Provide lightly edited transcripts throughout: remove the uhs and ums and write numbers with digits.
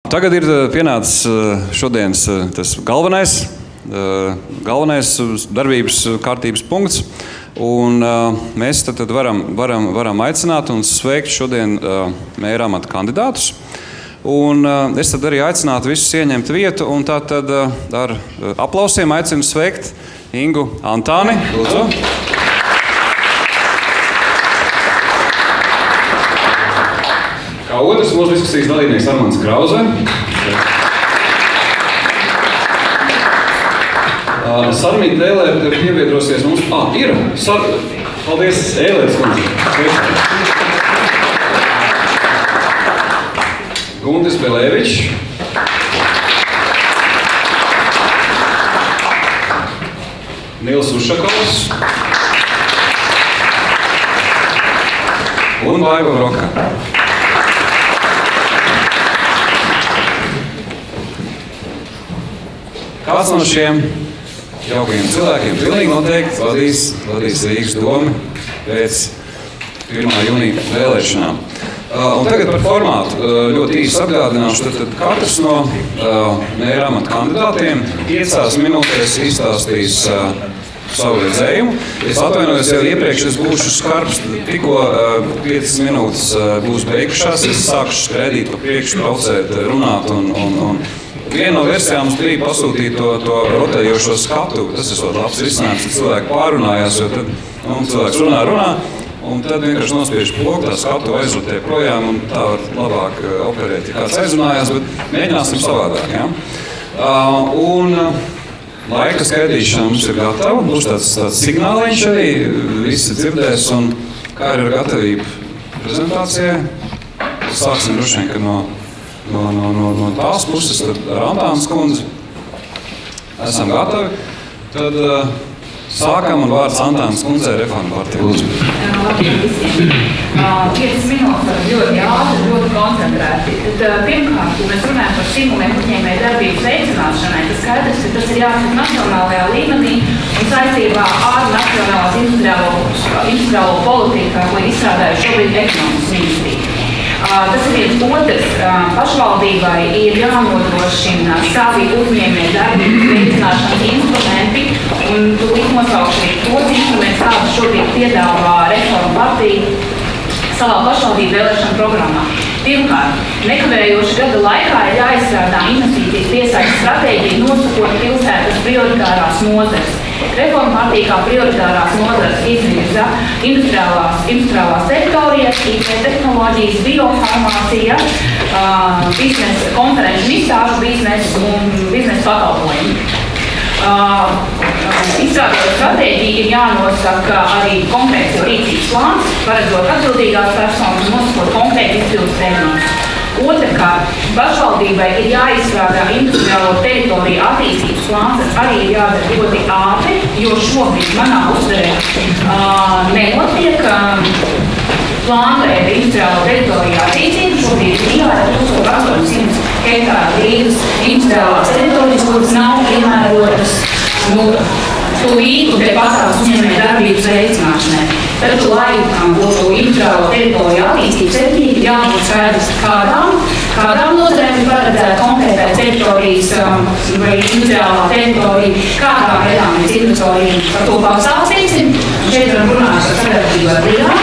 Tagad ir pienācis šodienas tas galvenais darbības kārtības punkts, un mēs tad varam aicināt un sveikt šodien mēra amata kandidātus. Un es tad arī aicinātu visus ieņemt vietu, un tā tad ar aplausiem aicinu sveikt Ingu Antāni. Lūdzu. Kā otrs mūsu diskusijas dalībnieks Armands Krauze. Sarmīta Ēlēte pievienosies mums. Ir! Paldies, Ēlētes kundze. Guntis Belēvičs. Nils Ušakovs. Un Vaiva Broka. Kāds no šiem jaukajiem cilvēkiem pilnīgi noteikti vadīs Rīgas domu pēc 1. jūnija vēlēšanām. Un tagad par formātu ļoti īsi atgādināšu, tad katrs no mēra amata kandidātiem 5 minūtēs izstāstīs savu redzējumu. Es atvainojos jau iepriekš, es būšu skarbs, tikko 5 minūtes būs beigušās, es sākšu skraidīt pa priekšu, traucēt, runāt un viena no versijām mums bija pasūtīt to rotējošo skatu. Tas ir labs risinājums, kad cilvēki pārunājās, jo tad cilvēks runā, un tad vienkārši nospiež pogu, tā skatu aizrotē projām, un tā var labāk operēt, ja kāds aizrunājās, bet mēģināsim savādāk. Ja? Un laika skaidīšana mums ir gatava, būs tāds signāliņš arī, visi dzirdēs, un kā ir ar gatavību prezentācijai. Sāksim droši vien, ka no tās puses, tad ar Antānas kundzi esam gatavi. Tad sākam un vārds Antānas kundzei Reforma partija. Lūdzu. Labdien visiem. 5 minūtes ļoti ātri, ļoti koncentrēti. Pirmkārt, ja mēs runājam par stimuliem uzņēmēju darbības veicināšanai, tas skaidrs, ka tas ir jāsaka nacionālajā līmenī un saistībā ar nacionālās industriālo politiku, ko izstrādājuši šobrīd ekonomikas ministrija. Tas ir viens otrs. Pašvaldībai ir jānodrošina savi uzņēmēju darbības veicināšanas instrumenti, un tūlīt nosaukšu tos instrumentus, kādus šobrīd piedāvā Reforma partija savā pašvaldību vēlēšanu programmā. Pirmkārt, nekavējoši gada laikā ir jāizstrādā investīcijas piesaistes stratēģija, nosakot pilsētas prioritārās nozares. Reforma partija kā prioritārās nozares izvirza industriālās teritorijas, IT tehnoloģijas, biofarmācija, biznesa konferenču un izstāžu biznesu un biznesa pakalpojumu. Izstrādājot stratēģiju, ir jānosaka arī konkrēts rīcības plāns, paredzot atbildīgās personas un nosakot konkrēti izpildes termiņus. Otrkārt, pašvaldībai ir jāizstrādā industriālo teritoriju attīstības plāns, tas arī ir jādara ļoti ātri, jo šobrīd manā uztverē nenotiek plānveida industriālo teritoriju attīstību. Šobrīd ir jāvēr 1800 hektāru Rīgas industriālās teritorijas, kuras nav piemērotas tūlīt un te pastāvs uzņēmēju darbības veicināšanai. Taču, lai būtu industriālo teritoriju attīstības efektīvi, ir jābūt skaidrs, kādām nozarēm ir paredzēta konkrētā teritorijas vai industriālā teritorija, kādā veidā mēs investoriem par to pastāstīsim. Šeit varam runāt par sadarbību ar Rīgā,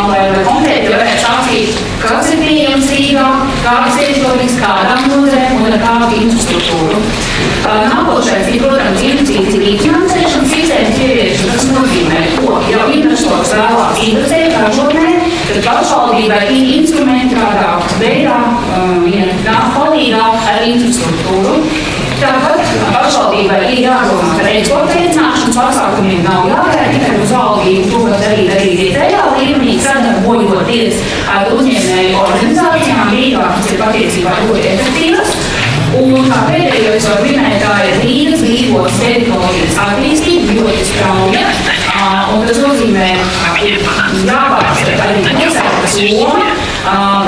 lai konkrēti varētu stāstīt, kas ir pieejams Rīgā, kādas teritorijas, kādām nozarēm un ar kādu infrastruktūru. Nākošais ir, protams, investīcija līdzfinansēšanas sistēmas ieviešana. Tas nozīmē, ko jau investors vēlās investēt ražotnē, tad pašvaldībai ir instrumenti, kādā veidā nāk palīgā ar infrastruktūru. Tāpat pašvaldībai ir jādomā par eksporta veicināšanas pasākumiem, nav jāvērā tikai uz valdību, to var darīt arī vietējā līmenī, sadarbojoties ar uzņēmēju organizācijām, Rīgā, kas ir patiesībā ļoti efektīvas. Un kā pēdējo es varu minēt, tā ir Rīgas brīvos teritorijas attīstība ļoti strauja. Un tas nozīmē, jāpārskata arī pilsētas loma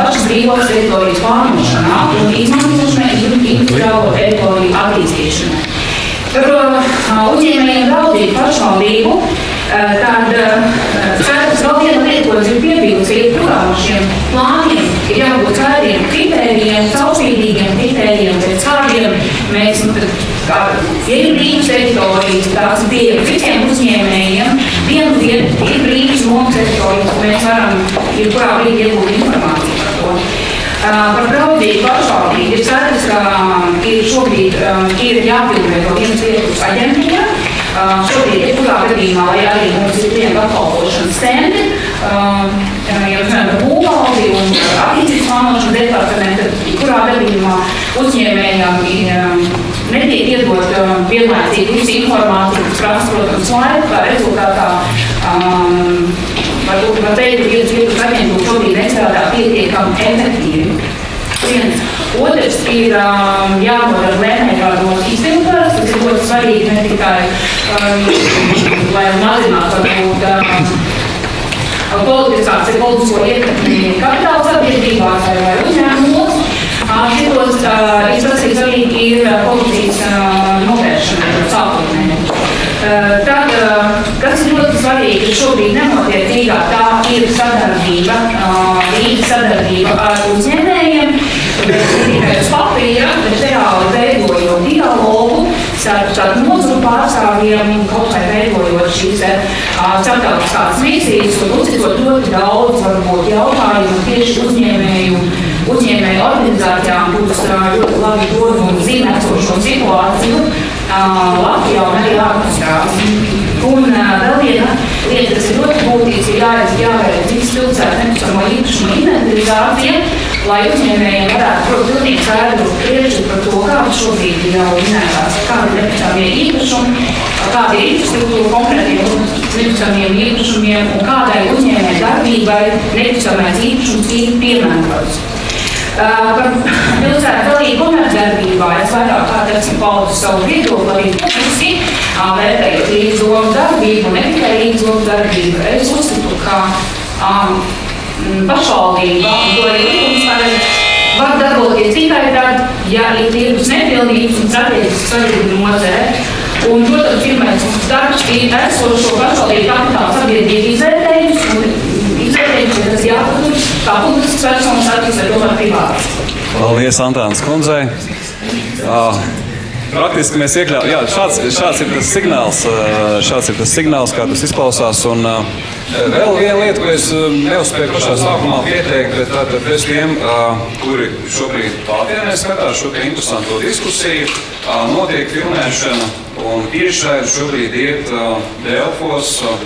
pašas brīvos teritorijas plānošanā un izmantošanai industriālo teritoriju attīstīšanai. Par uzņēmējiem draudzīgu pašvaldību, tad skaidrs vēl viena lieta, ko es gribu piebilst, ir, protams, šiem plāniem ir jābūt skaidriem kritērijiem, caurspīdīgiem, mēs, ja ir brīvas teritorijas, tās ir visiem uzņēmējiem, vienu dienu ir brīvas nomas teritorijas, mēs varam jebkurā brīdī iegūt informāciju par to. Par draudzību pašvaldību ir skaidrs, ka ir šobrīd ir jāpilnveido vienas vietas aģentūra. Šobrīd jebkurā gadījumā, lai arī mums ir klientu apkalpošanas centri, ja runājam par būvvaldi un attīstības plānošanas departamentu, jebkurā gadījumā uzņēmējiem netiek iedot vienlaicīgi visu informāciju, kas prasa, protams, laiku, kā rezultātā var teikt, ka vienas vietas aģentūra šobrīd nestrādā pietiekami efektīvi. Viens. Otrs ir jānodara lēmējvārdos izpildvaras, tas ir ļoti svarīgi ne tikai, lai mazinātu politisko ietekmi kapitāla sabiedrībās vai uzņēmumos. Šitos izprasīgi svarīgi ir policijas novēršana sākotnēji. Tad, kas ir ļoti svarīgi, šobrīd nenotiek Rīgā, tā ir sadarbība ar uzņēmējiem, tikai uz papīra, bet reāli veidojot dialogu starp nozaru pārstāvjiem, kaut vai veidojot šīs starptautiskās misijas, un uzticot ļoti daudz varbūt jautājumu tieši uzņēmēju organizācijām, kuras ļoti labi dod un zina šo situāciju Latvijā un arī ārpusstrās. Un vēl viena lieta, kas ir ļoti būtīgs, ir jāveic visas pilsētas nekustamo īpašumu inventarizācija, lai uzņēmējiem varētu pilnīgi skaidru priekšstatu par to, kāda šobrīd jau minētās, kādi ir nekustamie īpašumi, kāda ir infrastruktūra konkrētiem nekustamiem īpašumiem un kādai uzņēmēju darbībai nekustamais īpašums ir piemērots. Par pilsētu dalību komercdarbībā es vairāk kārt esmu paudis savu viedokli arī pusi, vērtējot Rīgas domu darbību, ne tikai Rīgas domu darbību. Es uzskatu, ka pašvaldība, to arī likums var darboties tikai tad, ja ir tirgus nepilnības un strateģiski svarīga nozare. Un, protams, pirmais darbs ir esošo pašvaldību kapitāla sabiedrību izvērtējums, tas jāpatur kā publisks personas attīst vai tomēr privāts. Paldies Antānas kundzei. Praktiski mēs iekļaujam, šāds ir tas signāls, kā tas izklausās. Un vēl viena lieta, ko es neuzspēju pašā sākumā pieteikt, bet tātad pēc tiem, kuri šobrīd klātienē skatās šo interesanto diskusiju, notiek filmēšana un tiešraidi šobrīd iet Delfos, tad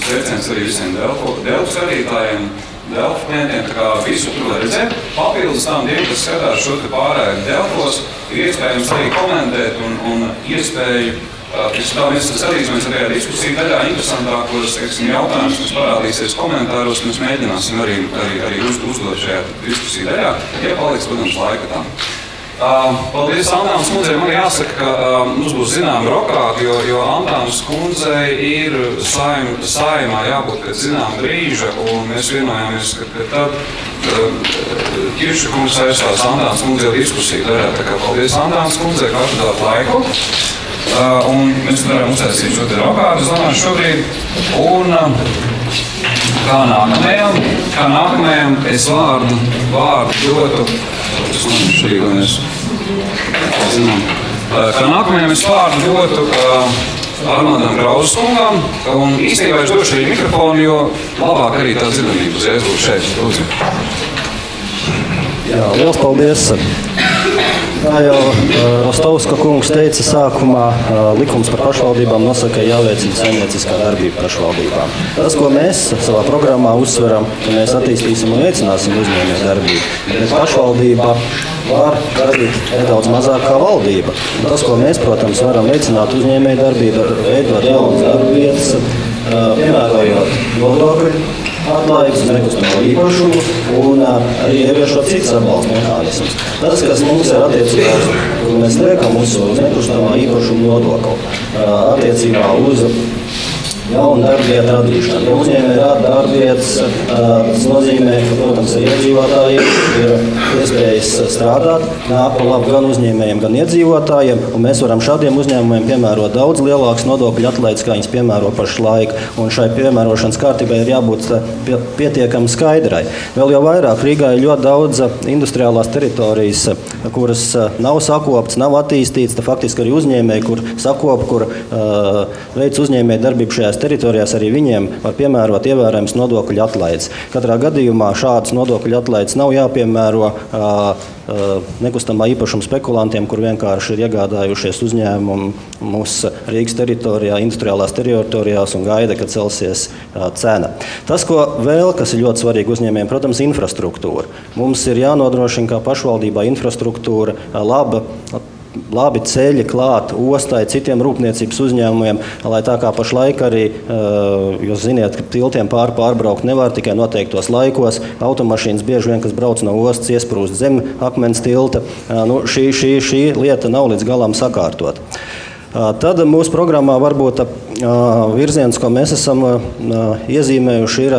sveiciens arī visiem Delfu skatītājiem, Delfu klientiem, tā kā visu tur var redzēt. Papildus tām tiem, kas skatās šo te pārēdi Delfos, ir iespējams arī komentēt un iespēju, mēs skatīsimies arī diskusiju daļā interesantākos jautājumus, kas parādīsies komentāros, mēs mēģināsim arī uzdot šajā diskusiju daļā, ja paliks, protams, laika tam. Paldies Antānas kundzei. Man jāsaka, ka mums būs zinām rokāti, jo Antānas kundzei ir saimā jābūt pēc zinām brīža, un mēs vienojāmies, ka tad Kirša kungs aizstās Antānas kundzei diskusiju darēt. Tā kā paldies Antānas kundzei, ka atradāt laiku. Un mēs varam uztaisīt šo te rokāti, es domāju, šobrīd. Un kā nākamajam es vārdu dotu. Kā nākamajam es vārdu dotu Armandam Grauzes kungam, un īstenībā es došu arī mikrofonu, jo labāk arī tā dzirdamība uzreiz būs šeit. Lūdzu. Jā, liels paldies. Kā jau Rostovska kungs teica sākumā, likums par pašvaldībām nosaka, ka jāveicina saimnieciskā darbība pašvaldībām. Tas, ko mēs savā programmā uzsveram, ka mēs attīstīsim un veicināsim uzņēmēju darbību, bet pašvaldība var darīt nedaudz mazāk kā valdība. Un tas, ko mēs, protams, varam veicināt uzņēmēju darbību, veidot jaunas darba vietas, piemērojot nodokļu atlaides uz nekustamo īpašumu un arī ieviešot citas atbalsta mehānismus. Tas, kas mums ir attiecībā, kur mēs liekam uz nekustamā īpašuma nodokli attiecībā uz jaunu darbvietu radīšanu. Ja uzņēmēji rada darbvietas, tas nozīmē, ka, protams, iedzīvotājiem ir iespējas strādāt, nāk pa labu gan uzņēmējiem, gan iedzīvotājiem, un mēs varam šādiem uzņēmumiem piemērot daudz lielākas nodokļu atlaides, kā viņas piemēro pašlaik, un šai piemērošanas kārtībai ir jābūt pietiekami skaidrai. Vēl jau vairāk Rīgā ir ļoti daudz industriālās teritorijas, kuras nav sakoptas, nav attīstītas, faktiski arī uzņēmēji, kur sakopa, kur veids uzņēmēju darbību šajās teritorijās, arī viņiem var piemērot ievērojams nodokļu atlaides. Katrā gadījumā šādas nodokļu atlaides nav jāpiemēro nekustamā īpašuma spekulantiem, kur vienkārši ir iegādājušies uzņēmumus Rīgas teritorijā, industriālās teritorijās un gaida, kad celsies cena. Tas, kas ir ļoti svarīgi uzņēmējiem, protams, infrastruktūra. Mums ir jānodrošina, kā pašvaldībā infrastruktūra labi ceļi klāt ostai, citiem rūpniecības uzņēmumiem, lai tā kā pašlaik arī, jūs ziniet, ka tiltiem pārbraukt nevar tikai noteiktos laikos, automašīnas bieži vien, kas brauc no ostas, iesprūst zem akmens tilta. Šī lieta nav līdz galam sakārtot. Tad mūsu programmā varbūt virziens, ko mēs esam iezīmējuši, ir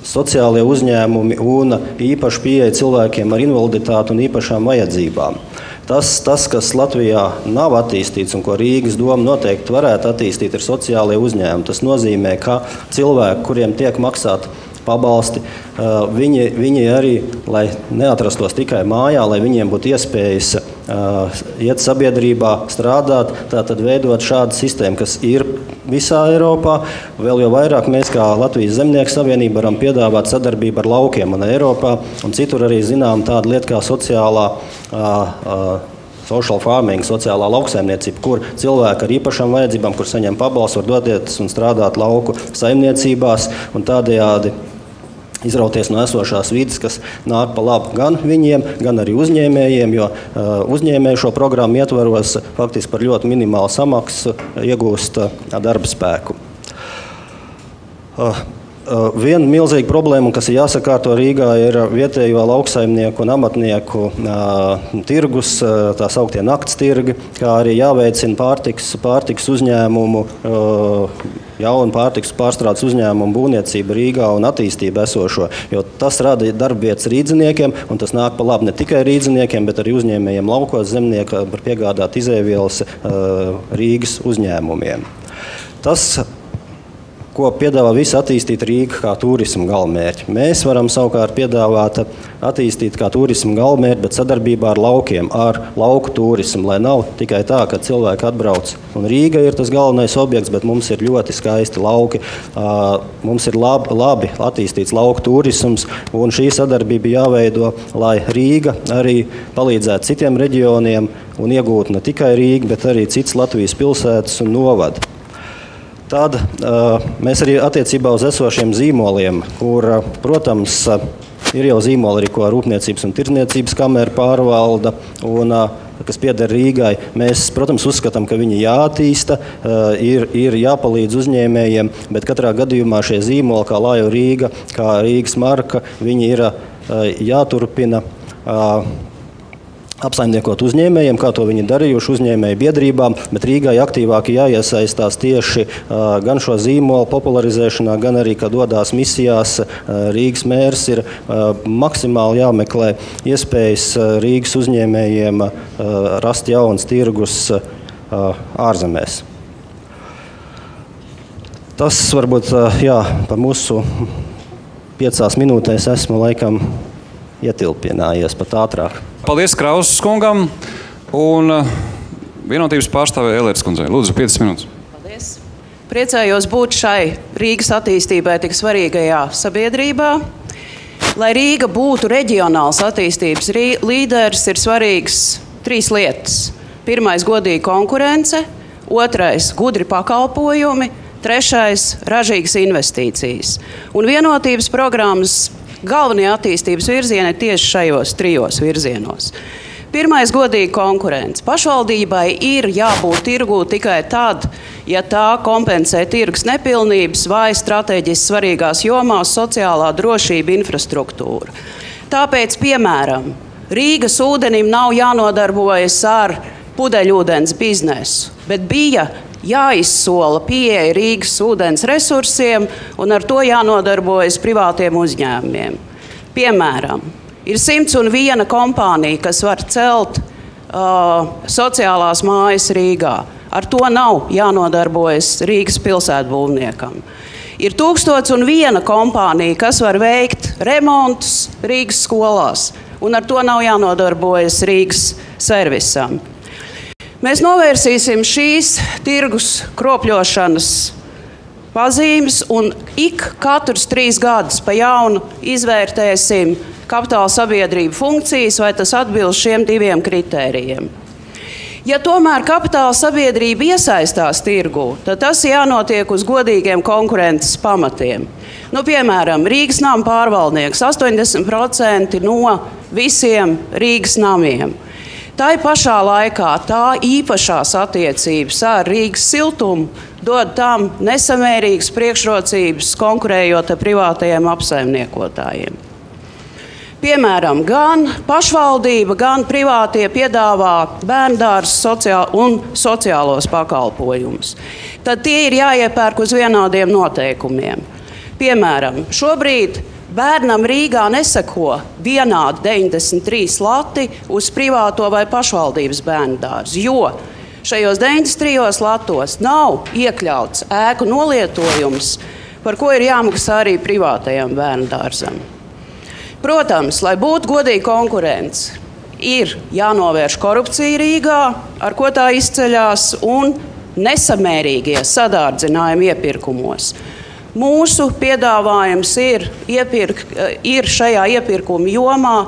sociālie uzņēmumi un īpaši pieeja cilvēkiem ar invaliditāti un īpašām vajadzībām. Tas, kas Latvijā nav attīstīts un ko Rīgas doma noteikti varētu attīstīt, ir sociālie uzņēmumi. Tas nozīmē, ka cilvēki, kuriem tiek maksāt pabalsti, viņi arī, lai neatrastos tikai mājā, lai viņiem būtu iespējas iet sabiedrībā, strādāt, tātad veidot šādu sistēmu, kas ir visā Eiropā. Vēl jau vairāk mēs kā Latvijas Zemnieku savienība varam piedāvāt sadarbību ar laukiem un Eiropā, un citur arī zinām tādu lietu kā social farming, sociālā lauksaimniecība, kur cilvēki ar īpašām vajadzībām, kur saņem pabalstu, var doties un strādāt lauku saimniecībās un tādējādi izrauties no esošās vides, kas nāk pa labu gan viņiem, gan arī uzņēmējiem, jo uzņēmēji šo programmu ietvaros faktiski par ļoti minimālu samaksu iegūst darba spēku. Viena milzīga problēma, kas ir jāsakārto Rīgā, ir vietējo lauksaimnieku un amatnieku tirgus, tā sauktie nakts tirgi, kā arī jāveicina pārtikas uzņēmumu, jaunu pārtikas pārstrādes uzņēmumu būvniecība Rīgā un attīstība esošo, jo tas rada darbvietas rīdziniekiem, un tas nāk pa labu ne tikai rīdziniekiem, bet arī uzņēmējiem laukos, zemnieki var piegādāt izēvielas Rīgas uzņēmumiem. Tas, ko piedāvā visi attīstīt Rīga kā turismu galvmērķi. Mēs varam savukārt piedāvāt attīstīt kā turismu galvmērķi, bet sadarbībā ar laukiem, ar lauku turismu, lai nav tikai tā, ka cilvēki atbrauc. Un Rīga ir tas galvenais objekts, bet mums ir ļoti skaisti lauki. Mums ir labi attīstīts lauku turisms, un šī sadarbība jāveido, lai Rīga arī palīdzētu citiem reģioniem un iegūtu ne tikai Rīga, bet arī citas Latvijas pilsētas un novadi. Tad mēs arī attiecībā uz esošiem zīmoliem, kur, protams, ir jau zīmoli arī, ko Rūpniecības un tirdzniecības kamera pārvalda un kas pieder Rīgai. Mēs, protams, uzskatām, ka viņi jāattīsta, ir jāpalīdz uzņēmējiem, bet katrā gadījumā šie zīmoli, kā Laiva Rīga, kā Rīgas marka, viņi ir jāturpina apsaimniekot uzņēmējiem, kā to viņi darījuši uzņēmēju biedrībām, bet Rīgai aktīvāk jāiesaistās tieši gan šo zīmolu popularizēšanā, gan arī, kad dodās misijās. Rīgas mērs ir maksimāli jāmeklē iespējas Rīgas uzņēmējiem rast jauns tirgus ārzemēs. Tas varbūt, par mūsu 5 minūtēs esmu laikam ietilpinājies pat ātrāk. Paldies Krausas kungam un vienotības pārstāvē Elēras kundzei. Lūdzu, 5 minūtes. Paldies. Priecājos būt šai Rīgas attīstībai tik svarīgajā sabiedrībā. Lai Rīga būtu reģionāls attīstības līderis, ir svarīgs 3 lietas. 1. godīga konkurence, 2. gudri pakalpojumi, 3. ražīgas investīcijas. Un vienotības programmas galvenie attīstības virzieni ir tieši šajos 3 virzienos. 1. godīga konkurence. Pašvaldībai ir jābūt tirgū tikai tad, ja tā kompensē tirgus nepilnības vai strateģiski svarīgās jomās sociālā drošība, infrastruktūra. Tāpēc, piemēram, Rīgas ūdenim nav jānodarbojas ar pudeļūdens biznesu, bet bija jāizsola pieeja Rīgas ūdens resursiem un ar to jānodarbojas privātiem uzņēmumiem. Piemēram, ir 101 kompānija, kas var celt sociālās mājas Rīgā. Ar to nav jānodarbojas Rīgas pilsētbūvniekam. Ir 1001 kompānija, kas var veikt remontus Rīgas skolās, un ar to nav jānodarbojas Rīgas servisam. Mēs novērsīsim šīs tirgus kropļošanas pazīmes un katrs 3 gadus pa jaunu izvērtēsim kapitāla sabiedrību funkcijas, vai tas atbilst šiem 2 kritērijiem. Ja tomēr kapitāla sabiedrība iesaistās tirgū, tad tas jānotiek uz godīgiem konkurences pamatiem. Piemēram, Rīgas nama pārvaldnieks 80% no visiem Rīgas namiem. Tā pašā laikā tā īpašās attiecības ar Rīgas siltumu dod tam nesamērīgas priekšrocības, konkurējot ar privātajiem apsaimniekotājiem. Piemēram, gan pašvaldība, gan privātie piedāvā bērndārzus un sociālos pakalpojumus. Tad tie ir jāiepērk uz vienādiem noteikumiem. Piemēram, šobrīd bērnam Rīgā neseko vienādi 93 lati uz privāto vai pašvaldības bērndārzu, jo šajos 93 latos nav iekļauts ēku nolietojums, par ko ir jāmaksā arī privātajam bērndārzam. Protams, lai būtu godīga konkurence, ir jānovērš korupcija Rīgā, ar ko tā izceļās, un nesamērīgie sadārdzinājumi iepirkumos. Mūsu piedāvājums ir šajā iepirkuma jomā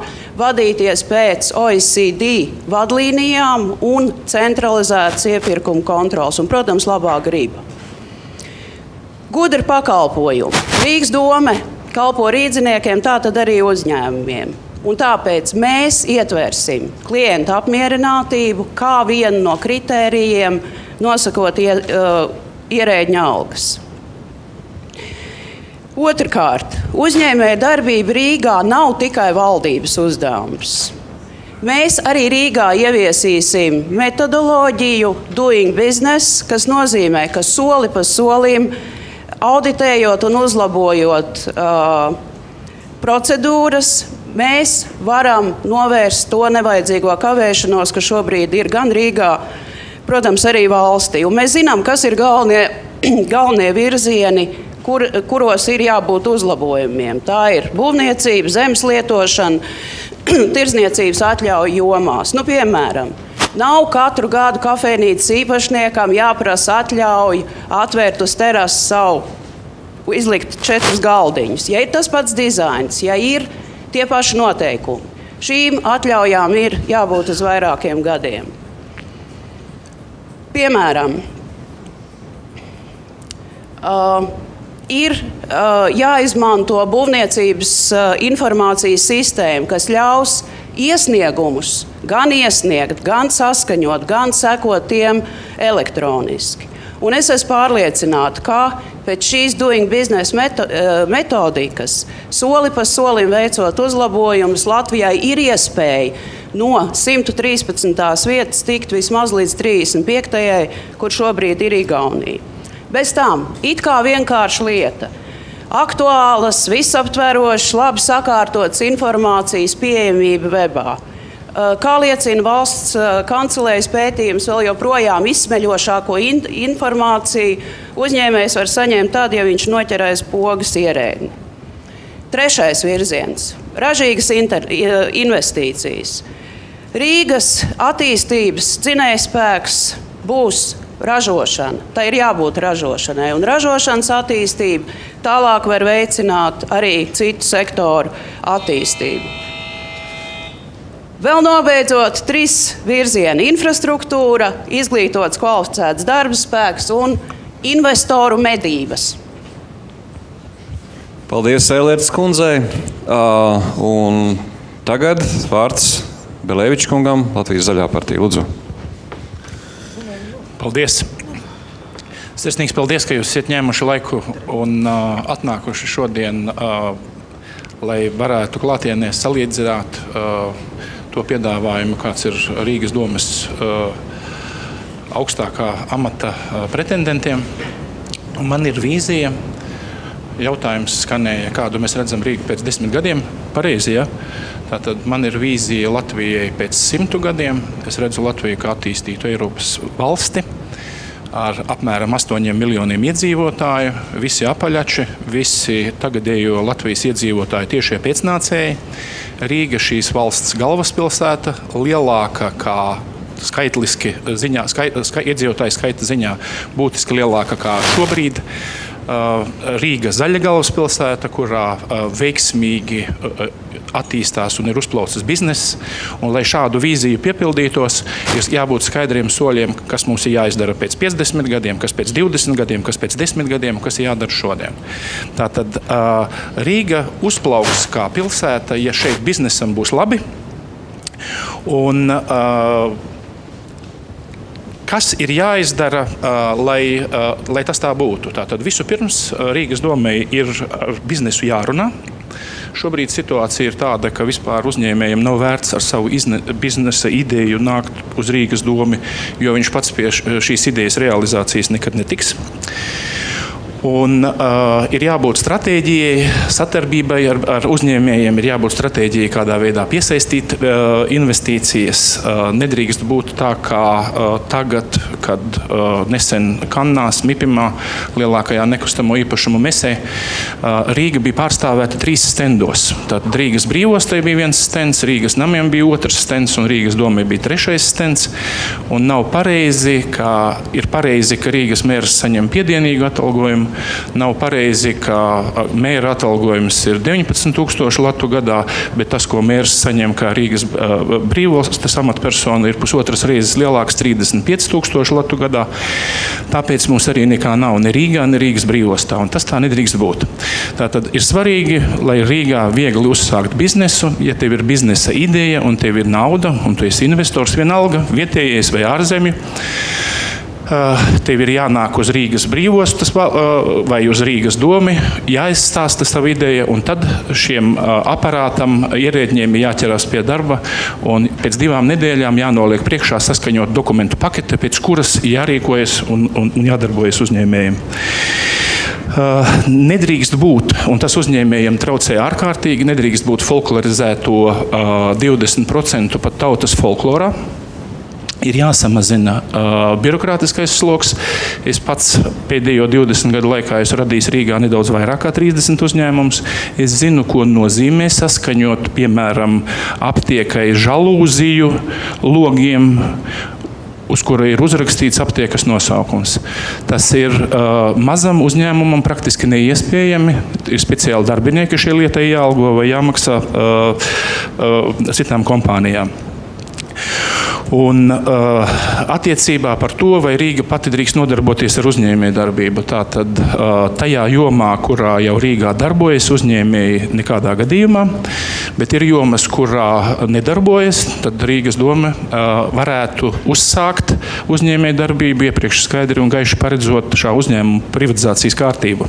vadīties pēc OECD vadlīnijām un centralizētas iepirkuma kontrols, un, protams, labā griba. Gudri pakalpojumi. Rīgas dome kalpo rīdziniekiem, tātad arī uzņēmumiem. Un tāpēc mēs ietversim klientu apmierinātību kā vienu no kritērijiem, nosakot ierēģņa algas. Otrkārt, uzņēmēja darbība Rīgā nav tikai valdības uzdevums. Mēs arī Rīgā ieviesīsim metodoloģiju Doing Business, kas nozīmē, ka soli pa solim auditējot un uzlabojot procedūras, mēs varam novērst to nevajadzīgo kavēšanos, kas šobrīd ir gan Rīgā, protams, arī valstī. Un mēs zinām, kas ir galvenie virzieni, kuros ir jābūt uzlabojumiem. Tā ir būvniecība, zemes lietošana, tirdzniecības atļauju jomās. Piemēram, nav katru gadu kafejnīcas īpašniekam jāprasa atļauju atvērt uz terases savu, izlikt 4 galdiņus. Ja ir tas pats dizains, ja ir tie paši noteikumi, šīm atļaujām ir jābūt uz vairākiem gadiem. Piemēram, ir jāizmanto būvniecības informācijas sistēma, kas ļaus iesniegumus gan iesniegt, gan saskaņot, gan sekot tiem elektroniski. Un es esmu pārliecināta, ka pēc šīs Doing Business metodikas, soli pa solim veicot uzlabojumus, Latvijai ir iespēja no 113. vietas tikt vismaz līdz 35. kur šobrīd ir Igaunija. Bez tam, it kā vienkārša lieta, aktuālas, visaptverošas, labi sakārtotas informācijas pieejamība webā. Kā liecina valsts kancelējas pētījums, vēl joprojām izsmeļošāko informāciju uzņēmējs var saņemt tad, ja viņš noķerēs pogas ierēdni. Trešais virziens – ražīgas investīcijas. Rīgas attīstības dzinējspēks būs ražošana. Tā ir jābūt ražošanai, un ražošanas attīstība tālāk var veicināt arī citu sektoru attīstību. Vēl nobeidzot 3 virzieni – infrastruktūra, izglītots kvalificēts darba spēks un investoru medības. Paldies, Eilērtas kundzei. Un tagad vārds Belēviča kungam, Latvijas Zaļā partija. Lūdzu. Paldies. Sirsnīgs paldies, ka jūs esat ņēmuši laiku un atnākuši šodien, lai varētu klātienē salīdzināt to piedāvājumu, kāds ir Rīgas domes augstākā amata pretendentiem. Un man ir vīzija. Jautājums skanēja, kādu mēs redzam Rīgu pēc 10 gadiem. Pareizi, ja? Tātad man ir vīzija Latvijai pēc 100 gadiem. Es redzu Latviju kā attīstītu Eiropas valsti ar apmēram 8 miljoniem iedzīvotāju. Visi apaļači, visi tagadējo Latvijas iedzīvotāji tiešie pēcnācēji. Rīga šīs valsts galvaspilsēta, lielāka kā skaitliski ziņā, iedzīvotāju skaita ziņā, būtiski lielāka kā šobrīd. Rīga zaļa galvaspilsēta, kurā veiksmīgi attīstās un ir uzplaucis bizness. Un, lai šādu vīziju piepildītos, ir jābūt skaidriem soļiem, kas mums ir jāizdara pēc 50 gadiem, kas pēc 20 gadiem, kas pēc 10 gadiem, kas ir jādara šodien. Tātad Rīga uzplauks kā pilsēta, ja šeit biznesam būs labi. Un kas ir jāizdara, lai tas tā būtu? Tātad vispirms Rīgas domei ir ar biznesu jārunā. Šobrīd situācija ir tāda, ka vispār uzņēmējiem nav vērts ar savu biznesa ideju nākt uz Rīgas domi, jo viņš pats pie šīs idejas realizācijas nekad netiks. Un ir jābūt stratēģijai, sadarbībai ar uzņēmējiem, ir jābūt stratēģijai, kādā veidā piesaistīt investīcijas. Nedrīkst būt tā, kā tagad, kad nesen Kannās, Mipimā, lielākajā nekustamo īpašumu mesē, Rīga bija pārstāvēta 3 stendos. Tātad Rīgas brīvostai bija 1 stends, Rīgas namiem bija 2 stends un Rīgas domai bija 3 stends. Un nav pareizi, ir pareizi, ka Rīgas mērs saņem piedienīgu atalgojumu. Nav pareizi, ka mēra atalgojums ir 19,000 latu gadā, bet tas, ko mērs saņem kā Rīgas brīvostas amatpersona, ir 1,5 reizes lielāks, 35,000 latu gadā. Tāpēc mums arī nekā nav ne Rīgā, ne Rīgas brīvostā, un tas tā nedrīkst būt. Tātad ir svarīgi, lai Rīgā viegli uzsākt biznesu, ja tev ir biznesa ideja un tev ir nauda, un tu esi investors vienalga, vietējais vai ārzemju. Tev ir jānāk uz Rīgas brīvostas vai uz Rīgas domi, jāizstāsta savu ideju, un tad šiem aparātam, ierēdņiem jāķerās pie darba, un pēc 2 nedēļām jānoliek priekšā saskaņot dokumentu pakete, pēc kuras jārīkojas un jādarbojas uzņēmējiem. Nedrīkst būt, un tas uzņēmējiem traucē ārkārtīgi, nedrīkst būt folklorizēto 20% pat tautas folklorā. Ir jāsamazina birokrātiskais sloks. Es pats pēdējo 20 gadu laikā esmu radījis Rīgā nedaudz vairāk kā 30 uzņēmumus. Es zinu, ko nozīmē saskaņot, piemēram, aptiekai žalūziju logiem, uz kura ir uzrakstīts aptiekas nosaukums. Tas ir mazam uzņēmumam praktiski neiespējami. Ir speciāli darbinieki šie lietai jāalgo vai jāmaksā citām kompānijām. Un attiecībā par to, vai Rīga pati drīkst nodarboties ar uzņēmēju darbību. Tātad tajā jomā, kurā jau Rīgā darbojas uzņēmēji, nekādā gadījumā, bet ir jomas, kurā nedarbojas, tad Rīgas doma varētu uzsākt uzņēmēju darbību, iepriekš skaidri un gaiši paredzot šā uzņēmuma privatizācijas kārtību.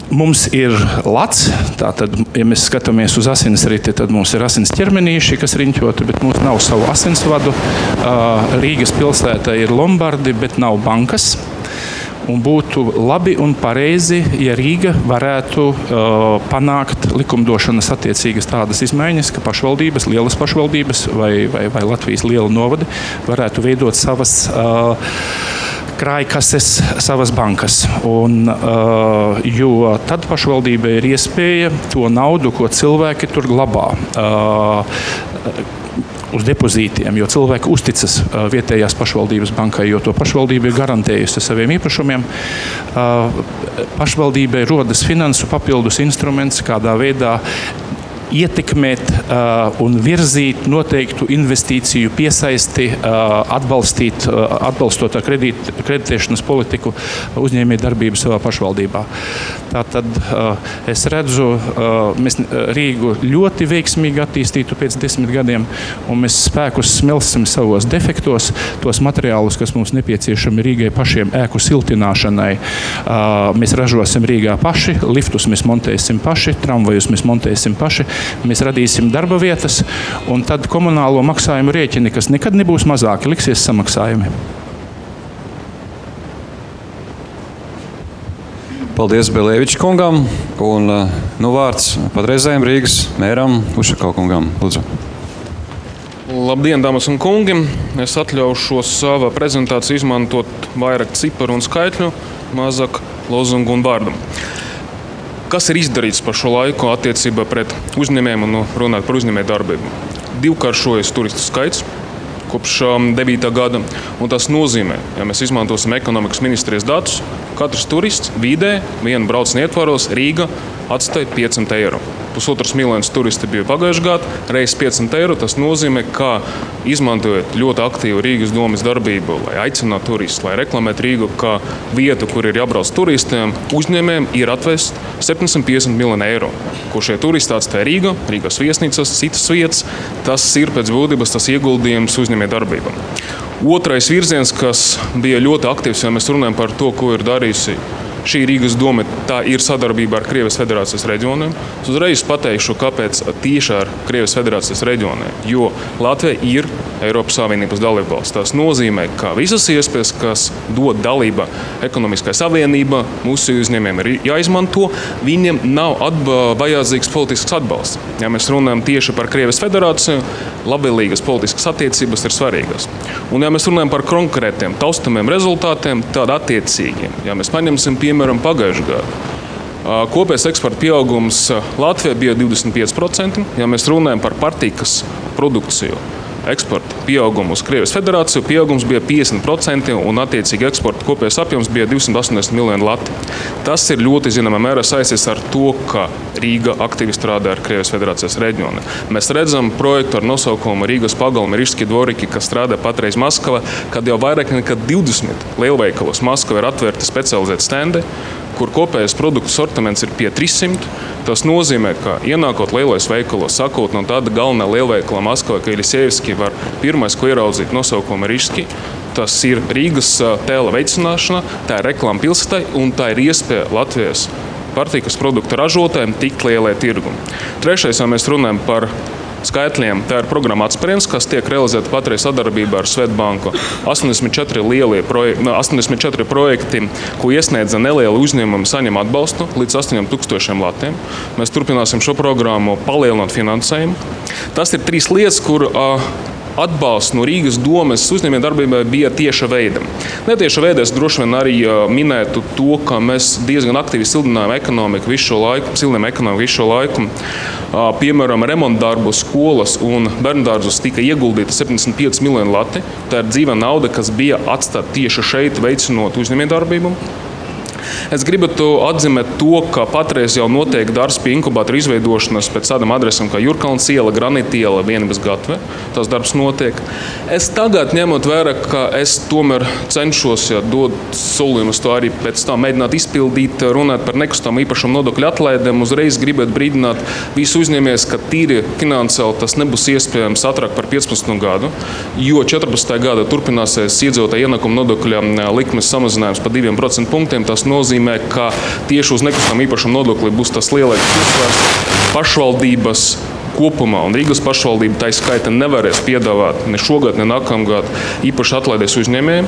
Mums ir lats, tātad, ja mēs skatāmies uz asinsriti, tad mums ir asins ķermenīši, kas riņķoti, bet mums nav savu asinsvadu. Rīgas pilsētā ir Lombardi, bet nav bankas. Un būtu labi un pareizi, ja Rīga varētu panākt likumdošanas attiecīgas tādas izmaiņas, ka pašvaldības, lielas pašvaldības vai Latvijas liela novadi varētu veidot savas krājkases, savas bankas. Jo tad pašvaldībai ir iespēja to naudu, ko cilvēki tur glabā, uz depozītiem, jo cilvēki uzticas vietējās pašvaldības bankai, jo to pašvaldība ir garantējusi saviem īpašumiem. Pašvaldībai rodas finansu papildus instruments, kādā veidā ietekmēt un virzīt noteiktu investīciju piesaisti, atbalstot ar kreditēšanas politiku uzņēmēju darbību savā pašvaldībā. Tātad es redzu, mēs Rīgu ļoti veiksmīgi attīstītu pēc 10 gadiem, un mēs spēkus smelsim savos defektos, tos materiālus, kas mums nepieciešami Rīgai pašiem ēku siltināšanai. Mēs ražosim Rīgā paši, liftus mēs montēsim paši, tramvajus mēs montēsim paši. mēs radīsim darba vietas, un tad komunālo maksājumu rēķini, kas nekad nebūs mazāki, liksies samaksājumi. Paldies Belēviča kungam, un vārds patreizējiem Rīgas mēram Ušakova kungam. Lūdzu. Labdien, dāmas un kungi! Es atļaušos savā prezentācijā izmantot vairāk ciparu un skaitļu, mazāk lozungu un vārdu. Kas ir izdarīts par šo laiku attiecībā pret uzņēmējiem un runāt par uzņēmēju darbību? Divkāršojas turistu skaits kopš 9. gada, un tas nozīmē, ja mēs izmantosim ekonomikas ministrijas datus, katrs turists vidē vienu braucienu ietvaros Rīga atstāja 500 eiro. 1,5 miljonus turisti bija pagājušajā gadā, reizes 500 eiro. Tas nozīmē, ka izmantojot ļoti aktīvu Rīgas domas darbību, lai aicinātu turistus, lai reklamētu Rīgu kā vietu, kur ir jābrauc turistiem, uzņēmējiem ir atvest 750 miljonu eiro, ko šie turisti atstāja Rīga, Rīgas viesnīcas, citas vietas. Tas ir pēc būtības tas ieguldījums uzņēmēju darbībā. Otrais virziens, kas bija ļoti aktīvs, ja mēs runājam par to, ko ir darījusi šī Rīgas doma, tā ir sadarbība ar Krievijas federācijas reģioniem. Es uzreiz pateikšu, kāpēc tieši ar Krievijas federācijas reģioniem. Jo Latvija ir Eiropas Savienības dalībvalsts. Tas nozīmē, ka visas iespējas, kas dod dalība ekonomiskai savienība, mūsu uzņēmējiem ir jāizmanto, viņiem nav vajadzīgs politisks atbalsts. Ja mēs runājam tieši par Krievijas federāciju, labvēlīgas politiskas attiecības ir svarīgas. Un ja mēs runājam par konkrētiem taustamiem rezultātiem, tad attiecīgi, ja mēs paņemsim piemēram pagājušajā gadā, kopējais eksporta pieaugums Latvijā bija 25%, ja mēs runājam par pārtikas produkciju. Eksporta pieaugums uz Krievijas federāciju pieaugums bija 50% un attiecīgi eksporta kopējais apjoms bija 280 miljoni lati. Tas ir ļoti zināmā mērā saistīts ar to, ka Rīga aktīvi strādā ar Krievijas federācijas reģionu. Mēs redzam projektu ar nosaukumu Rīgas pagalmi Rižski dvoriki, kas strādā patreiz Maskavā, kad jau vairāk nekā 20 lielveikalos Maskavā ir atvērti specializēti stendi, kur kopējais produktu sortiments ir pie 300. Tas nozīmē, ka ienākot lielais veikalos, sakot no tāda galvenā lielveikala Maskavā, ka Iļisejevski var pirmais, ko ieraudzīt nosaukumu Rižski, tas ir Rīgas tēla veicināšana, tā ir reklāma pilsētai un tā ir iespēja Latvijas pārtikas produktu ražotājiem tikt lielajā tirgu. Trešais, ja mēs runājam par skaitļiem, tā ir programma Atspēriens, kas tiek realizēta patreiz sadarbībā ar Svetbanku. 84 projekti, ko iesniedza nelieli uzņēmumi, saņem atbalstu līdz 8,000 latiem. Mēs turpināsim šo programmu palielināt finansējumu. Tas ir 3 lietas, kur atbalsts no Rīgas domes uzņēmēju darbībai bija tieša veida. Netieša veidā es droši vien arī minētu to, ka mēs diezgan aktīvi sildinājām ekonomiku visu šo laiku. Piemēram, remontdarbu skolas un bērndārzus tika ieguldīta 75 miljoni lati. Tā ir dzīva nauda, kas bija atstāta tieši šeit, veicinot uzņēmēju darbību. Es gribētu atzīmēt to, ka patreiz jau notiek darbs pie inkubātora izveidošanas pēc tādām adresēm kā Jurkalns iela, Granita iela, Vienības gatve. Tas darbs notiek. Es tagad ņemot vērā, ka es tomēr cenšos dot solījumus to arī pēc tam mēģināt izpildīt, runāt par nekustamo īpašumu nodokļu atlaidēm. Uzreiz gribētu brīdināt visu uzņēmējus, ka tīri finansiāli tas nebūs iespējams ātrāk par 15. gadu, jo 14. gada turpināsies iedzīvotāju ienākumu nodokļa likmes samazinājums pa 2% punktiem. Tas nozīmē, ka tieši uz nekustamo īpašumu nodokli būs tas lielākais uzsvars. Pašvaldības kopumā un Rīgas pašvaldība tā skaita nevarēs piedāvāt ne šogad, ne nākamgad īpaši atlaides uzņēmējiem,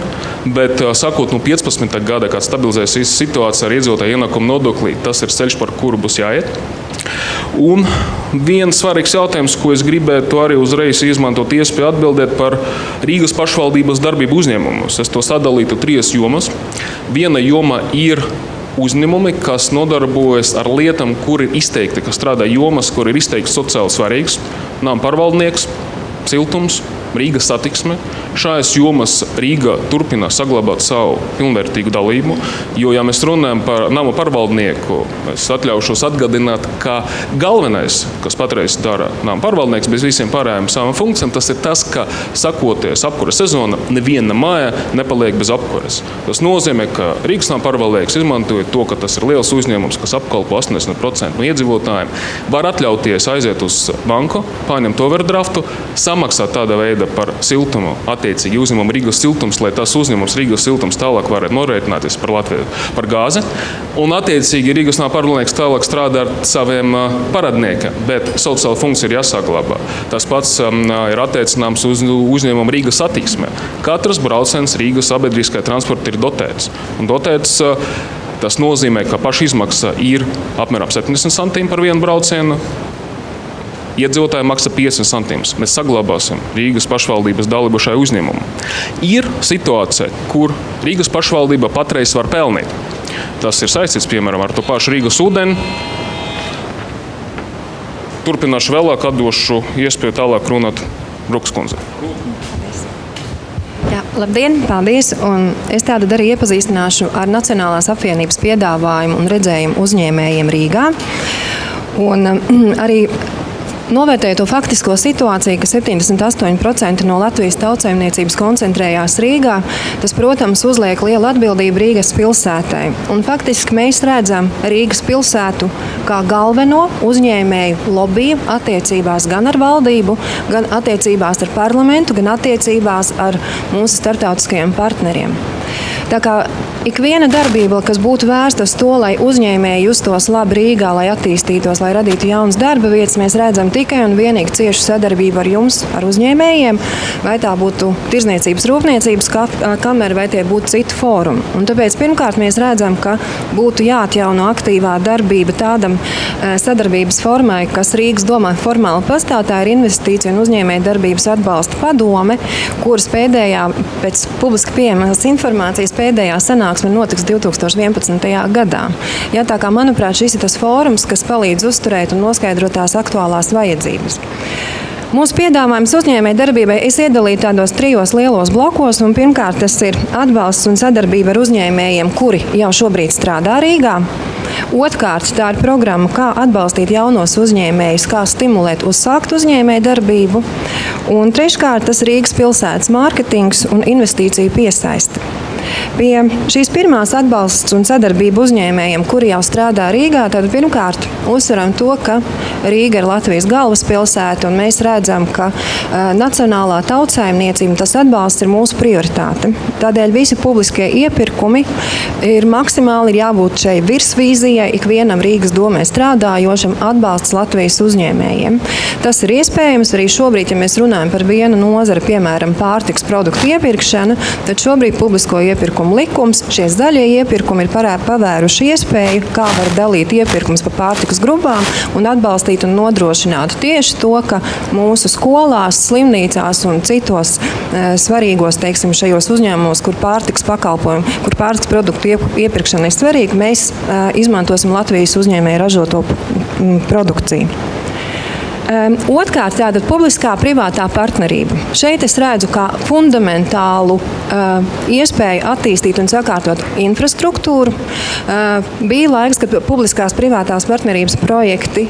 bet sakot no 15. gada, kad stabilizēsies situācija ar iedzīvotāju ienākumu nodoklī, tas ir ceļš, par kuru būs jāiet. Un viens svarīgs jautājums, ko es gribētu arī uzreiz izmantot iespēju atbildēt par Rīgas pašvaldības darbību uzņēmumus. Es to sadalītu 3 jomas. Viena joma ir uzņēmumi, kas nodarbojas ar lietām, kur ir izteikti, kas strādā jomas, kur ir izteikti sociāli svarīgs. Nama pārvaldnieks, siltums, Rīgas satiksme. Šajās jomas Rīga turpina saglabāt savu pilnvērtīgu dalību, jo, ja mēs runājam par nama pārvaldnieku, es atļaušos atgādināt, ka galvenais, kas patreiz dara nama pārvaldnieks bez visiem pārējiem savām funkcijām, tas ir tas, ka sakoties apkures sezona, neviena māja nepaliek bez apkures. Tas nozīmē, ka Rīgas nama pārvaldnieks izmantoja to, ka tas ir liels uzņēmums, kas apkalpo 80% no iedzīvotājiem, var atļauties aiziet uz banku, paņemt overdraftu, samaksāt tādā veidā sprieda par siltumu, attiecīgi uzņēmumu Rīgas siltums, lai tas uzņēmums Rīgas siltums tālāk varētu norēķināties par Latviju, par gāzi. Un attiecīgi Rīgas nav pārvaldnieks tālāk strādā ar saviem paradniekiem, bet sociāla funkcija ir jāsaglabā. Tas pats ir attiecināms uz uzņēmumu Rīgas attieksmē. Katrs brauciens Rīgas sabiedriskajā transportā ir dotēts. Un dotēts tas nozīmē, ka paša izmaksa ir apmēram 70 centīmi par vienu braucienu. Iedzīvotāji maksā 50 centīmus. Mēs saglabāsim Rīgas pašvaldības dalību šai uzņēmumam. Ir situācija, kur Rīgas pašvaldība patreiz var pelnīt. Tas ir saistīts, piemēram, ar to pašu Rīgas ūdeni. Turpināšu vēlāk, atdošu iespēju tālāk runāt Brukas kundze. Jā, labdien, paldies! Un es tātad arī iepazīstināšu ar Nacionālās apvienības piedāvājumu un redzējumu uzņēmējiem Rīgā. Un arī novērtēju to faktisko situāciju, ka 78% no Latvijas tautsaimniecības koncentrējās Rīgā, tas, protams, uzliek lielu atbildību Rīgas pilsētai. Un faktiski mēs redzam Rīgas pilsētu kā galveno uzņēmēju lobiju attiecībās gan ar valdību, gan attiecībās ar parlamentu, gan attiecībās ar mūsu starptautiskajiem partneriem. Tā kā ikviena darbība, kas būtu vērsta uz to, lai uzņēmēji justos labi Rīgā, lai attīstītos, lai radītu jaunas darba vietas, mēs redzam tikai un vienīgi ciešu sadarbību ar jums, ar uzņēmējiem, vai tā būtu Tirzniecības rūpniecības kamera, vai tie būtu citu fórumi. Un tāpēc pirmkārt mēs redzam, ka būtu jāatjauno aktīvā darbība tādam sadarbības formai, kas Rīgas domā formāli pastāv, tā ir investīcija un uzņēmēja darbības atbalsta padome, kuras pēdējā, pēc publiski pieejamās informācijas, pēdējā sanāksme notiks 2011. gadā. Jā, tā kā, manuprāt, šis ir tas fórums, kas palīdz uzturēt un noskaidrot tās aktuālās vajadzības. Mūsu piedāvājums uzņēmēju darbībai es iedalīju tādos 3 lielos blokos, un pirmkārt tas ir atbalsts un sadarbība ar uzņēmējiem, kuri jau šobrīd strādā Rīgā. Otrkārt, tā ir programma, kā atbalstīt jaunos uzņēmējus, kā stimulēt uzsākt uzņēmēju darbību. Un treškārt, tas Rīgas pilsētas mārketings un investīciju piesaisti. Pie šīs pirmās atbalsts un sadarbība uzņēmējiem, kuri jau strādā Rīgā, tad pirmkārt uzsveram to, ka Rīga ir Latvijas galvaspilsēta, un mēs redzam, ka nacionālā tautsaimniecība, tas atbalsts ir mūsu prioritāte. Tādēļ visi publiskie iepirkumi ir maksimāli jābūt šai virsvīzijai, ikvienam Rīgas domē strādājošam atbalsts Latvijas uzņēmējiem. Tas ir iespējams arī šobrīd, ja mēs runājam par vienu nozari, piemēram, pārtiks produktu iepirkšana, tad šobrīd publisko iepirkumu likums, šie zaļie iepirkumi ir pavēruši iespēju, kā var dalīt iepirkumus pa pārtikas grupām un atbalstīt un nodrošināt tieši to, ka mūsu skolās, slimnīcās un citos svarīgos, teiksim, šajos uzņēmumos, kur pārtikas pakalpojumi, kur pārtikas produktu iepirkšana ir svarīga, mēs izmantosim Latvijas uzņēmēju ražoto produkciju. Otrkārt, tātad publiskā privātā partnerība. Šeit es redzu kā fundamentālu iespēju attīstīt un sakārtot infrastruktūru. Bija laiks, kad publiskās privātās partnerības projekti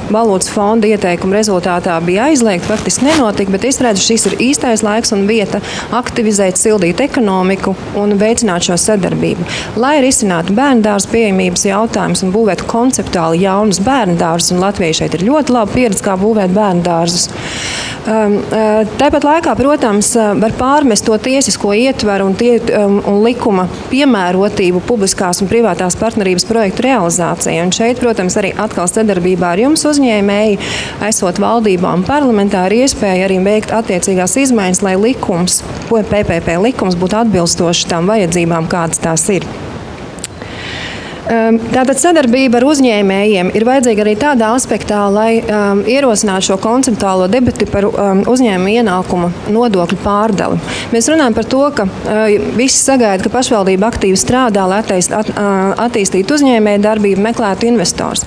valūtas fonda ieteikuma rezultātā bija aizliegti, faktiski nenotika, bet es redzu, šis ir īstais laiks un vieta aktivizēt, sildīt ekonomiku un veicināt šo sadarbību. Lai risinātu bērndārzu pieejamības jautājumus un būvētu konceptuāli jaunus bērndārzus, un Latvijai šeit ir ļoti laba pieredze, kā būvēt bērndārzus. Tāpat laikā, protams, var pārmest to tiesisko ietveru un likuma piemērotību publiskās un privātās partnerības projektu realizācijai. Un šeit, protams, arī atkal sadarbībā ar jums uzņēmēji, esot valdībā un parlamentā, ir iespēja arī veikt attiecīgās izmaiņas, lai likums, PPP likums, būtu atbilstoši tām vajadzībām, kādas tās ir. Tātad sadarbība ar uzņēmējiem ir vajadzīga arī tādā aspektā, lai ierosinātu šo konceptuālo debati par uzņēmuma ienākuma nodokļu pārdali. Mēs runājam par to, ka visi sagaida, ka pašvaldība aktīvi strādā, lai attīstītu uzņēmēju darbību, meklētu investors.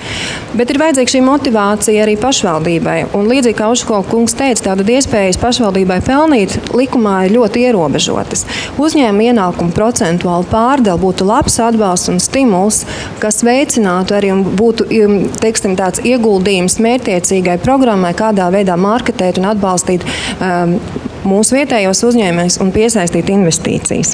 Bet ir vajadzīga šī motivācija arī pašvaldībai. Un līdzīgi kā Ušakola kungs teica, tātad iespējas pašvaldībai pelnīt likumā ir ļoti ierobežotas. Uzņēmuma ienākuma procentuāla pārdala būtu labs atbalsts un stimuls, kas veicinātu arī un būtu, teiksim, tāds ieguldījums mērķtiecīgai programmai, kādā veidā marketēt un atbalstīt mūsu vietējos uzņēmējus un piesaistīt investīcijas.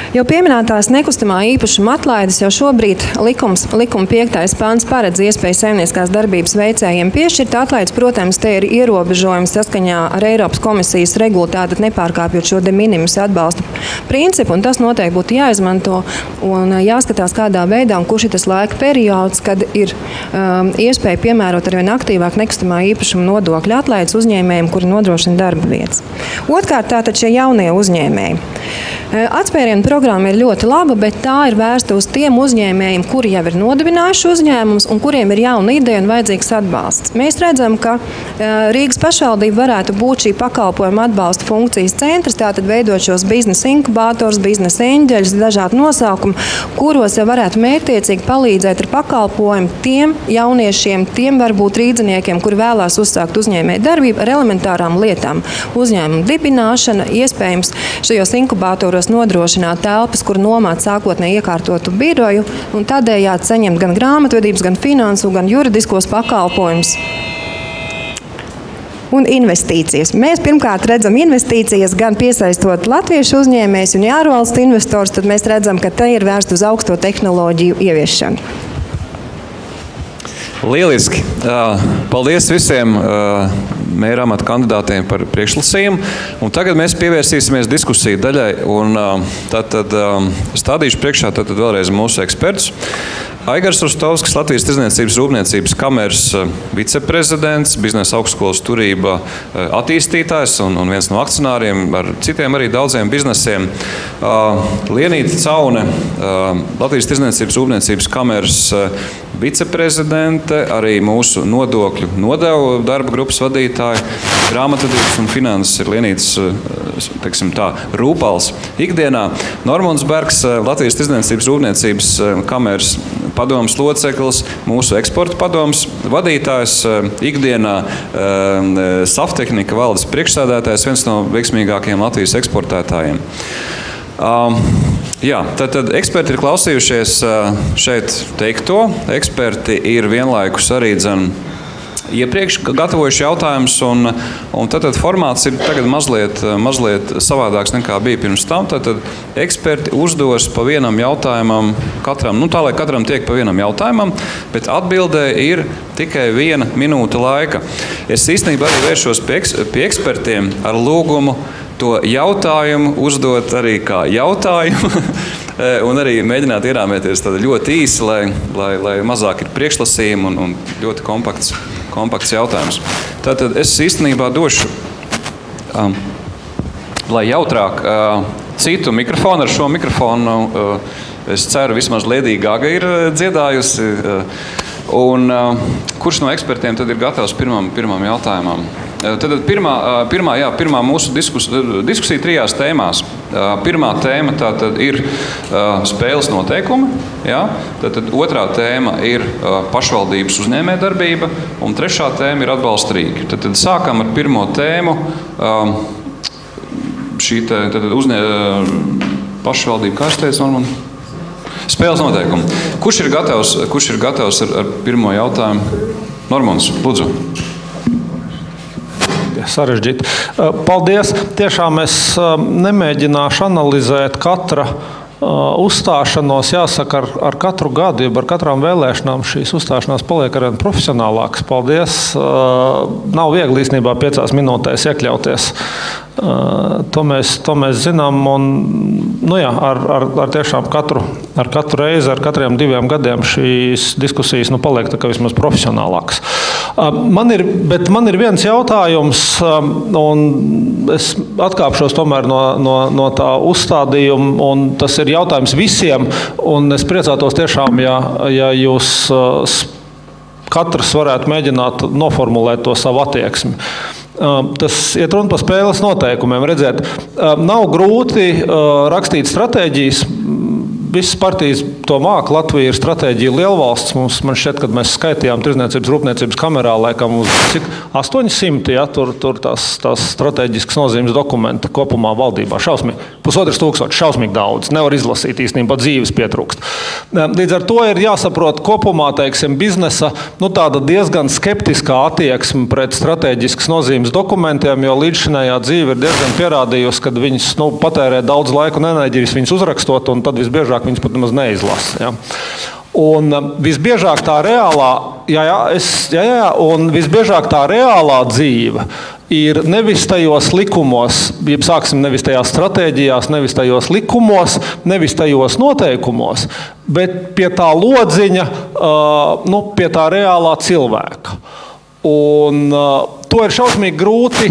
Jau pieminētās nekustamā īpašuma atlaides jau šobrīd likuma 5. pants paredz iespēju saimnieciskās darbības veicējiem piešķirt atlaides. Protams, te ir ierobežojums saskaņā ar Eiropas komisijas regulu, tātad nepārkāpjot šo de minimis atbalsta principu, un tas noteikti būtu jāizmanto un jāskatās kādā veidā, un kurš ir tas laika periods, kad ir iespēja piemērot arvien aktīvāk nekustamā īpašuma nodokļa atlaides uzņēmējiem, kuri nodrošina darba vietas. Otrkārt, tātad šie jaunie uzņēmēji. Atspērienu programma ir ļoti laba, bet tā ir vērsta uz tiem uzņēmējiem, kuri jau ir nodibinājuši uzņēmumus un kuriem ir jauna ideja un vajadzīgs atbalsts. Mēs redzam, ka Rīgas pašvaldība varētu būt šī pakalpojuma atbalsta funkcijas centrs, tātad veidot šos biznesa inkubators, biznesa eņģeļus, dažādi nosaukumi, kuros jau varētu mērķtiecīgi palīdzēt ar pakalpojumu tiem jauniešiem, tiem varbūt rīdziniekiem, kuri vēlās uzsākt uzņēmēju darbību ar elementārām lietām. Uzņēmumu dibināšana, iespējams šajos inkubatoros nodrošināt telpas, kur nomāt sākotnēji iekārtotu biroju un tādējādi saņemt gan grāmatvedības, gan finansu, gan juridiskos pakalpojumus. Un investīcijas. Mēs pirmkārt redzam investīcijas gan piesaistot latviešu uzņēmējus un ārvalstu investors, tad mēs redzam, ka te ir vērst uz augsto tehnoloģiju ieviešanu. Lieliski! Paldies visiem mēra amata kandidātiem par priekšlasījumu. Un tagad mēs pievērsīsimies diskusiju daļai. Un tātad stādīšu priekšā vēlreiz mūsu ekspertus. Aigars Rustovskis, Latvijas Tirdzniecības rūpniecības kameras viceprezidents, biznesa augstskolas turība attīstītājs un viens no akcionāriem ar citiem arī daudziem biznesiem. Lienīta Caune, Latvijas Tirdzniecības rūpniecības kameras viceprezidente, arī mūsu nodokļu nodevu darba grupas vadītāja, grāmatvedības un finanses ir Lienītas, teiksim tā, rūpals ikdienā. Normons Bergs, Latvijas Tirdzniecības rūpniecības kameras padomas loceklis, mūsu eksporta padomas vadītājs, ikdienā Saftehnika valdes priekšsēdētājs, viens no veiksmīgākajiem Latvijas eksportētājiem. Jā, tad eksperti ir klausījušies šeit teikto. Eksperti ir vienlaikus arī iepriekš gatavojuši jautājumus, un tad formāts ir tagad mazliet savādāks nekā bija pirms tam. Tad eksperti uzdos pa vienam jautājumam katram, tā lai katram tiek pa vienam jautājumam, bet atbildē ir tikai 1 minūte laika. Es īstenībā arī vēršos pie ekspertiem ar lūgumu to jautājumu uzdot arī kā jautājumu. Un arī mēģināt ierāmēties ļoti īsi, lai mazāk ir priekšlasījumi un ļoti kompakts jautājums. Tātad es īstenībā došu, lai jautrāk, citu mikrofonu. Ar šo mikrofonu, es ceru, vismaz Liedija Gaga ir dziedājusi. Un kurš no ekspertiem tad ir gatavs pirmam jautājumam? Tad pirmā mūsu diskusija 3 tēmās. Pirmā tēma tātad ir spēles noteikumi, jā? Tad otrā tēma ir pašvaldības uzņēmējdarbība, un trešā tēma ir atbalsta Rīga. Tad sākam ar pirmo tēmu. Šī pašvaldība, kā es teicu, Norman? Spēles noteikumi. Kurš ir gatavs ar pirmo jautājumu? Normans, lūdzu. Sarežģīti. Paldies. Tiešām es nemēģināšu analizēt katra uzstāšanos. Jāsaka, ar katru gadu, ar katrām vēlēšanām šīs uzstāšanās paliek arvien profesionālākas. Paldies. Nav viegli īstenībā 5 minūtēs iekļauties. To mēs zinām. Un, ar tiešām katru reizi, ar katriem 2 gadiem šīs diskusijas paliek tā kā vismaz profesionālākas. Man ir viens jautājums, un es atkāpšos tomēr no tā uzstādījuma, un tas ir jautājums visiem, un es priecātos tiešām, ja jūs katrs varētu mēģināt noformulēt to savu attieksmi. Tas iet runa par spēles noteikumiem. Redziet, nav grūti rakstīt stratēģijas, visas partijas to māca. Latvija ir stratēģija lielvalsts. Man šķiet, kad mēs skaitījām Tirdzniecības rūpniecības kamerā, laikam mums cik 800, ja, tur tās stratēģiskas nozīmes dokumenta kopumā valdībā. Šausmīgi. 1500, šausmīgi daudz. Nevar izlasīt īstenībā, dzīves pietrūkst. Līdz ar to ir jāsaprot kopumā, teiksim, biznesa tāda diezgan skeptiskā attieksme pret stratēģiskas nozīmes dokumentiem, jo līdzšinējā dzīve ir diezgan pierādījusi, kad viņas patērē daudz laiku un enerģijas viņas uzrakstot, un tad visbiežāk viņas pat nemaz neizlasa. Ja? Un visbiežāk tā reālā dzīve ir nevis tajos likumos, nevis tajās stratēģijās, nevis tajos likumos, nevis tajos noteikumos, bet pie tā lodziņa, pie tā reālā cilvēka. Un to ir šausmīgi grūti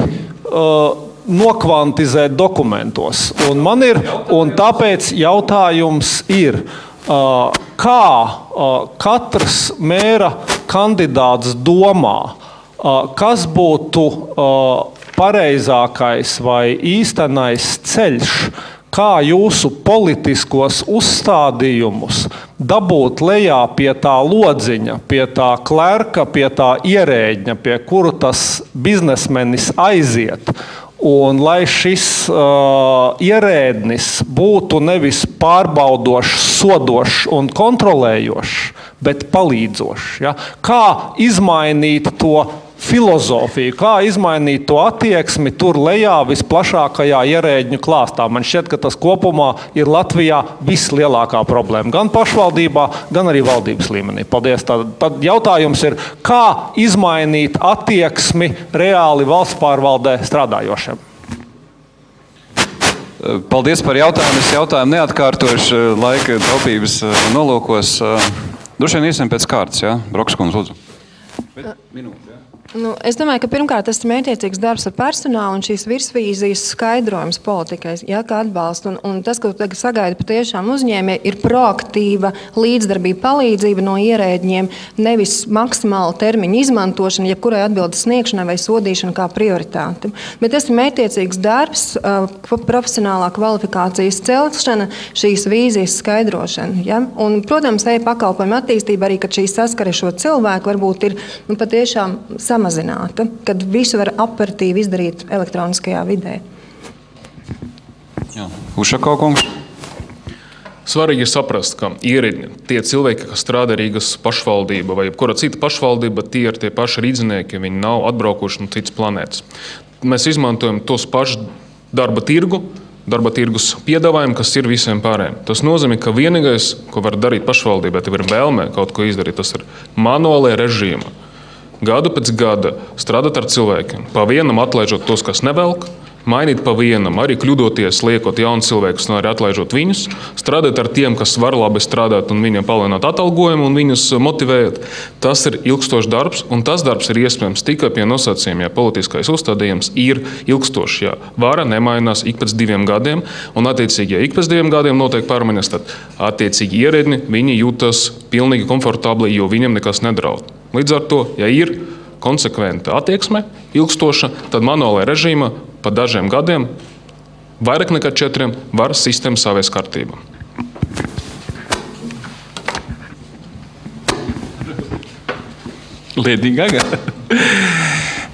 nokvantizēt dokumentos. Un tāpēc jautājums ir, kā katrs mēra kandidāts domā, kas būtu pareizākais vai īstenais ceļš, kā jūsu politiskos uzstādījumus dabūt lejā pie tā lodziņa, pie tā klerka, pie tā ierēģņa, pie kuru tas biznesmenis aiziet. Un lai šis ierēdnis būtu nevis pārbaudošs, sodošs un kontrolējošs, bet palīdzošs. Ja? Kā izmainīt to filozofiju, kā izmainīt to attieksmi tur lejā visplašākajā ierēģņu klāstā. Man šķiet, ka tas kopumā ir Latvijā vislielākā problēma. Gan pašvaldībā, gan arī valdības līmenī. Paldies. Tad jautājums ir, kā izmainīt attieksmi reāli valsts pārvaldē strādājošiem? Paldies par jautājumu. Es jautājumu neatkārtošu laika taupības nolūkos. Droši vien iesim pēc kārtas, ja? Brokskundze, lūdzu. Minūte. Es domāju, ka pirmkārt tas ir mērķiecīgs darbs ar personālu un šīs virsvīzijas skaidrojums politikai, kā atbalsta. Un tas, ko tagad sagaida patiešām uzņēmēji, ir proaktīva līdzdarbība, palīdzība no ierēģiem, nevis maksimāla termiņa izmantošana, jebkurai atbildes sniegšanai vai sodīšana kā prioritāte. Bet tas ir mērķiecīgs darbs, profesionālā kvalifikācijas celšana, šīs vīzijas skaidrošana. Ja? Un, protams, pakalpojuma attīstība arī, kad šī saskara šo cilvēku varbūt ir patiešām samazināta, kad visu var operatīvi izdarīt elektroniskajā vidē. Ušakov kungs. Svarīgi ir saprast, ka ierēdņi, tie cilvēki, kas strādā Rīgas pašvaldība vai jebkura cita pašvaldība, tie ir tie paši rīdzinieki, viņi nav atbraukuši no citas planētas. Mēs izmantojam tos pašus darba tirgus piedāvājumu, kas ir visiem pārējiem. Tas nozīmē, ka vienīgais, ko var darīt pašvaldība, ja tev ir vēlme kaut ko izdarīt, tas ir manuālajā režīmā. Gadu pēc gada strādāt ar cilvēkiem, pa vienam atlaižot tos, kas nevelk, mainīt pa vienam, arī kļūdoties, liekot jaunu cilvēkus un arī atlaižot viņus, strādāt ar tiem, kas var labi strādāt un viņiem palielināt atalgojumu un viņus motivējot. Tas ir ilgstošs darbs, un tas darbs ir iespējams tikai pie nosacījuma, ja politiskais uzstādījums ir ilgstošs. Ja vara nemainās ik pēc 2 gadiem, un attiecīgi, ja ik pēc 2 gadiem notiek pārmaiņas, tad attiecīgi ierēdņi, viņi jūtas pilnīgi komfortabli, jo viņiem nekas nedraud. Līdz ar to, ja ir konsekventa attieksme, ilgstoša, tad manuālajā režīmā pa dažiem gadiem, vairāk nekā 4, var sistēma savies kārtībā. Liedīgākā.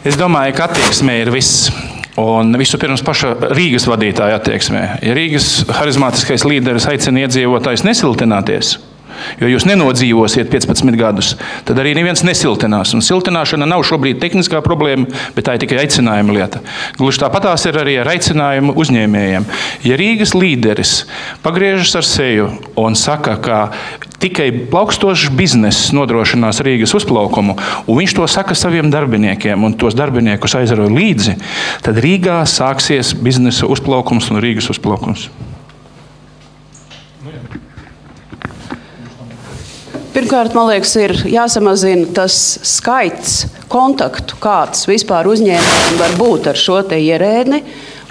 Es domāju, ka attieksmē ir viss. Un vispirms paša Rīgas vadītāja attieksmē. Ja Rīgas harizmātiskais līderis aicina iedzīvotājus nesiltināties, jo jūs nenodzīvosiet 15 gadus, tad arī neviens nesiltinās. Un siltināšana nav šobrīd tehniskā problēma, bet tā ir tikai aicinājuma lieta. Gluži tāpatās ir arī ar aicinājumu uzņēmējiem. Ja Rīgas līderis pagriežas ar seju un saka, ka tikai plaukstošs bizness nodrošinās Rīgas uzplaukumu, un viņš to saka saviem darbiniekiem, un tos darbiniekus aizaro līdzi, tad Rīgā sāksies biznesa uzplaukums un Rīgas uzplaukums. Pirmkārt, man liekas, ir jāsamazina tas skaits kontaktu, kāds vispār uzņēmējiem var būt ar šo te ierēdni.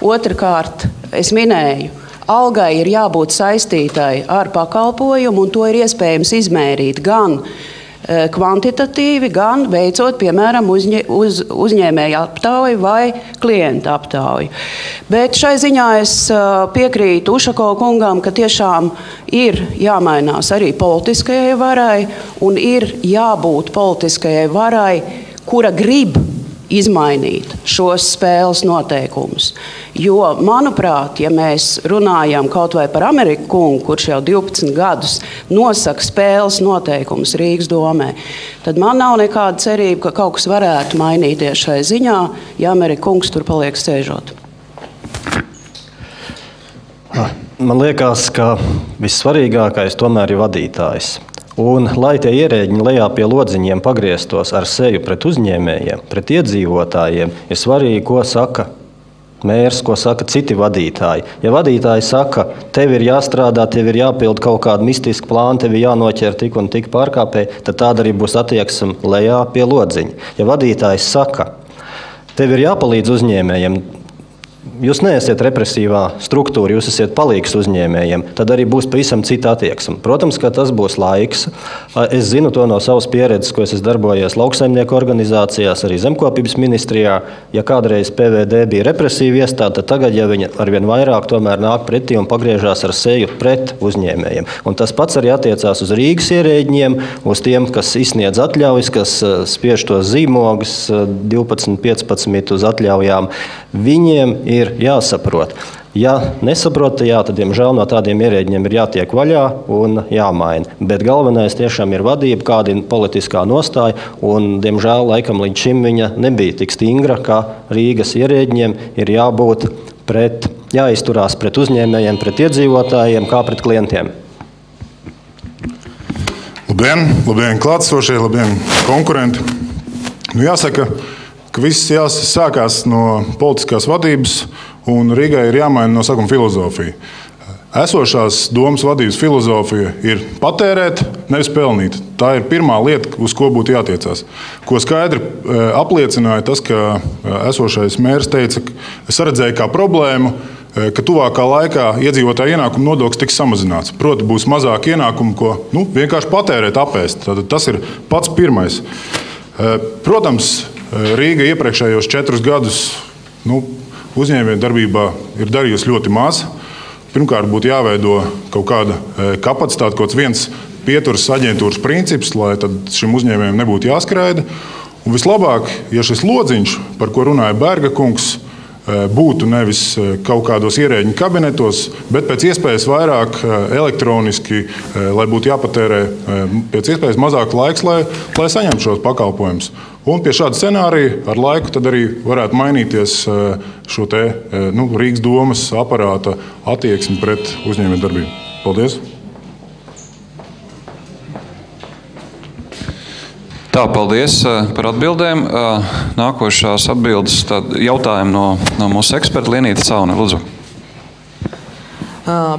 Otrakārt, es minēju, algai ir jābūt saistītai ar pakalpojumu, un to ir iespējams izmērīt gan kvantitatīvi, gan veicot, piemēram, uzņēmēju aptauju vai klientu aptauju. Bet šai ziņā es piekrītu Ušakova kungam, ka tiešām ir jāmainās arī politiskajai varai un ir jābūt politiskajai varai, kura grib izmainīt šos spēles noteikumus. Jo, manuprāt, ja mēs runājam kaut vai par Ameriku kungu, kurš jau 12 gadus nosaka spēles noteikumus Rīgas domē, tad man nav nekāda cerība, ka kaut kas varētu mainīties šai ziņā, ja Amerika kungs tur paliek sēžot. Man liekas, ka vissvarīgākais tomēr ir vadītājs. Un, lai tie ierēģiņi lejā pie lodziņiem pagrieztos ar seju pret uzņēmējiem, pret iedzīvotājiem, ir svarīgi, ko saka mērs, ko saka citi vadītāji. Ja vadītāji saka, tev ir jāstrādā, tev ir jāpild kaut kādu mistisku plānu, tev ir jānoķer tik un tik pārkāpēji, tad tāda arī būs attieksme lejā pie lodziņa. Ja vadītājs saka, tev ir jāpalīdz uzņēmējiem, jūs neesiet represīvā struktūra, jūs esat palīgs uzņēmējiem, tad arī būs pavisam cita attieksme. Protams, ka tas būs laiks. Es zinu to no savas pieredzes, ko es darbojies lauksaimnieku organizācijās, arī zemkopības ministrijā. Ja kādreiz PVD bija represīva iestāde, tad tagad, ja viņa arvien vairāk tomēr nāk pretī un pagriežās ar seju pret uzņēmējiem. Un tas pats arī attiecās uz Rīgas ierēģiem, uz tiem, kas izsniedz atļaujas, kas spiež tos zīmogus 12, 15 uz atļaujām. Viņiem ir jāsaprot. Ja nesaprot, tad, diemžēl, no tādiem ierēģiem ir jātiek vaļā un jāmaina. Bet galvenais tiešām ir vadība, kāda ir politiskā nostāja, un, diemžēl, laikam līdz šim viņa nebija tik stingra, kā Rīgas ierēģiem ir jāizturās pret uzņēmējiem, pret iedzīvotājiem, kā pret klientiem. Labdien, klātesošie, labdien, konkurenti. Jāsaka, ka viss sākās no politiskās vadības, un Rīgai ir jāmaina no sākuma filozofija. Esošās domas vadības filozofija ir patērēt, nevis pelnīt. Tā ir pirmā lieta, uz ko būtu jātiecās. Ko skaidri apliecināja tas, ka esošais mērs teica, ka es redzēju kā problēmu, ka tuvākā laikā iedzīvotāju ienākumu nodoklis tiks samazināts. Proti, būs mazāk ienākumu, ko vienkārši patērēt, apēst. Tātad tas ir pats pirmais. Protams, Rīga iepriekšējos 4 gadus uzņēmēju darbībā ir darījusi ļoti maz. Pirmkārt, būtu jāveido kaut kāda kapacitāte, kaut kāds viens pieturas aģentūras princips, lai tad šim uzņēmējiem nebūtu jāskraida. Un vislabāk, ja šis lodziņš, par ko runāja Berga kungs, būtu nevis kaut kādos ierēģiņu kabinetos, bet pēc iespējas vairāk elektroniski, lai būtu jāpatērē pēc iespējas mazāk laiks, lai saņemtu šos pakalpojumus. Un pie šāda scenārija ar laiku tad arī varētu mainīties šo te Rīgas domas aparāta attieksmi pret uzņēmēju darbību. Paldies! Tā, paldies par atbildēm. Nākošās atbildes jautājumi no mūsu eksperta Lienīta Caune. Lūdzu.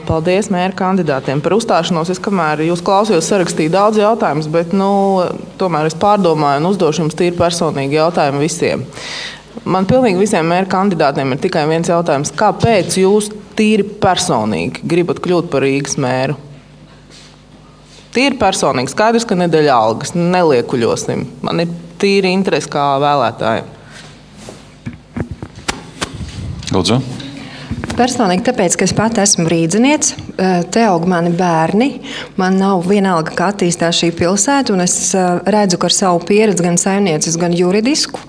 Paldies mēra kandidātiem par uzstāšanos. Es, kamēr jūs klausījos, sarakstīju daudz jautājumus, bet tomēr es pārdomāju un uzdošu jums tīri personīgi jautājumu visiem. Man pilnīgi visiem mēra kandidātiem ir tikai viens jautājums. Kāpēc jūs tīri personīgi gribat kļūt par Rīgas mēru? Tīri personīgi. Skaidrs, ka nedēļa algas. Neliekuļosim. Man ir tīri interesi kā vēlētājiem. Lūdzu. Personīgi tāpēc, ka es pati esmu rīdziniece, te aug mani bērni, man nav vienalga, kā attīstās šī pilsēta, un es redzu, ka ar savu pieredzi gan saimniecisku, gan juridisku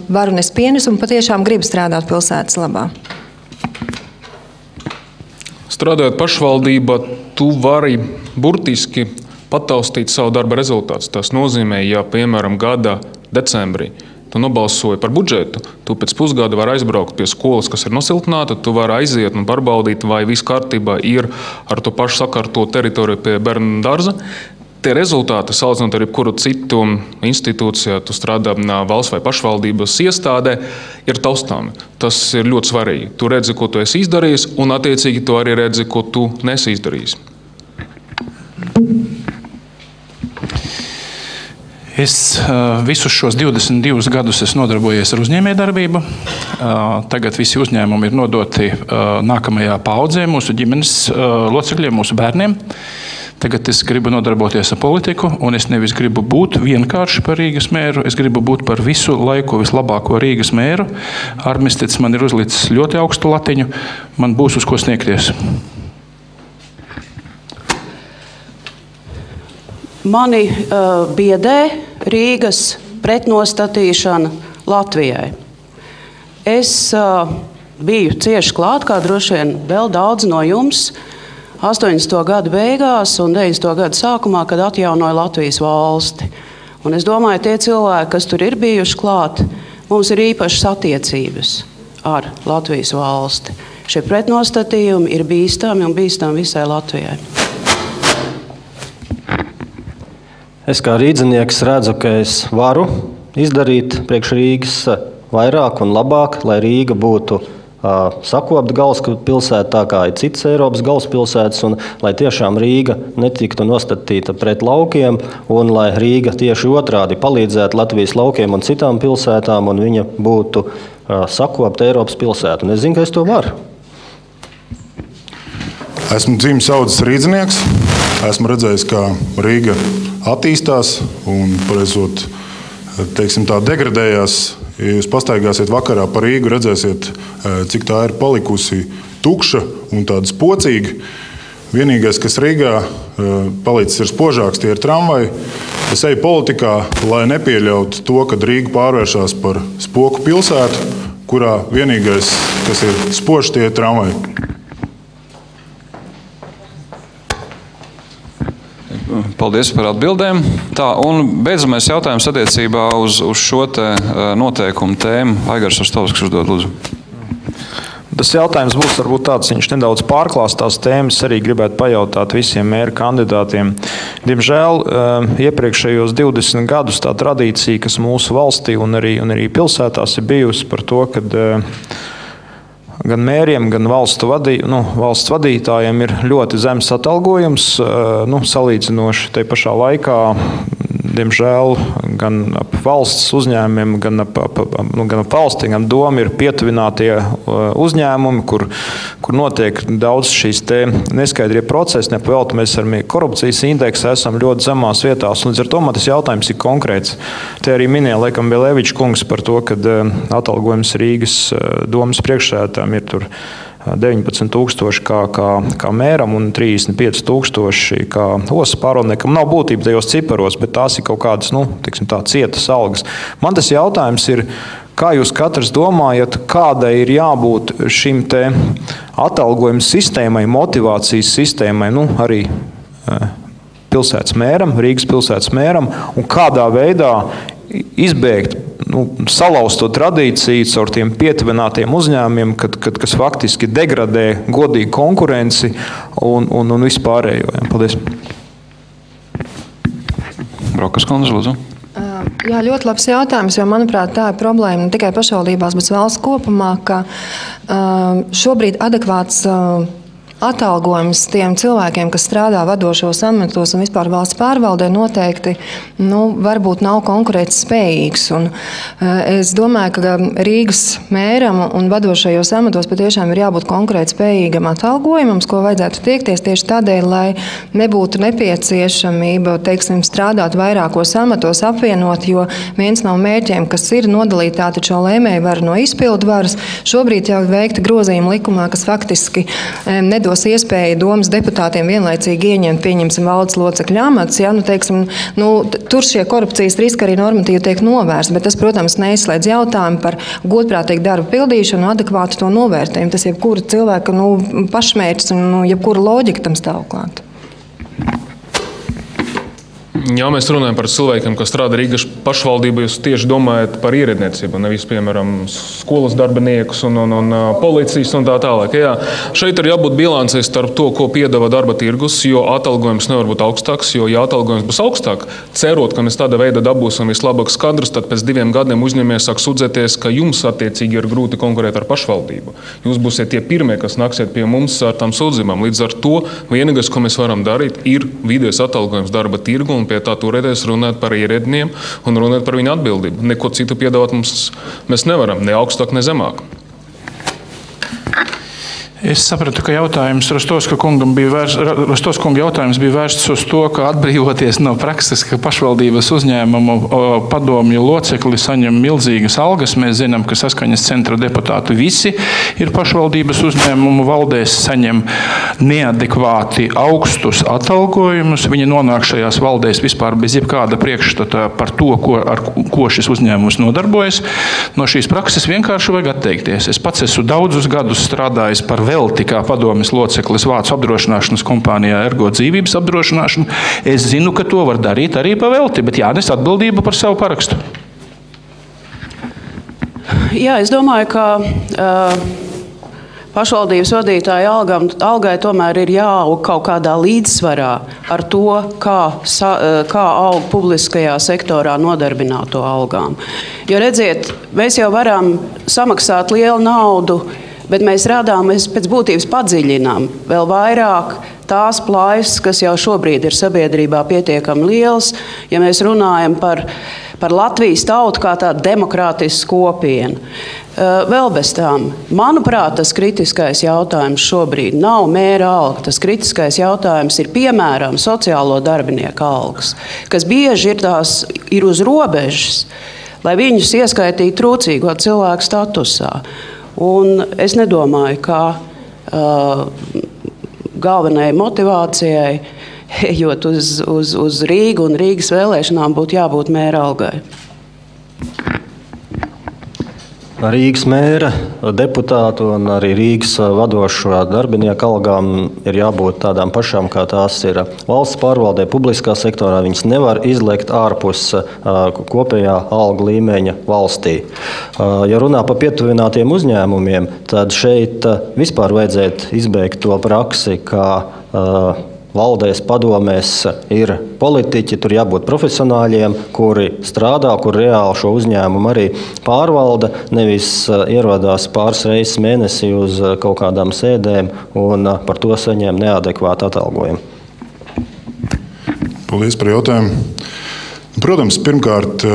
varu nes pienesumu un patiešām gribu strādāt pilsētas labā. Strādājot pašvaldībā, tu vari burtiski pataustīt savu darba rezultātus. Tas nozīmē, ja, piemēram, gada decembrī tu nobalsoji par budžetu, tu pēc pusgada vari aizbraukt pie skolas, kas ir nosiltināta, tu vari aiziet un pārbaudīt, vai viss kārtībā ir ar to pašu sakārto teritoriju pie bērnu dārza. Tie rezultāti, salīdzinot ar jebkuru citu institūciju, tu strādā valsts vai pašvaldības iestādē, ir taustāmi. Tas ir ļoti svarīgi. Tu redzi, ko tu esi izdarījis, un attiecīgi tu arī redzi, ko tu nesi izdarījis. Es visus šos 22 gadus esmu nodarbojies ar uzņēmējdarbību. Tagad visi uzņēmumi ir nodoti nākamajā paudzē, mūsu ģimenes locekļiem, mūsu bērniem. Tagad es gribu nodarboties ar politiku, un es nevis gribu būt vienkārši par Rīgas mēru, es gribu būt par visu laiku vislabāko Rīgas mēru. Armistids man ir uzlicis ļoti augstu latiņu, man būs uz ko sniegties. Mani biedē Rīgas pretnostatīšana Latvijai. Es biju cieši klāt, kā droši vien vēl daudz no jums, 80. gadu beigās un 90. gadu sākumā, kad atjaunoja Latvijas valsti. Un es domāju, tie cilvēki, kas tur ir bijuši klāt, mums ir īpašas attiecības ar Latvijas valsti. Šie pretnostatījumi ir bīstami un bīstami visai Latvijai. Es kā rīdzinieks redzu, ka es varu izdarīt priekš Rīgas vairāk un labāk, lai Rīga būtu sakopta galvaspilsēta, tā kā ir citas Eiropas galvaspilsētas, un lai tiešām Rīga netiktu nostatīta pret laukiem, un lai Rīga tieši otrādi palīdzētu Latvijas laukiem un citām pilsētām, un viņa būtu sakopta Eiropas pilsēta. Un es zinu, ka es to varu. Esmu dzimis audzis rīdzinieks, esmu redzējis, kā Rīga attīstās un, pareizot, teiksim tā, degradējās. Ja jūs pastaigāsiet vakarā pa Rīgu, redzēsiet, cik tā ir palikusi tukša un tāda spocīga. Vienīgais, kas Rīgā palicis ir spožāks, tie ir tramvaji. Es eju politikā, lai nepieļautu to, kad Rīga pārvēršās par spoku pilsētu, kurā vienīgais, kas ir spožs, tie ir tramvaji. Paldies par atbildēm. Tā, un beidzamais jautājums attiecībā uz šo te noteikumu tēmu. Aigars Rostovskis uzdod, lūdzu. Tas jautājums būs varbūt tāds, viņš nedaudz pārklās tās tēmas, arī gribētu pajautāt visiem mēra kandidātiem. Diemžēl iepriekšējos 20 gadus tā tradīcija, kas mūsu valstī un arī pilsētās ir bijusi par to, kad gan mēriem, gan valsts vadītājiem ir ļoti zems atalgojums, salīdzinoši tai pašā laikā, diemžēl, gan ap valsts uzņēmumiem, gan ap valsti, gan domu ir pietuvinātie uzņēmumi, kur notiek daudz šīs te neskaidrie procesi, nepavēlti mēs ar korupcijas indeksu esam ļoti zemās vietās. Līdz ar to man tas jautājums ir konkrēts. Te arī minēja, laikam, Belevičs kungs par to, ka atalgojums Rīgas domas priekšsēdētājiem ir tur 19,000 kā mēram un 35,000 kā ostas pārvaldniekam. Nav būtība tajos ciparos, bet tās ir kaut kādas, cietas algas. Man tas jautājums ir, kā jūs katrs domājat, kādai ir jābūt šim te atalgojuma sistēmai, motivācijas sistēmai, arī pilsētas mēram, Rīgas pilsētas mēram, un kādā veidā izbēgt, salauzt to tradīciju caur tiem pietuvinātiem uzņēmumiem, kas faktiski degradē godīgu konkurenci un vispārējo. Paldies. Brokas kundze, lūdzu. Jā, ļoti labs jautājums, jo, manuprāt, tā ir problēma ne tikai pašvaldībās, bet valsts kopumā, ka šobrīd adekvāts atalgojums tiem cilvēkiem, kas strādā vadošos amatos un vispār valsts pārvaldē, noteikti varbūt nav konkurēts spējīgs. Un, es domāju, ka Rīgas mēram un vadošajos amatos patiešām ir jābūt konkurēt spējīgam atalgojumam, ko vajadzētu tiekties tieši tādēļ, lai nebūtu nepieciešamība, strādāt vairākos amatos apvienot, jo viens no mērķiem, kas ir nodalīt tātad šo lēmēju varu no izpildu varas, šobrīd jau veikta grozījuma likumā, kas faktiski nedos iespēju domas deputātiem vienlaicīgi ieņemt, pieņemsim, valdes locekļu amats. Ja, tur šie korupcijas riski arī normatīvi tiek novērsti, bet tas, protams, neizslēdz jautājumu par godprātīgu darbu pildīšanu un adekvātu to novērtējumu. Tas jebkura cilvēka pašmērķis un jebkura loģika tam stāv klāt. Ja mēs runājam par cilvēkiem, kas strādā Rīgas pašvaldībā, jūs tieši domājat par ierēdniecību, nevis, piemēram, skolas darbiniekus un policijas un tā tālāk. Jā, šeit ir jābūt bilancei starp to, ko piedāvā darba tirgus, jo atalgojums nevar būt augstāks, jo ja atalgojums būs augstāk, cerot, ka mēs tāda veida dabūsim vislabākus kadrus, tad pēc 2 gadiem uzņēmējs sāk sūdzēties, ka jums attiecīgi ir grūti konkurēt ar pašvaldību. Jūs būsiet tie pirmie, kas nāksiet pie mums ar tām sūdzībām. Līdz ar to vienīgais, ko mēs varam darīt, ir vidējais atalgojums darba tirgu un pie tā turēties runāt par ierēdņiem un runāt par viņu atbildību. Neko citu piedāvāt mēs nevaram, ne augstāk, ne zemāk. Es sapratu, ka jautājums Rostovska kunga jautājums bija vērsts uz to, ka atbrīvoties no prakses, ka pašvaldības uzņēmumu padomju locekli saņem milzīgas algas. Mēs zinām, ka Saskaņas centra deputāti visi ir pašvaldības uzņēmumu valdēs, saņem neadekvāti augstus atalgojumus. Viņi nonāk šajās valdēs vispār bez jebkāda priekšstata par to, ar ko šis uzņēmums nodarbojas. No šīs prakses vienkārši vajag atteikties. Es pats esmu daudzus gadus strādājis par velti kā padomes loceklis Vācu apdrošināšanas kompānijā Ergo dzīvības apdrošināšanu. Es zinu, ka to var darīt arī pa velti, bet jānes atbildība par savu parakstu. Jā, es domāju, ka pašvaldības vadītāja algai tomēr ir jāaug kaut kādā līdzsvarā ar to, kā aug publiskajā sektorā nodarbināto algām. Jo redziet, mēs jau varam samaksāt lielu naudu, bet mēs pēc būtības padziļinām vēl vairāk tās plājas, kas jau šobrīd ir sabiedrībā pietiekami liels, ja mēs runājam par Latvijas tautu kā tādu demokrātisku kopienu. Vēl bez tām, manuprāt, tas kritiskais jautājums šobrīd nav mēra alga. Tas kritiskais jautājums ir, piemēram, sociālo darbinieku algas, kas bieži ir uz robežas, lai viņus ieskaitītu trūcīgo cilvēku statusā. Un es nedomāju, ka galvenajai motivācijai, ejot uz Rīgu un Rīgas vēlēšanām, būtu jābūt mēra algai. Rīgas mēra, deputātu un arī Rīgas vadošo darbinieku algām ir jābūt tādām pašām, kā tās ir valsts pārvaldē, publiskā sektorā. Viņas nevar izliekt ārpus kopējā algu līmeņa valstī. Ja runā par pietuvinātiem uzņēmumiem, tad šeit vispār vajadzētu izbeigt to praksi, kā valdēs, padomēs ir politiķi, tur jābūt profesionāļiem, kuri strādā, kur reāli šo uzņēmumu arī pārvalda, nevis ierodās pāris reizes mēnesī uz kaut kādām sēdēm un par to saņem neadekvātu atalgojumu. Paldies par jautājumu. Protams, pirmkārt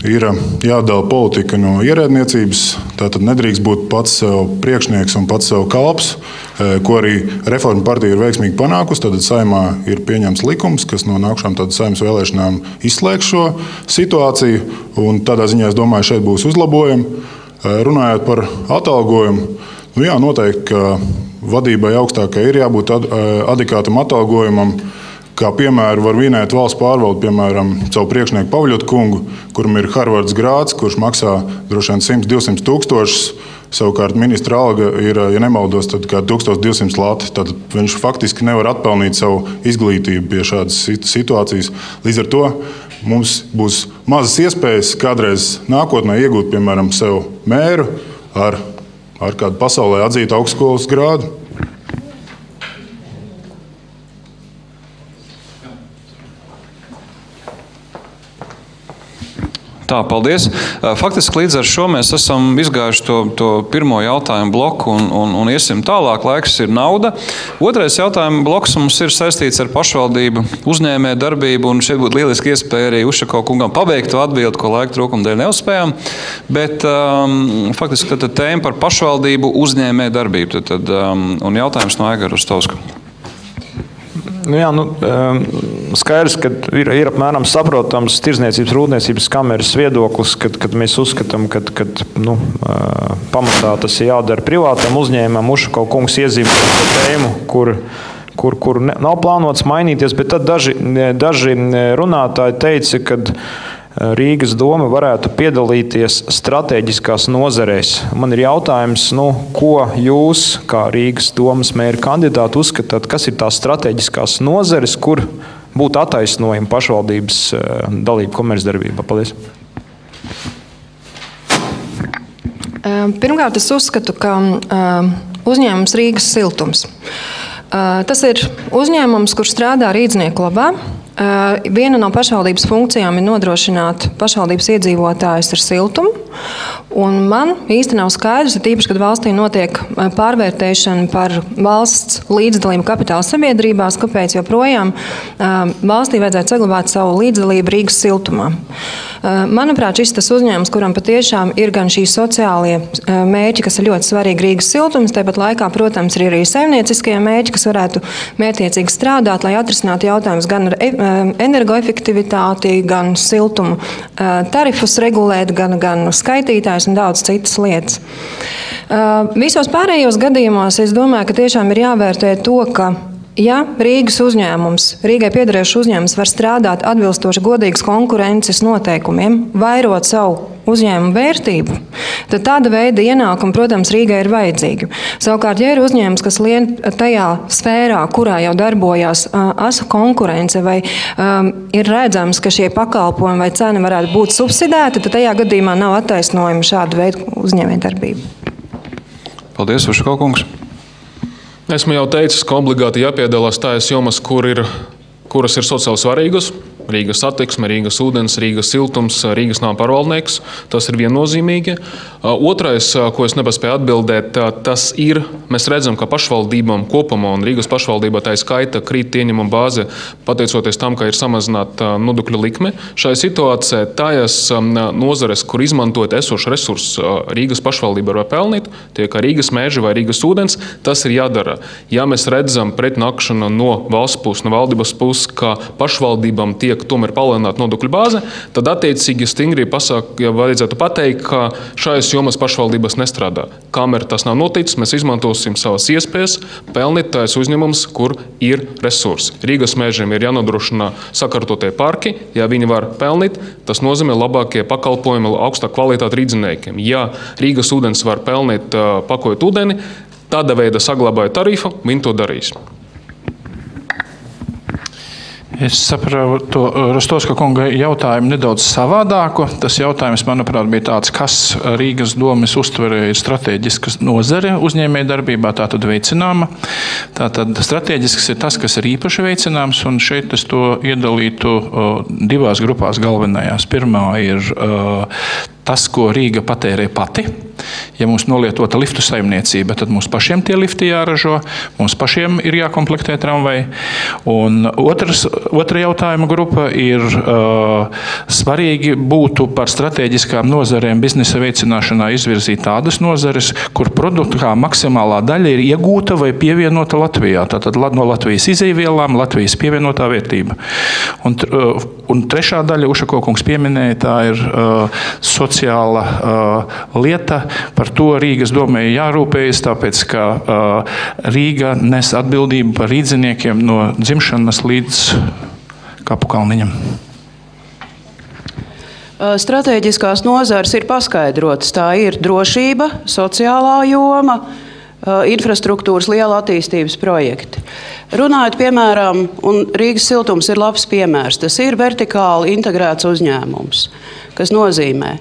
ir jādala politika no ierēdniecības. Tātad nedrīkst būt pats sev priekšnieks un pats sev kalps, ko arī Reforma partija ir veiksmīgi panākusi. Tad Saeimā ir pieņemts likums, kas no nākušām Saeimas vēlēšanām izslēgs šo situāciju. Un tādā ziņā, es domāju, šeit būs uzlabojumi. Runājot par atalgojumu, jā, noteikti, ka vadībai augstākai ir jābūt adekvātam atalgojumam. Kā piemēru var minēt valsts pārvaldi, piemēram, savu priekšnieku Pavļotu kungu, kuram ir Harvards grāds, kurš maksā droši vien 100–200 tūkstošus. Savukārt ministra alga ir, ja nemaldos, tad kā 1200 lati. Tad viņš faktiski nevar atpelnīt savu izglītību pie šādas situācijas. Līdz ar to mums būs mazas iespējas kādreiz nākotnē iegūt, piemēram, sev mēru ar kādu pasaulē atzītu augstskolas grādu. Tā, paldies. Faktiski līdz ar šo mēs esam izgājuši to pirmo jautājumu bloku un iesim tālāk. Laiks ir nauda. Otrais jautājumu bloks mums ir saistīts ar pašvaldību uzņēmē darbību, un šeit būtu lieliski iespēja arī Ušakova kungam pabeigt to atbildi, ko laika trūkuma dēļ neuzspējām. Bet faktiski tad tēma par pašvaldību uzņēmē darbību. Un jautājums no Aigara Rostovska. Skaidrs, ka ir apmēram saprotams Tirdzniecības rūpniecības kameras viedoklis, kad mēs uzskatām, ka pamatā tas ir jādara privātam uzņēmumam. Ušakova kungs iezīmē šo tēmu, kur nav plānots mainīties, bet tad daži runātāji teica, ka Rīgas doma varētu piedalīties strateģiskās nozarēs. Man ir jautājums, ko jūs, kā Rīgas domas mēra kandidāti, uzskatāt, kas ir tās strateģiskās nozares, kur būtu attaisnojama pašvaldības dalība komercdarbībā? Paldies. Pirmkārt, es uzskatu, ka uzņēmums Rīgas siltums. Tas ir uzņēmums, kurš strādā rīdznieku labā. Viena no pašvaldības funkcijām ir nodrošināt pašvaldības iedzīvotājus ar siltumu. Un man īsti nav skaidrs, tīpaši, kad valstī notiek pārvērtēšana par valsts līdzdalību kapitāla sabiedrībās, kāpēc joprojām valstī vajadzētu saglabāt savu līdzdalību Rīgas siltumā. Manuprāt, šis tas uzņēmums, kuram patiešām ir gan šī sociālie mērķi, kas ir ļoti svarīgi Rīgas siltums, tāpat laikā, protams, ir arī saimnieciskie mērķi, kas varētu mērķiecīgi strādāt, lai atrisinātu jautājumus gan ar energoefektivitāti, gan siltumu tarifus regulēt, gan skaitītājus un daudz citas lietas. Visos pārējos gadījumos es domāju, ka tiešām ir jāvērtē to, ka ja Rīgai piederējušs uzņēmums var strādāt atbilstoši godīgas konkurences noteikumiem, vairot savu uzņēmumu vērtību, tad tāda veida ienākumi, protams, Rīgai ir vajadzīgi. Savukārt, ja ir uzņēmums, kas lien tajā sfērā, kurā jau darbojās asa konkurence, vai ir redzams, ka šie pakalpojumi vai cena varētu būt subsidēti, tad tajā gadījumā nav attaisnojuma šādu veidu uzņēmējdarbību. Paldies, Ušakov kungs. Esmu jau teicis, ka obligāti jāpiedalās tās jomas, kuras ir sociāli svarīgas. Rīgas satiksme, Rīgas ūdens, Rīgas siltums, Rīgas nama pārvaldnieks. Tas ir viennozīmīgi. Otrais, ko es nepaspēju atbildēt, tas ir, mēs redzam, ka pašvaldībām kopumā un Rīgas pašvaldībā tā skaita krīt ieņemuma bāze, pateicoties tam, ka ir samazināta nodokļu likme. Šai situācijai tājas nozares, kur izmantojot esošu resursu Rīgas pašvaldība var pelnīt, tie kā Rīgas meži vai Rīgas ūdens, tas ir jādara. Ja mēs redzam pretnākšanu no valsts puses, no valdības puses, ka pašvaldībām tiek tomēr palielināta nodokļu bāze, tad attiecīgi stingri vajadzētu pateikt, ka šajās jomas pašvaldības nestrādā. Kamēr tas nav noticis, mēs izmantosim savas iespējas pelnīt tās uzņēmumus, kur ir resursi. Rīgas mežiem ir jānodrošina sakārtotie parki. Ja viņi var pelnīt, tas nozīmē labākie pakalpojumi, augstāk kvalitāti rīdziniekiem. Ja Rīgas ūdens var pelnīt pakojot ūdeni, tāda veida saglabājot tarifu, viņi to darīs. Es saprotu Rostovska kunga jautājumu nedaudz savādāku. Tas jautājums, manuprāt, bija tāds, kas Rīgas domes uztverē ir strateģiskas nozare uzņēmējdarbībā, tātad veicināma. Tātad strateģisks ir tas, kas ir īpaši veicināms, un šeit es to iedalītu divās grupās galvenajās. Pirmā ir tas, ko Rīga patērē pati. Ja mums nolietota liftu saimniecība, tad mums pašiem tie lifti jāražo, mums pašiem ir jākomplektē tramvaji. Un otra jautājuma grupa ir svarīgi būtu par strateģiskām nozarēm biznesa veicināšanā izvirzīt tādas nozares, kur produktu kā maksimālā daļa ir iegūta vai pievienota Latvijā. Tātad no Latvijas izejvielām, Latvijas pievienotā vērtība. Un trešā daļa, Ušakov kungs pieminēja, tā ir sociāla lieta. Par to Rīgas domē jārūpējas, tāpēc, ka Rīga nes atbildību par rīdziniekiem no dzimšanas līdz kapu kalniņam. Stratēģiskās nozares ir paskaidrotas. Tā ir drošība, sociālā joma, infrastruktūras liela attīstības projekti. Runājot, piemēram, un Rīgas siltums ir labs piemērs, tas ir vertikāli integrēts uzņēmums, kas nozīmē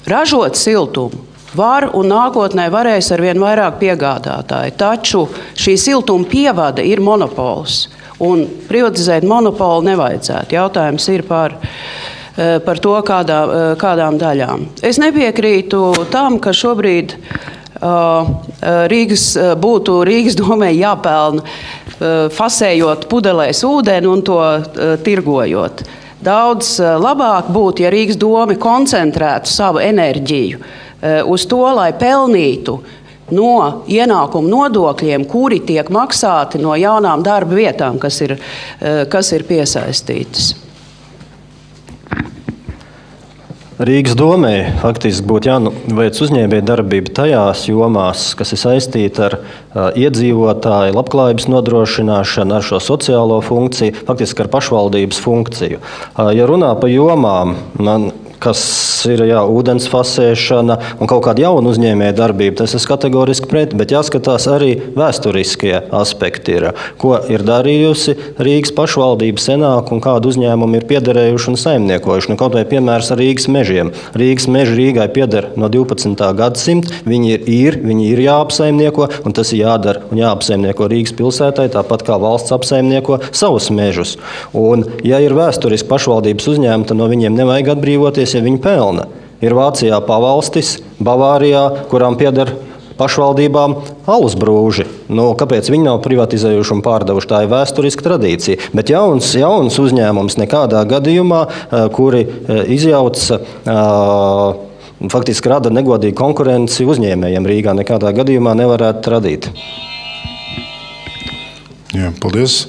ražot siltumu var un nākotnē varēs ar vien vairāk piegādātāji, taču šī siltuma pievade ir monopols, un privatizēt monopolu nevajadzētu. Jautājums ir par to, kādām daļām. Es nepiekrītu tam, ka šobrīd būtu Rīgas domē jāpelna fasējot pudelēs ūdeni un to tirgojot. Daudz labāk būtu, ja Rīgas doma koncentrētu savu enerģiju uz to, lai pelnītu no ienākumu nodokļiem, kuri tiek maksāti no jaunām darba vietām, kas ir piesaistītas. Rīgas domē faktiski būtu jāveic uzņēmējdarbība tajās jomās, kas ir saistīta ar iedzīvotāju labklājības nodrošināšanu, ar šo sociālo funkciju, faktiski ar pašvaldības funkciju. Ja runā par jomām, kas ir ūdens fasēšana un kaut kāda jauna uzņēmējdarbība, tas ir kategoriski pret, bet jāskatās arī vēsturiskie aspekti, ko ir darījusi Rīgas pašvaldība senāk un kādu uzņēmumu ir piederējuši un saimniekojuši. Kaut vai piemērs ar Rīgas mežiem. Rīgas meži Rīgai pieder no 12. gadsimta, viņi ir jāapsaimnieko, un tas ir jādara un jāapsaimnieko Rīgas pilsētai, tāpat kā valsts apsaimnieko savus mežus. Un, ja ir vēsturiski pašvaldības uzņēmumi, tad no viņiem nevajag atbrīvoties, ja viņi pelna. Ir Vācijā pavalstis, Bavārijā, kurām pieder pašvaldībām alus brūži. Kāpēc viņi nav privatizējuši un pārdevuši? Tā ir vēsturiska tradīcija. Bet jauns uzņēmums nekādā gadījumā, kuri izjauc, faktiski rada negodīgu konkurenci uzņēmējiem Rīgā, nekādā gadījumā nevarētu radīt. Jā, paldies.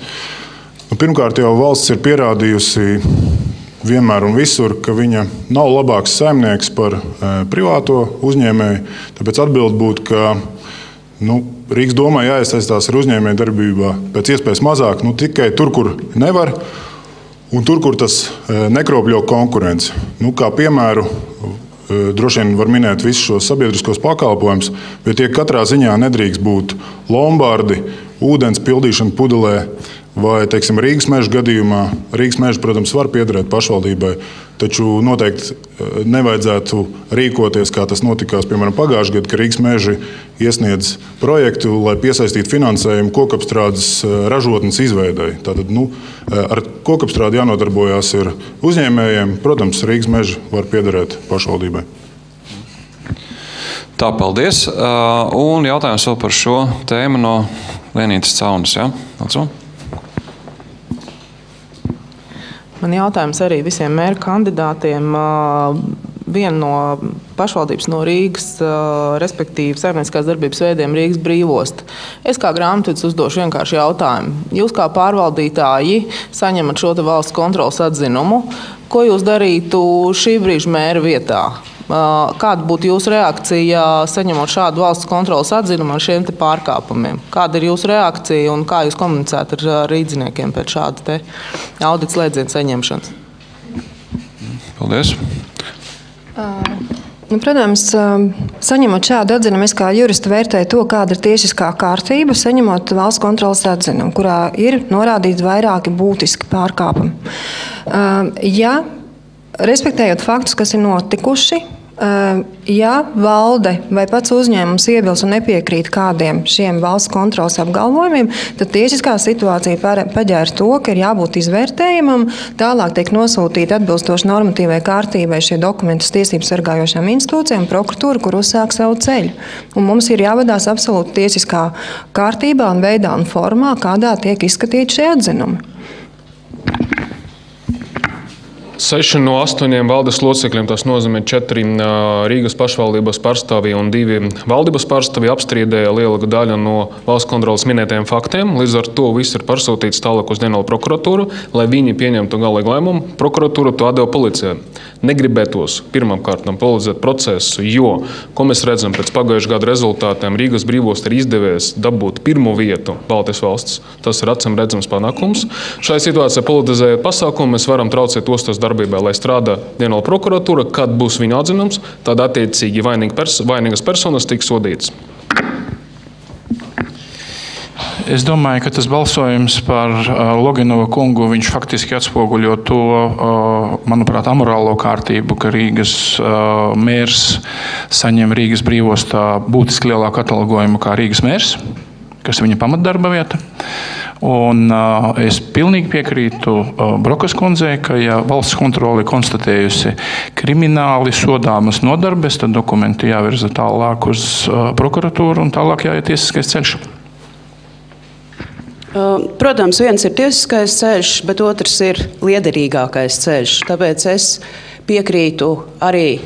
Pirmkārt, jau valsts ir pierādījusi vienmēr un visur, ka viņa nav labāks saimnieks par privāto uzņēmēju. Tāpēc atbilde būtu, ka Rīgas domai jāiesaistās ar uzņēmēju darbībā pēc iespējas mazāk, tikai tur, kur nevar, un tur, kur tas nekropļo konkurenci. Kā piemēru, droši vien var minēt visus šos sabiedriskos pakalpojumus, bet tie katrā ziņā nedrīkst būt lombardi, ūdens pildīšana pudelē, vai, Rīgas meža gadījumā. Rīgas meža, protams, var piederēt pašvaldībai, taču noteikti nevajadzētu rīkoties, kā tas notikās, piemēram, pagājušajā gadā, ka Rīgas meži iesniedz projektu, lai piesaistītu finansējumu kokapstrādes ražotnes izveidei. Tātad, ar kokapstrādi jānodarbojās ir uzņēmējiem. Protams, Rīgas meži var piederēt pašvaldībai. Tā, paldies. Un jautājums vēl par šo tēmu no Lienītes Caunas. Ja? Man jautājums arī visiem mēra kandidātiem. Viena no pašvaldības no Rīgas, respektīvi saimnieciskās darbības veidiem Rīgas brīvosta. Es kā grāmatvedis uzdošu vienkārši jautājumu. Jūs kā pārvaldītāji saņemat šo valsts kontrolas atzinumu. Ko jūs darītu šī brīža mēra vietā? Kāda būtu jūsu reakcija, saņemot šādu valsts kontrolas atzinumu ar šiem pārkāpumiem? Kāda ir jūsu reakcija un kā jūs komunicējat ar rīdziniekiem pēc šāda audita slēdziena saņemšanas? Paldies. Protams, saņemot šādu atzinumu, es kā juristi vērtēju to, kāda ir tiesiskā kārtība, saņemot valsts kontrolas atzinumu, kurā ir norādīti vairāki būtiski pārkāpumi. Ja, respektējot faktus, kas ir notikuši, ja valde vai pats uzņēmums iebilst un nepiekrīt kādiem šiem valsts kontrolas apgalvojumiem, tad tiesiskā situācija paģēra to, ka ir jābūt izvērtējumam, tālāk tiek nosūtīti atbilstoši normatīvai kārtībai šie dokumenti uz tiesību sargājošām institūcijām, prokuratūra, kur uzsāk savu ceļu. Un mums ir jāvadās absolūti tiesiskā kārtībā un veidā un formā, kādā tiek izskatīti šie atzinumi. 6 no 8 valdes locekļiem, tas nozīmē 4 Rīgas pašvaldības pārstāvji un 2 valdības pārstāvji apstrīdēja lielu daļu no valsts kontrolas minētajiem faktiem. Līdz ar to viss ir pārsūtīts tālāk uz ģenerālo prokuratūru, lai viņi pieņemtu galīgu lēmumu. Prokuratūra to atdeva policijai. Negribētos pirmkārt politizēt procesu, jo, ko mēs redzam pēc pagājušā gada rezultātiem, Rīgas brīvosta ir izdevies dabūt 1. vietu Baltijas valsts. Tas ir acīm redzams panākums. Šai situācijai politizējot pasākumu, mēs varam traucēt ostas darbībā, lai strādā ģenerāla prokuratūra, kad būs viņa atzinums, tad attiecīgi vainīgas personas tiks sodītas. Es domāju, ka tas balsojums par Loginova kungu, viņš faktiski atspoguļo to, manuprāt, amorālo kārtību, ka Rīgas mērs saņem Rīgas brīvostā būtiski lielāku atalgojumu kā Rīgas mērs, kas viņa pamatdarba vieta. Un es pilnīgi piekrītu Brokas kundzei, ka ja valsts kontrole konstatējusi krimināli sodāmas nodarbes, tad dokumenti jāvirza tālāk uz prokuratūru un tālāk jāiet tiesiskais ceļš. Protams, viens ir tiesiskais ceļš, bet otrs ir liederīgākais ceļš. Tāpēc es piekrītu arī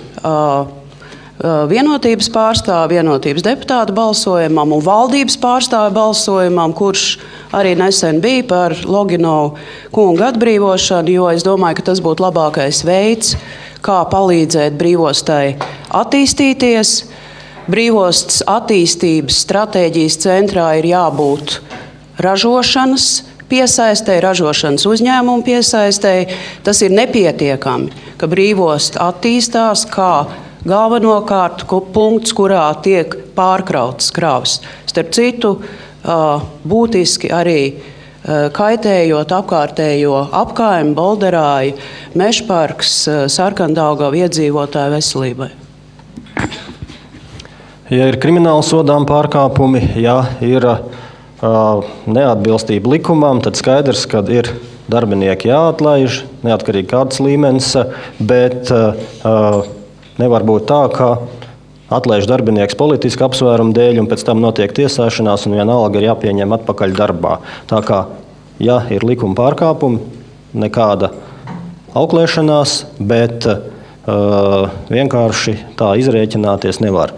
vienotības pārstāvu, vienotības deputātu balsojumam un valdības pārstāvu balsojumam, kurš arī nesen bija par Loginovu kungu atbrīvošanu, jo es domāju, ka tas būtu labākais veids, kā palīdzēt brīvostai attīstīties. Brīvostas attīstības stratēģijas centrā ir jābūt ražošanas piesaistē, ražošanas uzņēmumu piesaistē. Tas ir nepietiekami, ka brīvosta attīstās kā galvenokārt punkts, kurā tiek pārkrautas kravas. Starp citu, būtiski arī kaitējot apkārtējo apkaimi, Bolderāju, Mežparks, Sarkandaugavu iedzīvotāju veselībai. Ja ir krimināli sodām pārkāpumi, ja ir neatbilstība likumam, tad skaidrs, ka ir darbinieki jāatlaiž, neatkarīgi kāds līmenis, bet nevar būt tā, ka atlaiž darbinieks politiska apsvērumu dēļ, un pēc tam notiek tiesāšanās, un vienalga ir jāpieņem atpakaļ darbā. Tā kā, ja ir likuma pārkāpumi, nekāda auklēšanās, bet vienkārši tā izrēķināties nevar.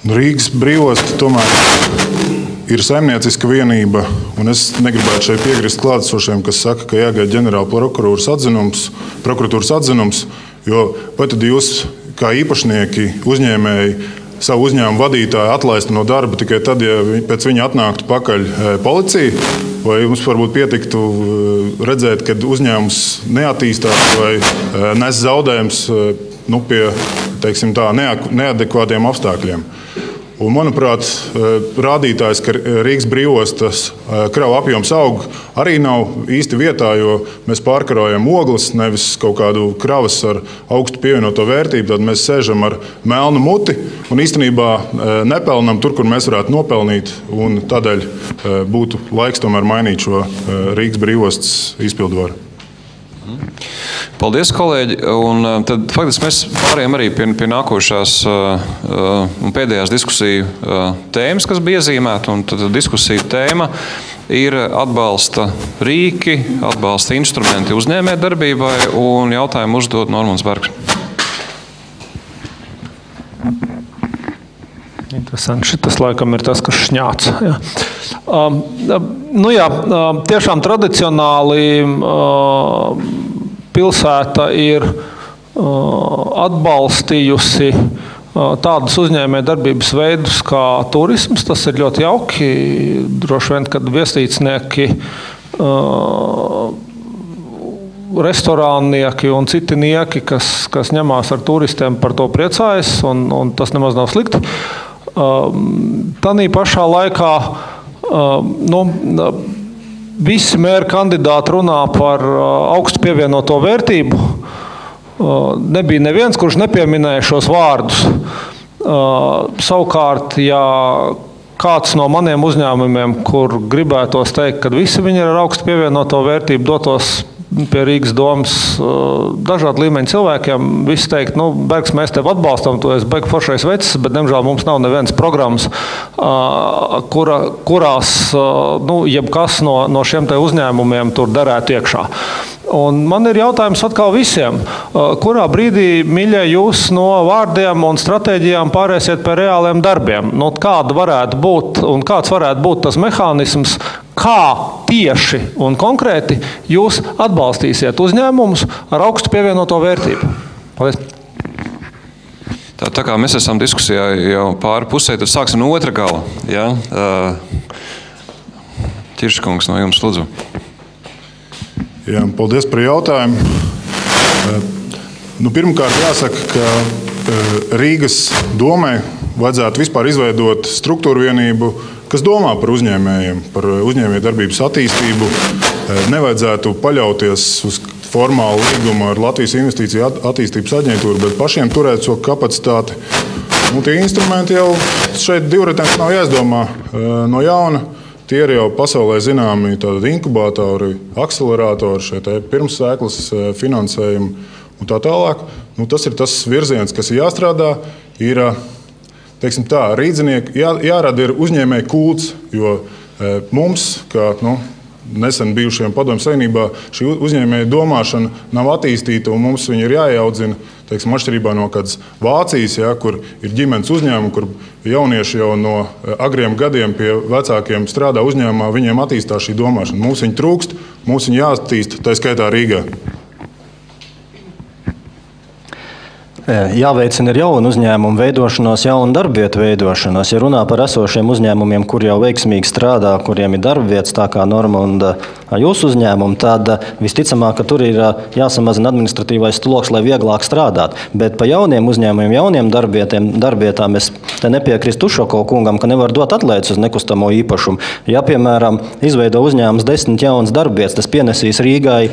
Rīgas brīvosta tomēr ir saimnieciska vienība, un es negribētu šeit piekrist klātesošiem, kas saka, ka jāgaida ģenerāla prokuratūras atzinums, jo vai tad jūs, kā īpašnieki, uzņēmēji, savu uzņēmumu vadītāju atlaistu no darba tikai tad, ja pēc viņa atnāktu pakaļ policija, vai jums varbūt pietiktu redzēt, kad uzņēmums neattīstās vai nes zaudējums pie, teiksim tā, neadekvātiem apstākļiem. Un, manuprāt, rādītājs, ka Rīgas brīvostas kravu apjoms aug, arī nav īsti vietā, jo mēs pārkarojam ogles, nevis kaut kādu kravas ar augstu pievienoto vērtību. Tad mēs sēžam ar melnu muti un īstenībā nepelnam tur, kur mēs varētu nopelnīt. Un tādēļ būtu laiks tomēr mainīt šo Rīgas brīvostas izpildvaru. Paldies, kolēģi. Un tad faktiski mēs pārējām arī pie nākošās un pēdējās diskusiju tēmas, kas bija iezīmēta. Un tad diskusija tēma ir atbalsta rīki, atbalsta instrumenti uzņēmē darbībai, un jautājumu uzdod Normons Bergs. Interesanti. Šitas laikam ir tas, kas šņāc. Jā. Tiešām tradicionāli pilsēta ir atbalstījusi tādus uzņēmējdarbības veidus kā turisms. Tas ir ļoti jauki. Droši vien, kad viesnīcnieki, restorānnieki un citi nieki, kas ņemās ar turistiem, par to priecājas, un tas nemaz nav slikti. Tanī pašā laikā visi mēra kandidāti runā par augstu pievienoto vērtību. Nebija neviens, kurš nepieminēja šos vārdus. Savukārt, ja kāds no maniem uzņēmumiem, kur gribētos teikt, ka visi viņi ir ar augstu pievienoto vērtību, dotos pie Rīgas domas dažādu līmeņu cilvēkiem, visi teikt, Bergs, mēs tevi atbalstam, tu esi beigu foršais vecis, bet, diemžēl, mums nav nevienas programmas, kurās jebkas no šiem te uzņēmumiem tur derētu iekšā. Un man ir jautājums atkal visiem, kurā brīdī, mīļie, jūs no vārdiem un stratēģijām pārēsiet pie reāliem darbiem? Kāda varētu būt un kāds varētu būt tas mehānisms, kā tieši un konkrēti jūs atbalstīsiet uzņēmumus ar augstu pievienoto vērtību? Paldies! Tā kā mēs esam diskusijā jau pāri pusē, tad sāksim no otra gala. Ja? Ķirškungs, no jums lūdzu. Jā, paldies par jautājumu. Pirmkārt jāsaka, ka Rīgas domai vajadzētu vispār izveidot struktūru vienību, kas domā par uzņēmējiem, par uzņēmējdarbības attīstību. Nevajadzētu paļauties uz formālu līgumu ar Latvijas Investīciju attīstības aģentūru, bet pašiem turēt savu kapacitāti. Tie instrumenti jau šeit divratens nav jāizdomā no jauna. Tie ir jau pasaulē zināmi inkubatori, akceleratori, šeit pirmssēklas finansējumi un tā tālāk. Tas ir tas virziens, kas ir jāstrādā. Ir, teiksim tā, rīdzinieki jārada ir uzņēmēju kults, jo mums, kā nesen bijušajiem Padomju Savienībā, šī uzņēmēja domāšana nav attīstīta, un mums viņi ir jāieaudzina, teiksim, atšķirībā no kādas Vācijas, kur ir ģimenes uzņēmumi, kur jaunieši jau no agriem gadiem pie vecākiem strādā uzņēmumā, viņiem attīstās šī domāšana. Mums viņi trūkst, mums viņi jāattīst, tā skaitā Rīgā. Jāveicina ir jaunu uzņēmumu veidošanos, jaunu darbvietu veidošanos. Ja runā par esošiem uzņēmumiem, kur jau veiksmīgi strādā, kuriem ir darbvietas, tā kā Normunda jūsu uzņēmumu, tad visticamāk, ka tur ir jāsamazina administratīvais sloks, lai vieglāk strādāt. Bet pa jauniem uzņēmumiem, jauniem darbvietām es te nepiekrīstu Ušako kungam, ka nevar dot atlaides uz nekustamo īpašumu. Ja, piemēram, izveido uzņēmums 10 jaunas darbvietas, tas pienesīs Rīgai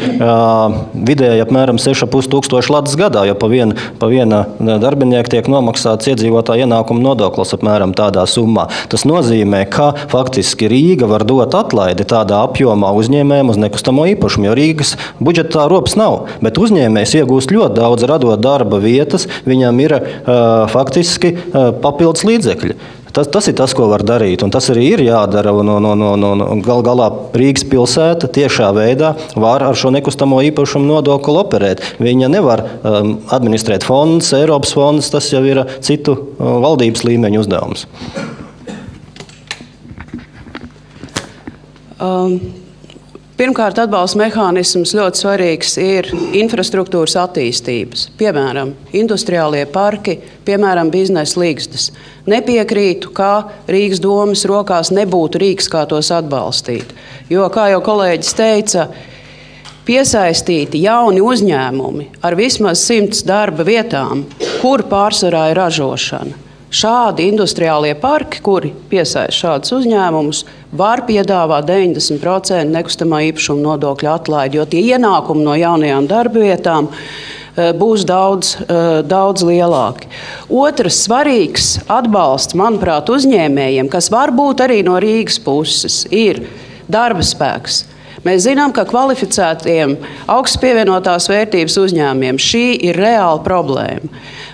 vidēji apmēram 6,5 tūkstoši latas gadā, jo pa vienu viena darbinieka tiek nomaksāts iedzīvotāja ienākuma nodoklis apmēram tādā summā. Tas nozīmē, ka faktiski Rīga var dot atlaidi tādā apjomā uzņēmējiem uz nekustamo īpašumu, jo Rīgas budžetā ropas nav. Bet uzņēmējs iegūst ļoti daudz, radot darba vietas, viņam ir faktiski papildus līdzekļi. Tas ir tas, ko var darīt, un tas arī ir jādara. Galu galā Rīgas pilsēta tiešā veidā var ar šo nekustamo īpašumu nodokli operēt. Viņa nevar administrēt fondus, Eiropas fondus, tas jau ir citu valdības līmeņu uzdevums. Pirmkārt, atbalsta mehānisms ļoti svarīgs ir infrastruktūras attīstības. Piemēram, industriālie parki, piemēram, biznesa līgstas. Nepiekrītu, ka Rīgas domas rokās nebūtu rīks, kā tos atbalstīt. Jo, kā jau kolēģis teica, piesaistīti jauni uzņēmumi ar vismaz 100 darba vietām, kur pārsvarā ir ražošana. Šādi industriālie parki, kuri piesaista šādus uzņēmumus, var piedāvāt 90% nekustamā īpašuma nodokļa atlaidi, jo tie ienākumi no jaunajām darba vietām būs daudz lielāki. Otrs svarīgs atbalsts, manuprāt, uzņēmējiem, kas var būt arī no Rīgas puses, ir darba spēks. Mēs zinām, ka kvalificētiem augsts pievienotās vērtības uzņēmumiem šī ir reāla problēma.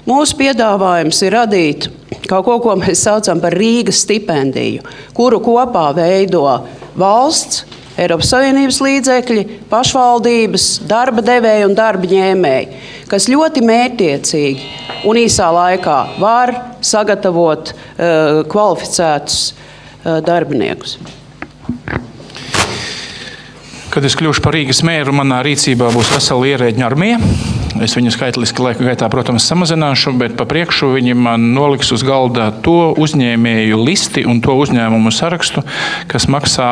Mūsu piedāvājums ir radīt kaut ko mēs saucam par Rīgas stipendiju, kuru kopā veido valsts, Eiropas Savienības līdzekļi, pašvaldības, darba devēji un darba ņēmēji, kas ļoti mērķtiecīgi un īsā laikā var sagatavot kvalificētus darbiniekus. Kad es kļūšu par Rīgas mēru, manā rīcībā būs vesela ierēģņu armija. Es viņu skaitliski laika gaitā, protams, samazināšu, bet pa priekšu viņi man noliks uz galda to uzņēmēju listi un to uzņēmumu sarakstu, kas maksā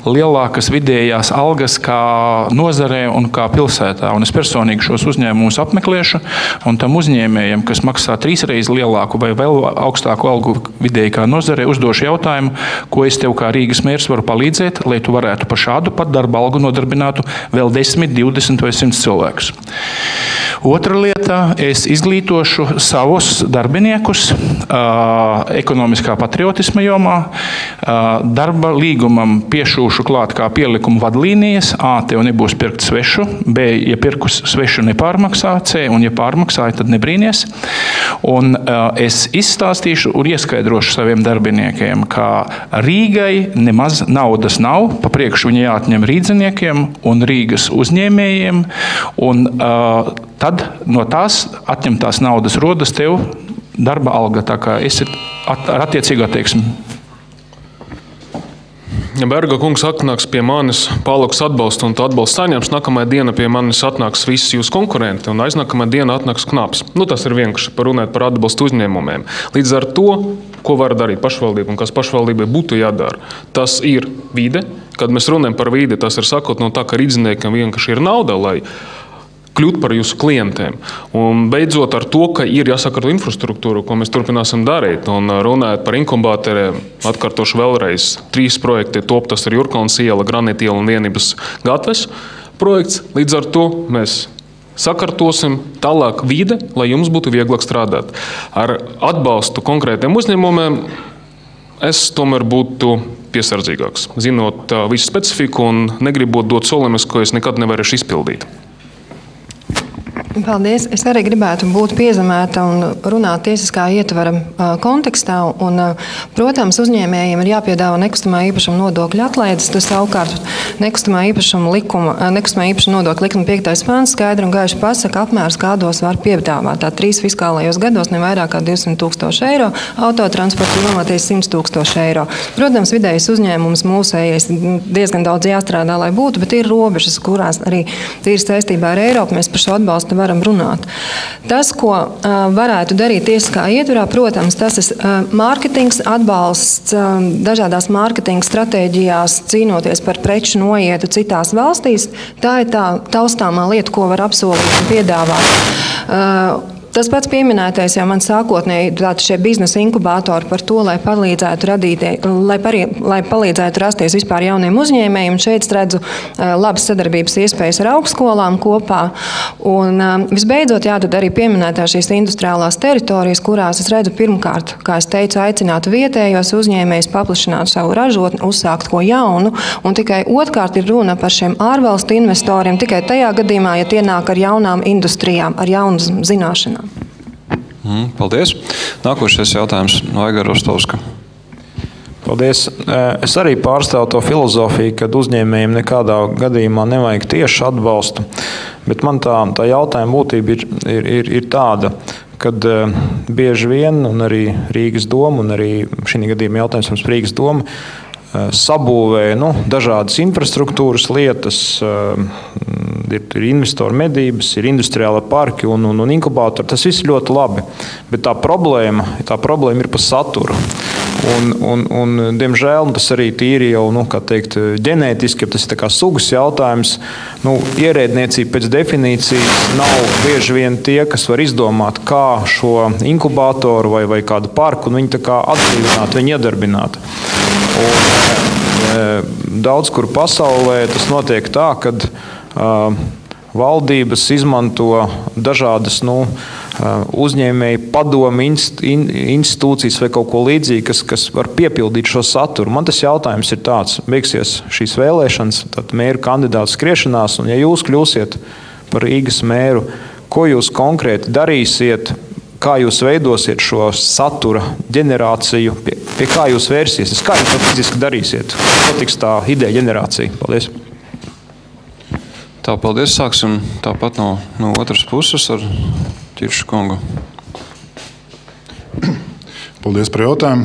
lielākas vidējās algas kā nozarē un kā pilsētā. Un es personīgi šos uzņēmumus apmeklēšu, un tam uzņēmējiem, kas maksā 3 reizes lielāku vai vēl augstāku algu vidēji kā nozarē, uzdošu jautājumu, ko es tev kā Rīgas mērs varu palīdzēt, lai tu varētu par šādu pat darba algu nodarbinātu vēl 10, 20 vai 100 cilvēkus. Otra lieta, es izglītošu savus darbiniekus ekonomiskā patriotisma jomā. Darba līgumam piešūšu klāt kā pielikumu vadlīnijas. A, tev nebūs pirkt svešu. B, ja pirkus svešu nepārmaksā. C, un ja pārmaksāja, tad nebrīnies. Un es izstāstīšu un ieskaidrošu saviem darbiniekiem, ka Rīgai nemaz naudas nav. Pa priekšu viņi jāatņem rīdziniekiem un Rīgas uzņēmējiem. Un tad no tās atņemtās naudas rodas tev darba alga, tā kā esi ar attiecīgu attieksmi. Ja Berga kungs atnāks pie manis, Pāluks atbalstu un tu atbalstu saņems, nākamajā diena pie manis atnāks visi jūsu konkurenti un aiznākamajā diena atnāks Knaps. Tas ir vienkārši runāt par atbalstu uzņēmumiem. Līdz ar to, ko var darīt pašvaldība un kas pašvaldībai būtu jādara, tas ir vide. Kad mēs runājam par vidi, tas ir sakot no tā, ka rīdziniekam vienkārši ir nauda, lai kļūt par jūsu klientiem. Un beidzot ar to, ka ir jāsakārto infrastruktūru, ko mēs turpināsim darīt. Un runājot par inkubātoriem, atkārtošu vēlreiz 3 projekti top, tas ir Jurkalns iela, Granīta iela un Vienības gatves projekts. Līdz ar to mēs sakārtosim tālāk vide, lai jums būtu vieglāk strādāt. Ar atbalstu konkrētiem uzņēmumiem es tomēr būtu piesardzīgāks, zinot visu specifiku un negribot dot solījumus, ko es nekad nevarēšu izpildīt. Paldies. Es arī gribētu būt piezemēta un runāt tiesiskā ietvara kontekstā. Un, protams, uzņēmējiem ir jāpiedāvā nekustamā īpašuma nodokļa atlaides. Tas savukārt nekustamā īpašuma nodokļa likuma 5. pāns skaidri un gaiši pasaka apmērs, kādos var piedāvāt. Tā 3 fiskālajos gados ne vairāk kā 200,000 eiro, autotransporta jomā 100,000 eiro. Protams, vidējais uzņēmums mūsējais diezgan daudz jāstrādā, lai būtu, bet ir robežas, kurās arī tīri saistībā ar Eiropu mēs par šo atbalstu varam runāt. Tas, ko varētu darīt tiesiskā ietvarā, protams, tas ir mārketings, atbalsts dažādās mārketinga stratēģijās, cīnoties par preču noietu citās valstīs. Tā ir tā taustāmā lieta, ko var apsolīt un piedāvāt. Tas pats pieminētais jau man sākotnēji šie biznesa inkubātori par to, lai palīdzētu rasties vispār jauniem uzņēmējiem. Šeit redzu labas sadarbības iespējas ar augstskolām kopā. Un visbeidzot, tad arī pieminētā šīs industriālās teritorijas, kurās es redzu pirmkārt, kā es teicu, aicināt vietējos uzņēmējus paplašināt savu ražotni, uzsākt ko jaunu. Un tikai otrkārt ir runa par šiem ārvalstu investoriem tikai tajā gadījumā, ja tie nāk ar jaunām industrijām, ar jaunu zināšanām. Paldies. Nākošais jautājums no Aigara Rostovska. Paldies. Es arī pārstāvu to filozofiju, ka uzņēmējiem nekādā gadījumā nevajag tieši atbalstu, bet man tā jautājuma būtība ir tāda, kad bieži vien, un arī Rīgas doma, un arī šī gadījumā jautājums mums Rīgas doma, sabūvē dažādas infrastruktūras lietas, ir investoru medības, ir industriāla parki un inkubātori. Tas viss ļoti labi, bet tā problēma ir par saturu. Un diemžēl tas arī tīri jau, ģenētiski, tas ir tā kā sugas jautājums. Ierēdniecība pēc definīcijas nav bieži vien tie, kas var izdomāt, kā šo inkubātoru vai kādu parku, un viņi tā kā atdzīvināt, viņi iedarbināt. Daudz kur pasaulē tas notiek tā, kad valdības izmanto dažādas uzņēmēju padomu institūcijas vai kaut ko līdzīgu, kas var piepildīt šo saturu. Man tas jautājums ir tāds, beigsies šīs vēlēšanas, tad mēru kandidātu skriešanās, un ja jūs kļūsiet par Rīgas mēru, ko jūs konkrēti darīsiet, kā jūs veidosiet šo satura ģenerāciju, pie kā jūs vērsieties, kā jūs to fiziski darīsiet? Notiks tā ideja ģenerācija. Paldies. Tā, paldies. Sāksim tāpat no otras puses ar Ķiršu kungu. Paldies par jautājumu.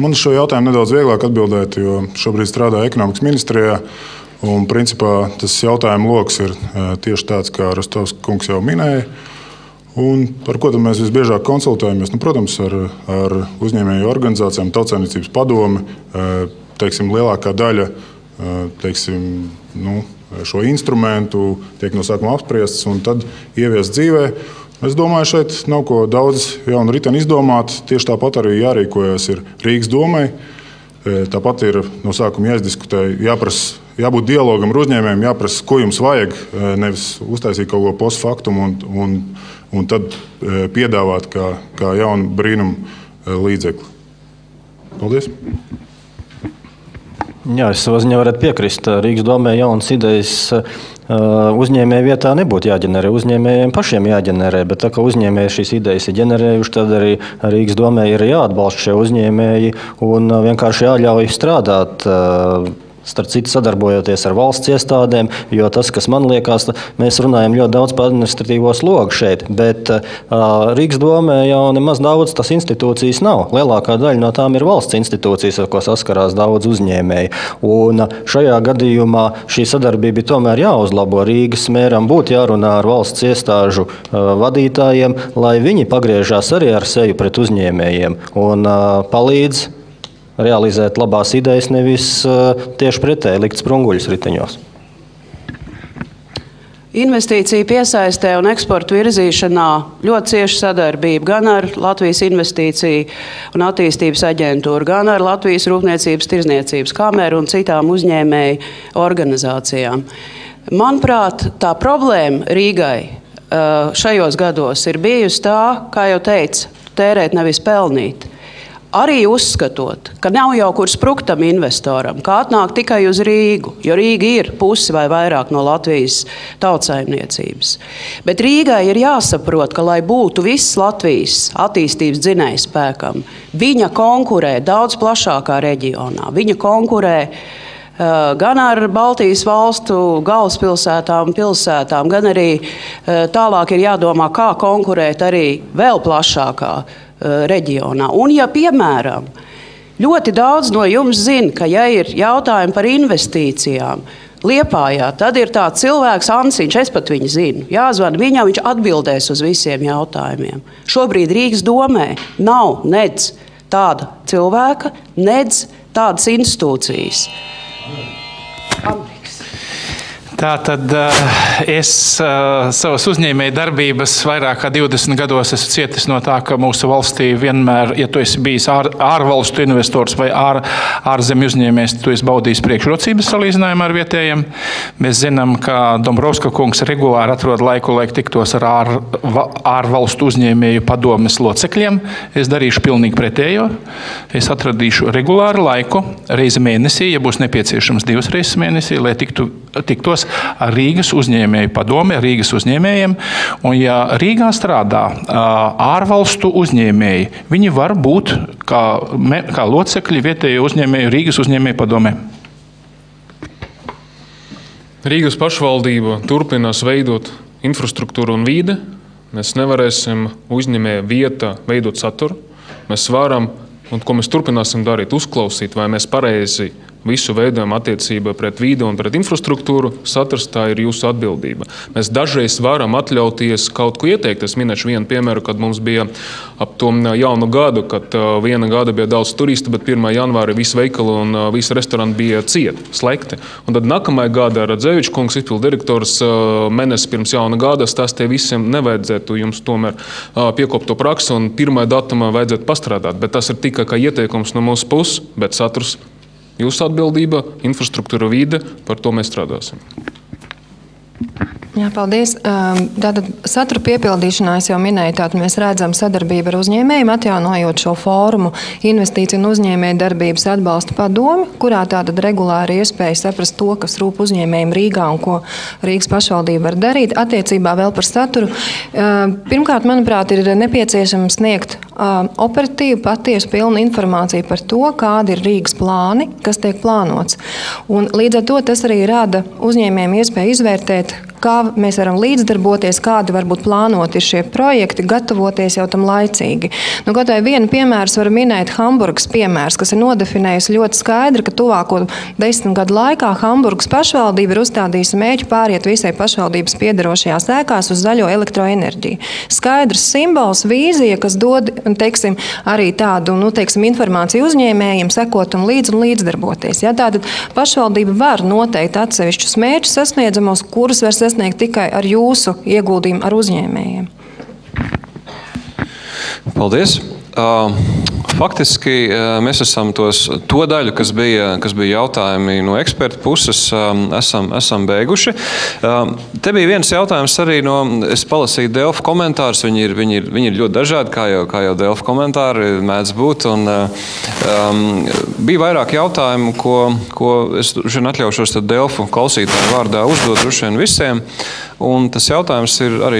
Man uz šo jautājumu nedaudz vieglāk atbildēt, jo šobrīd strādāju ekonomikas ministrijā, un principā tas jautājumu loks ir tieši tāds, kā Rostovs kungs jau minēja. Un par ko tad mēs visbiežāk konsultējamies? Protams, ar uzņēmēju organizācijām, Tautsaimniecības padomi, lielākā daļa šo instrumentu tiek no sākuma apspriests un tad ieviest dzīvē. Es domāju, šeit nav ko daudz jaunu riteni izdomāt. Tieši tāpat arī jārīkojas ir Rīgas domai. Tāpat ir no sākuma jāizdiskutē, jābūt dialogam ar uzņēmējiem, jāprasa, ko jums vajag, nevis uztaisīt kaut ko postfaktum un tad piedāvāt kā jaunu brīnumu līdzekli. Paldies! Jā, es savā ziņā varētu piekrist. Rīgas domē jaunas idejas uzņēmēju vietā nebūtu jāģenerē. Uzņēmējiem pašiem jāģenerē, bet tā kā uzņēmēji šīs idejas ir ģenerējuši, tad arī Rīgas domē ir jāatbalsta šie uzņēmēji un vienkārši jāļauj strādāt. Starp citu, sadarbojoties ar valsts iestādēm, jo tas, kas man liekas, mēs runājam ļoti daudz par administratīvo slogu šeit, bet Rīgas domē jau nemaz daudz tas institūcijas nav. Lielākā daļa no tām ir valsts institūcijas, ar ko saskarās daudz uzņēmēji. Un šajā gadījumā šī sadarbība tomēr jāuzlabo. Rīgas mēram būtu jārunā ar valsts iestāžu vadītājiem, lai viņi pagriežās arī ar seju pret uzņēmējiem un palīdz realizēt labās idejas, nevis tieši pretēji likt sprunguļus riteņos. Investīciju piesaistē un eksportu virzīšanā ļoti cieša sadarbība gan ar Latvijas investīciju un attīstības aģentūru, gan ar Latvijas Rūpniecības tirdzniecības kameru un citām uzņēmēju organizācijām. Manuprāt, tā problēma Rīgai šajos gados ir bijusi tā, kā jau teicu, tērēt nevis pelnīt. Arī uzskatot, ka nav jau kur spruktam investoram, kā atnāk tikai uz Rīgu, jo Rīga ir pusi vai vairāk no Latvijas tautsaimniecības. Bet Rīgai ir jāsaprot, ka, lai būtu viss Latvijas attīstības dzinējspēkam, viņa konkurē daudz plašākā reģionā. Viņa konkurē gan ar Baltijas valstu galvaspilsētām, pilsētām, gan arī tālāk ir jādomā, kā konkurēt arī vēl plašākā reģionā. Un, ja, piemēram, ļoti daudz no jums zina, ka, ja ir jautājumi par investīcijām Liepājā, tad ir tāds cilvēks, Ansiņš, es pat viņu zinu, jāzvana viņam, viņš atbildēs uz visiem jautājumiem. Šobrīd Rīgas domē nav nedz tāda cilvēka, nedz tādas institūcijas. Tātad es savas uzņēmēju darbības vairāk kā 20 gados esmu cietis no tā, ka mūsu valstī vienmēr, ja tu esi bijis ārvalstu investors vai ārzemju uzņēmējs, tu esi baudījis priekšrocības salīdzinājumā ar vietējiem. Mēs zinām, ka Dombrovska kungs regulāri atrod laiku tiktos ar ārvalstu uzņēmēju padomes locekļiem. Es darīšu pilnīgi pretējo. Es atradīšu regulāru laiku, reizi mēnesī, ja būs nepieciešams 2 reizes mēnesī, lai tiktos ar Rīgas uzņēmēju padomi, ar Rīgas uzņēmējiem. Un ja Rīgā strādā ārvalstu uzņēmēji, viņi var būt kā locekļi vietējo uzņēmēju Rīgas uzņēmēju padomē. Rīgas pašvaldība turpinās veidot infrastruktūru un vīde. Mēs nevarēsim uzņēmēja vietā veidot saturu. Mēs varam, un ko mēs turpināsim darīt, uzklausīt, vai mēs pareizi visu veidojam attiecībā pret vīdi un pret infrastruktūru, saturs tā ir jūsu atbildība. Mēs dažreiz varam atļauties kaut ko ieteikt. Es minēšu vienu piemēru, kad mums bija ap to jaunu gadu, kad viena gada bija daudz turistu, bet 1. janvāri visi veikali un visi restorāni bija slēgti. Un tad nākamajā gadā Radzevičs kungs, izpilddirektors, mēnesi pirms jauna gada stāstīja visiem, nevajadzētu jums tomēr piekopt to praksi un 1. datumā vajadzētu pastrādāt. Bet tas ir tikai kā ieteikums no mūsu puses, bet saturs jūsu atbildība, infrastruktūra, vide, par to mēs strādāsim. Jā, paldies. Tātad satura piepildīšanā es jau minēju, tātad mēs redzam sadarbību ar uzņēmējiem, atjaunojot šo fórumu investīciju un uzņēmēju darbības atbalsta padomi, kurā tātad regulāri iespēja saprast to, kas rūp uzņēmējiem Rīgā un ko Rīgas pašvaldība var darīt. Attiecībā vēl par saturu. Pirmkārt, manuprāt, ir nepieciešams sniegt operatīvu, patiesu, pilnu informāciju par to, kādi ir Rīgas plāni, kas tiek plānots. Un līdz ar to tas arī rada uzņēmējiem iespēju izvērtēt, kā mēs varam līdzdarboties, kādi varbūt plānoti ir šie projekti, gatavoties jau tam laicīgi. Nu, kaut vai vienu piemēru var minēt Hamburgas piemērs, kas ir nodefinējusi ļoti skaidri, ka tuvāko 10 gadu laikā Hamburgas pašvaldība ir uzstādījusi mērķi pāriet visai pašvaldības piederošajās ēkās uz zaļo elektroenerģiju. Skaidrs simbols, vīzija, kas dod, teiksim, arī tādu, informāciju uzņēmējiem, sekot un līdzdarboties. Ja? Tātad pašvaldība var noteikt atsevišķus mērķus sasniedzamos, kurus var sasniegt tikai ar jūsu ieguldījumu ar uzņēmējiem. Paldies! Faktiski mēs esam to daļu, kas bija jautājumi no ekspertu puses, esam beiguši. Te bija viens jautājums arī es palasīju Delfu komentārus, viņi ir ļoti dažādi, kā jau Delfu komentāri mēdz būt. Un, bija vairāk jautājumu, ko es atļaušos Delfu klausītāju vārdā uzdot droši vien visiem. Un tas jautājums ir arī,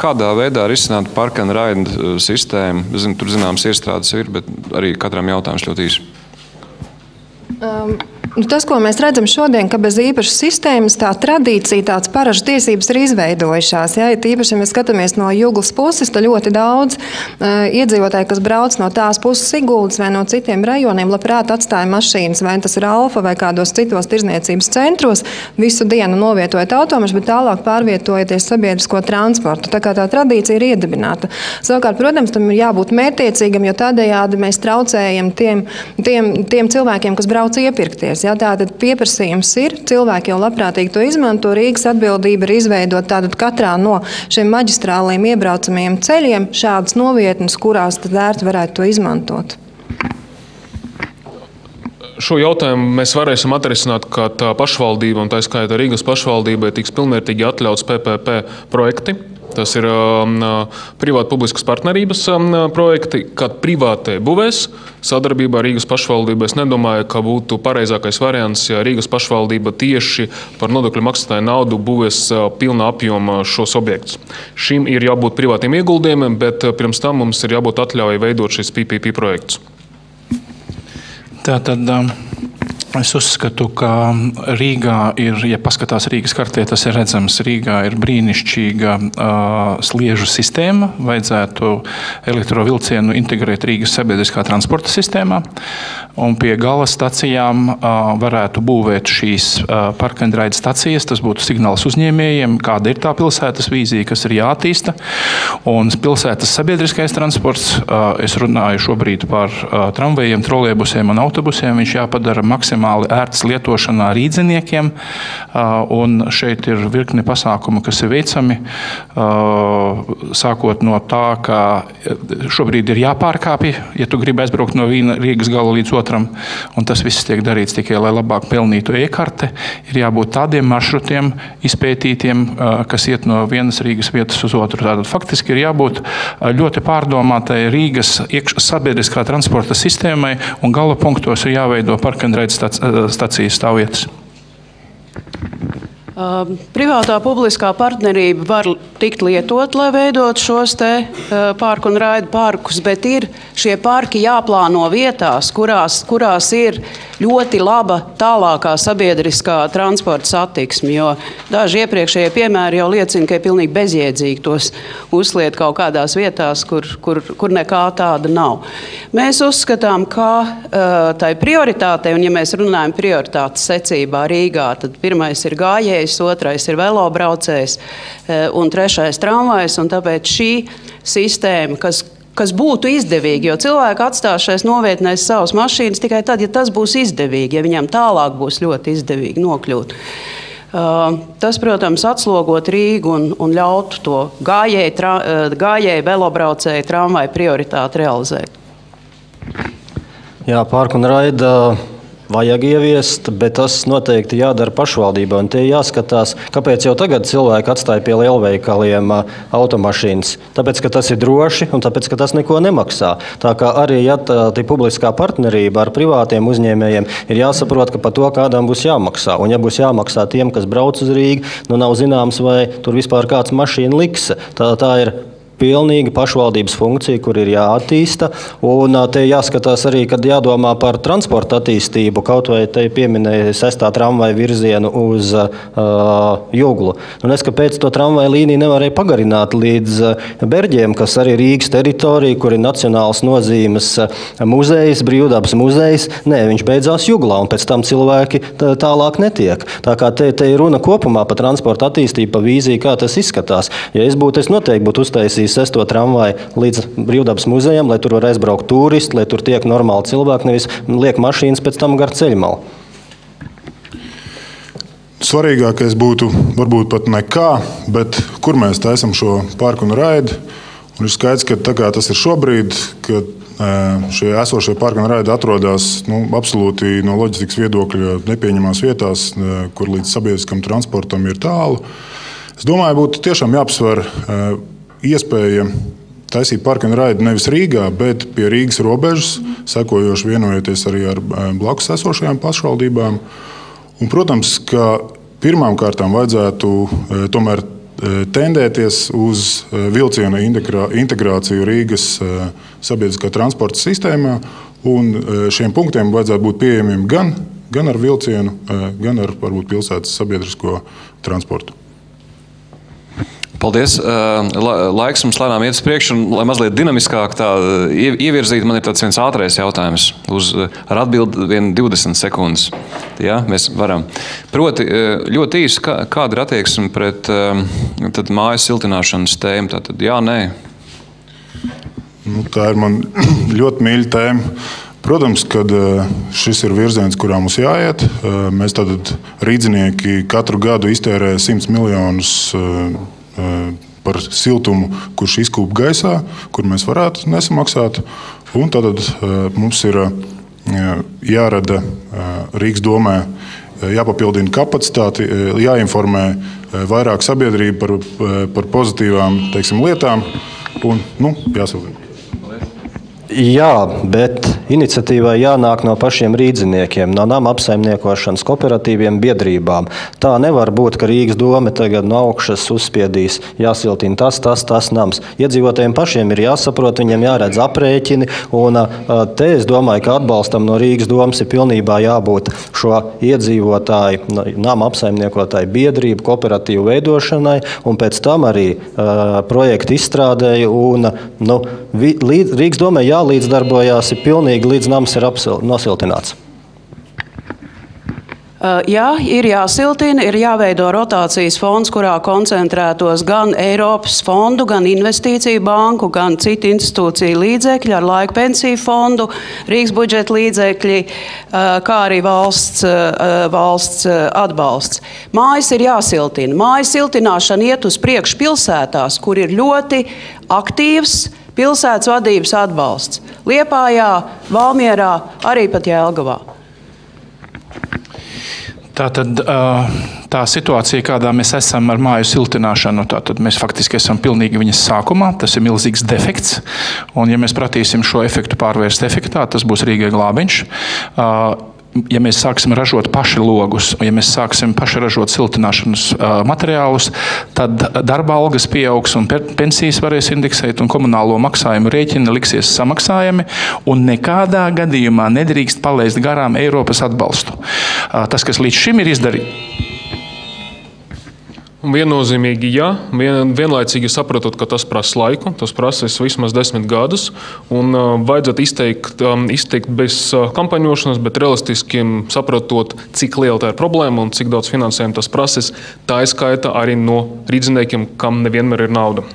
kādā veidā risināt park and ride sistēmu. Zinu, tur zināms iestrādes ir, bet arī katram jautājums ļoti īsi. Tas, ko mēs redzam šodien, ka bez īpašas sistēmas tā tradīcija, tāds paražu tiesības ir izveidojušās. Ja īpaši, ja mēs skatāmies no Juglas puses, tad ļoti daudz iedzīvotāji, kas brauc no tās puses Siguldas vai no citiem rajoniem, labprāt atstāja mašīnas, vai tas ir Alfa vai kādos citos tirzniecības centros, visu dienu novietojot automašīnu, bet tālāk pārvietojoties sabiedrisko transportu. Tā kā tā tradīcija ir iedibināta. Savukārt, protams, tam ir jābūt mērķtiecīgam, jo tādējādi mēs traucējam tiem cilvēkiem, kas brauc iepirkties. Ja, tātad pieprasījums ir, cilvēki jau labprātīgi to izmanto. Rīgas atbildība ir izveidot tātad katrā no šiem maģistrāliem iebraucamajiem ceļiem šādas novietnes, kurās tad ērti varētu to izmantot. Šo jautājumu mēs varēsim atrisināt, kā tā pašvaldība, un tā skaitā Rīgas pašvaldībai tiks pilnvērtīgi atļauts PPP projekti. Tas ir privātu-publiskas partnerības projekti, kad privātie būvēs sadarbībā ar Rīgas pašvaldību. Es nedomāju, ka būtu pareizākais variants, ja Rīgas pašvaldība tieši par nodokļu maksātāju naudu būvēs pilnā apjoma šos objektus. Šim ir jābūt privātiem ieguldījumiem, bet pirms tam mums ir jābūt atļauja veidot šis PPP projekts. Tātad es uzskatu, ka Rīgā ir, ja paskatās Rīgas kartē, tas ir redzams, Rīgā ir brīnišķīga sliežu sistēma. Vajadzētu elektrovilcienu integrēt Rīgas sabiedriskā transporta sistēmā. Un pie gala stacijām varētu būvēt šīs park and ride stacijas. Tas būtu signāls uzņēmējiem, kāda ir tā pilsētas vīzija, kas ir jāattīsta. Un pilsētas sabiedriskais transports, es runāju šobrīd par tramvajiem, trolejbusiem un autobusiem, viņš jāpadara maksimāli maksimāli ērts lietošanā rīdziniekiem, un šeit ir virkni pasākumu, kas ir veicami, sākot no tā, ka šobrīd ir jāpārkāpj, ja tu gribi aizbraukt no viena Rīgas gala līdz otram, un tas viss tiek darīts tikai, lai labāk pelnītu e-karte, ir jābūt tādiem maršrutiem izpētītiem, kas iet no vienas Rīgas vietas uz otru. Tātad faktiski ir jābūt ļoti pārdomātai Rīgas sabiedriskā transporta sistēmai, un gala punktos ir jāveido parkandraides stacijas stāvvietas. Privātā publiskā partnerība var tikt lietot, lai veidot šos te parku un raidu parkus, bet ir šie parki jāplāno vietās, kurās ir ļoti laba tālākā sabiedriskā transporta satiksme, jo daži iepriekšējie piemēri jau liecina, ka ir pilnīgi bezjēdzīgi tos uzliet kaut kādās vietās, kur nekā tāda nav. Mēs uzskatām, ka tai prioritātei, un ja mēs runājam prioritātes secībā Rīgā, tad pirmais ir gājējs, otrais ir velobraucējs un trešais tramvajs, un tāpēc šī sistēma, kas būtu izdevīgi, jo cilvēki atstās šais novietnēs savas mašīnas tikai tad, ja tas būs izdevīgi, ja viņam tālāk būs ļoti izdevīgi nokļūt. Tas, protams, atslogot Rīgu un ļautu to gājēju, velobraucēju, tramvaju prioritāti realizēt. Jā, parku un raida vajag ieviest, bet tas noteikti jādara pašvaldībā. Un tie jāskatās, kāpēc jau tagad cilvēki atstāja pie lielveikaliem automašīnas. Tāpēc, ka tas ir droši un tāpēc, ka tas neko nemaksā. Tā kā arī, ja tā publiskā partnerība ar privātiem uzņēmējiem, ir jāsaprot, ka par to kādām būs jāmaksā. Un ja būs jāmaksā tiem, kas brauc uz Rīgu, nav zināms, vai tur vispār kāds mašīna liks. Tā ir pilnīga pašvaldības funkcija, kur ir jāattīsta. Un te jāskatās arī, kad jādomā par transporta attīstību, kaut vai te pieminēja 6. tramvaja virzienu uz Juglu. Es kāpēc to tramvaja līniju nevarēja pagarināt līdz Berģiem, kas arī Rīgas teritorija, kur ir nacionāls nozīmes muzejs, Brīvdabas muzejs. Nē, viņš beidzās Juglā, un pēc tam cilvēki tālāk netiek. Tā kā te ir runa kopumā par transporta attīstību, pa vīziju, kā tas izskatās. Ja es noteikti būtu uztaisījis 6. tramvaju līdz Brīvdabas muzejam, lai tur var aizbraukt turisti, lai tur tiek normāli cilvēki, nevis liek mašīnas pēc tam gar ceļmalu. Svarīgākais būtu varbūt pat nekā, bet kur mēs taisam šo parku un raidu. Un ir skaidrs, ka tā kā tas ir šobrīd, ka šie esošie parku un raidi atrodas absolūti no loģistikas viedokļa nepieņemās vietās, kur līdz sabiedriskam transportam ir tālu. Es domāju, būtu tiešām jāapsver iespēja taisīt parku un raidu nevis Rīgā, bet pie Rīgas robežas, sekojoši vienojoties arī ar blakus esošajām pašvaldībām. Un, protams, ka pirmām kārtām vajadzētu tomēr tendēties uz vilciena integrāciju Rīgas sabiedriskā transporta sistēmā, un šiem punktiem vajadzētu būt pieejamiem gan ar vilcienu, gan ar varbūt pilsētas sabiedrisko transportu. Paldies. Laiks mums lēnām iet uz priekšu, un lai mazliet dinamiskāk tā ievirzīt, man ir tāds viens ātrais jautājums ar atbildi 20 sekundes. Jā, mēs varam. Proti, ļoti īsi, kāda ir attieksme pret mājas siltināšanas tēmu? Tātad jā, nē? Tā ir man ļoti mīļa tēma. Protams, ka šis ir virziens, kurā mums jāiet. Mēs tātad rīdzinieki katru gadu iztērē 100 miljonus par siltumu, kurš izkūp gaisā, kur mēs varētu nesamaksāt. Un tad mums ir jārada Rīgas domē, jāpapildina kapacitāti, jāinformē vairāk sabiedrību par pozitīvām, lietām un jāsiltina. Jā, bet iniciatīvai jānāk no pašiem rīdziniekiem, no nama apsaimniekošanas kooperatīviem biedrībām. Tā nevar būt, ka Rīgas dome tagad no augšas uzspiedīs, jāsiltina tas nams. Iedzīvotājiem pašiem ir jāsaprot, viņiem jāredz aprēķini, un te es domāju, ka atbalstam no Rīgas domes ir pilnībā jābūt šo iedzīvotāju, nama apsaimniekotāju biedrību, kooperatīvu veidošanai, un pēc tam arī projektu izstrādēju, un Rīgas domē jālīdzdarbojās ir pilnīgi līdz nams ir nosiltināts. Jā, ir jāsiltina, ir jāveido rotācijas fonds, kurā koncentrētos gan Eiropas fondu, gan investīciju banku, gan citu institūciju līdzekļi ar laiku pensiju fondu, Rīgas budžeta līdzekļi, kā arī valsts atbalsts. Mājas ir jāsiltina. Mājas siltināšana iet uz priekšu pilsētās, kur ir ļoti aktīvs pilsētas vadības atbalsts. Liepājā, Valmierā, arī pat Jelgavā. Tātad tā situācija, kādā mēs esam ar māju siltināšanu, tātad mēs faktiski esam pilnīgi viņas sākumā. Tas ir milzīgs defekts. Un ja mēs pratīsim šo efektu pārvērst efektā, tas būs Rīgai glābiņš. Ja mēs sāksim ražot paši logus, ja mēs sāksim paši ražot siltināšanas materiālus, tad darba algas pieaugs un pensijas varēs indeksēt un komunālo maksājumu rēķini liksies samaksājami un nekādā gadījumā nedrīkst palaist garām Eiropas atbalstu. Tas, kas līdz šim ir izdarīts. Viennozīmīgi, jā. Vienlaicīgi saprotot, ka tas prasa laiku, tas prasīs vismaz 10 gadus, un vajadzētu izteikt bez kampaņošanas, bet realistiski saprotot, cik liela tā ir problēma un cik daudz finansējumu tas prasīs, tā izskaita arī no rīdziniekiem, kam nevienmēr ir nauda.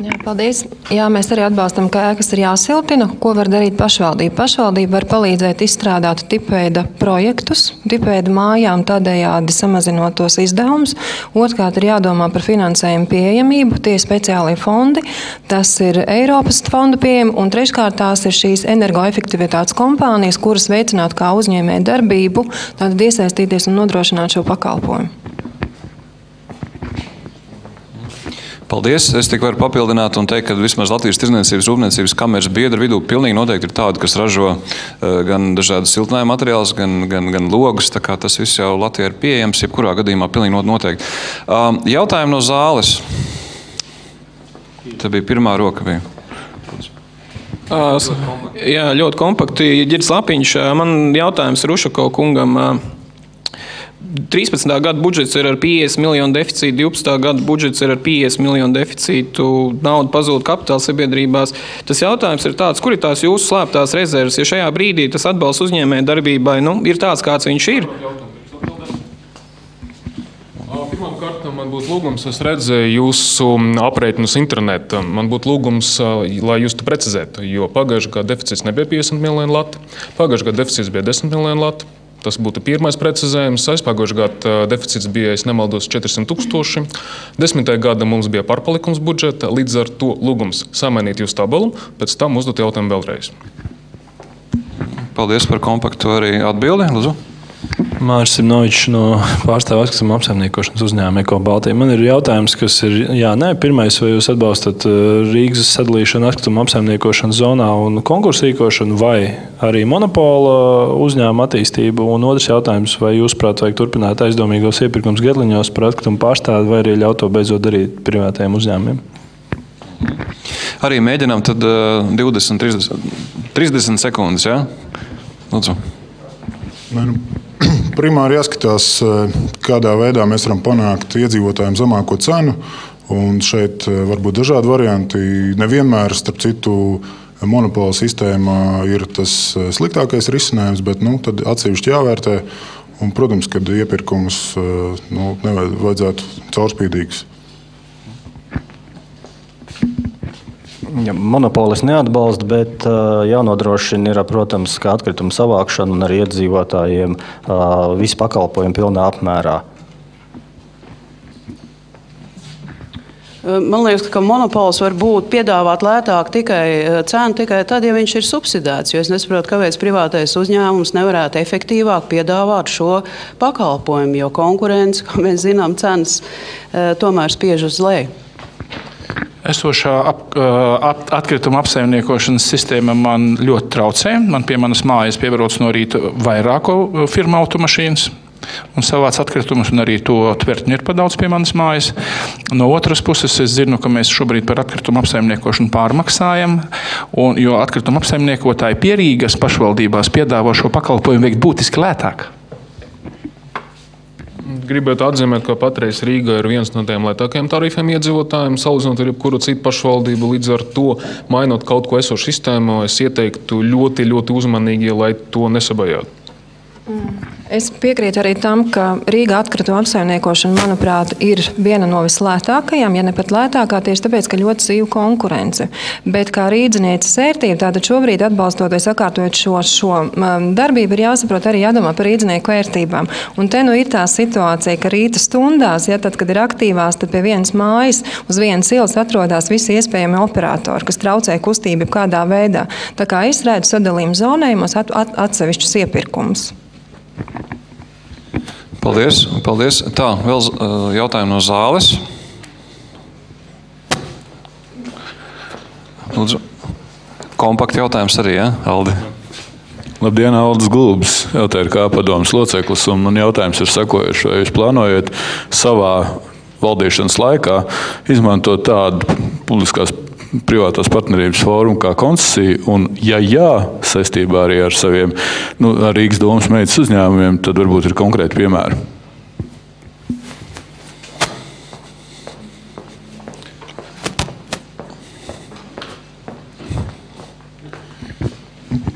Jā, paldies. Jā, mēs arī atbalstam, ka ēkas ir jāsiltina. Ko var darīt pašvaldība? Pašvaldība var palīdzēt izstrādāt tipveida projektus, tipveida mājām, tādējādi samazinot tos izdevumus. Otrkārt ir jādomā par finansējumu pieejamību, tie speciālie fondi, tas ir Eiropas fondu pieejami, un treškārt tās ir šīs energoefektivitātes kompānijas, kuras veicināt kā uzņēmēju darbību, tātad iesaistīties un nodrošināt šo pakalpojumu. Paldies. Es tik varu papildināt un teikt, ka vismaz Latvijas Tirdzniecības rūpniecības kameras biedru vidū pilnīgi noteikti ir tādi, kas ražo gan dažādas siltinājuma materiālus, gan logus. Tā kā tas viss jau Latvijā ir pieejams, jebkurā gadījumā pilnīgi noteikti. Jautājumi no zāles. Tā bija pirmā roka. Jā, ļoti kompakti. Ģirds Lapiņš, man jautājums Rušako kungam. 13. gada budžets ir ar 50 miljonu deficītu, 12. gada budžets ir ar 50 miljonu deficītu, nauda pazūd kapitāla sabiedrībās. Tas jautājums ir tāds, kur ir tās jūsu slēptās rezerves, ja šajā brīdī tas atbalsts uzņēmēju darbībai ir tāds, kāds viņš ir? Pirmkārt, man būtu lūgums, es redzēju jūsu aprēķinus internetā. Man būtu lūgums, lai jūs to precizētu, jo pagājušajā gadā deficīts nebija 50 miljonu lati, pagājušajā gadā deficīts bija 10 miljonu lati. Tas būtu pirmais precizējums. Aizpagājušajā gadā deficīts bija, ja nemaldos, 400 000. 10. gada mums bija pārpalikums budžeta, līdz ar to lūgums samainīt jūsu tabulu, pēc tam uzdot jautājumu vēlreiz. Paldies par kompaktu arī atbildi. Lūdzu. Māris Simnovičs no pārstāv atkrituma apsaimniekošanas uzņēmuma Eko Baltija. Man ir jautājums, kas ir jā, nē. Pirmais, vai jūs atbalstat Rīgas sadalīšanu atkrituma apsaimniekošanas zonā un konkursu rīkošanu, vai arī monopola uzņēmuma attīstību? Un otrs jautājums, vai jūs, prāt, vajag turpināt aizdomīgos iepirkums Gedliņos par atkritumu pārstādi, vai arī ļaut to beidzot darīt privātajiem uzņēmumiem? Arī mēģinām tad 30 sekundes, jā? Lūdzu. Primāri jāskatās, kādā veidā mēs varam panākt iedzīvotājiem zemāko cenu. Un šeit var būt dažādi varianti. Nevienmēr, starp citu, monopola sistēmā ir tas sliktākais risinājums, bet tad atsevišķi jāvērtē. Un, protams, kad iepirkums vajadzētu caurspīdīgs. Ja, monopolis neatbalsta, bet jānodrošina ir, protams, kā atkrituma savākšana un arī iedzīvotājiem visi pakalpojumi pilnā apmērā. Man liekas, ka monopols var būt piedāvāt lētāk cenu tikai tad, ja viņš ir subsidēts. Jo es nesaprotu, kāpēc privātais uzņēmums nevarētu efektīvāk piedāvāt šo pakalpojumu, jo konkurence, kā mēs zinām, cenas tomēr spiež uz leju. Esošā atkrituma apsaimniekošanas sistēma man ļoti traucē. Man pie manas mājas pievarots no rīta vairāku firmu automašīnas un savāc atkritumus, un arī to tvertņu ir pa daudz pie manas mājas. No otras puses, es zinu, ka mēs šobrīd par atkritumu apsaimniekošanu pārmaksājam, jo atkrituma apsaimniekotāji pie Rīgas pašvaldībās piedāvā šo pakalpojumu veikt būtiski lētāk. Gribētu atzīmēt, ka patreiz Rīga ir viens no tiem lētākajiem tarifiem iedzīvotājiem, salīdzinot ar jebkuru citu pašvaldību. Līdz ar to, mainot kaut ko esošu sistēmu, es ieteiktu ļoti uzmanīgi, lai to nesabojātu. Es piekrītu arī tam, ka Rīgā atkritumu apsaimniekošana, manuprāt, ir viena no vislētākajām, ja ne pat lētākā, tieši tāpēc, ka ļoti dzīva konkurence. Bet kā rīdzinieces vērtība, tātad šobrīd atbalstot vai sakārtojot šo darbību, ir jāsaprot arī jādomā par rīdzinieku vērtībām. Un te nu ir tā situācija, ka rīta stundās, ja tad, kad ir aktīvās, tad pie vienas mājas uz vienas ielas atrodas visi iespējami operatori, kas traucē kustību kādā veidā. Tā kā es redzu sadalījumu zonējumos atsevišķus iepirkumus. Paldies, paldies. Tā, vēl jautājumi no zāles. Lūdzu, kompakti jautājums arī, ja, Aldi? Labdien, Aldis Glūbs, LTRK padomes loceklis, un man jautājums ir sekojuši, vai jūs plānojat savā valdīšanas laikā izmantot tādu publiskās privātās partnerības fórumu kā koncesija, un ja jā, saistībā arī ar saviem ar Rīgas domas meitas uzņēmumiem, tad varbūt ir konkrēti piemēri.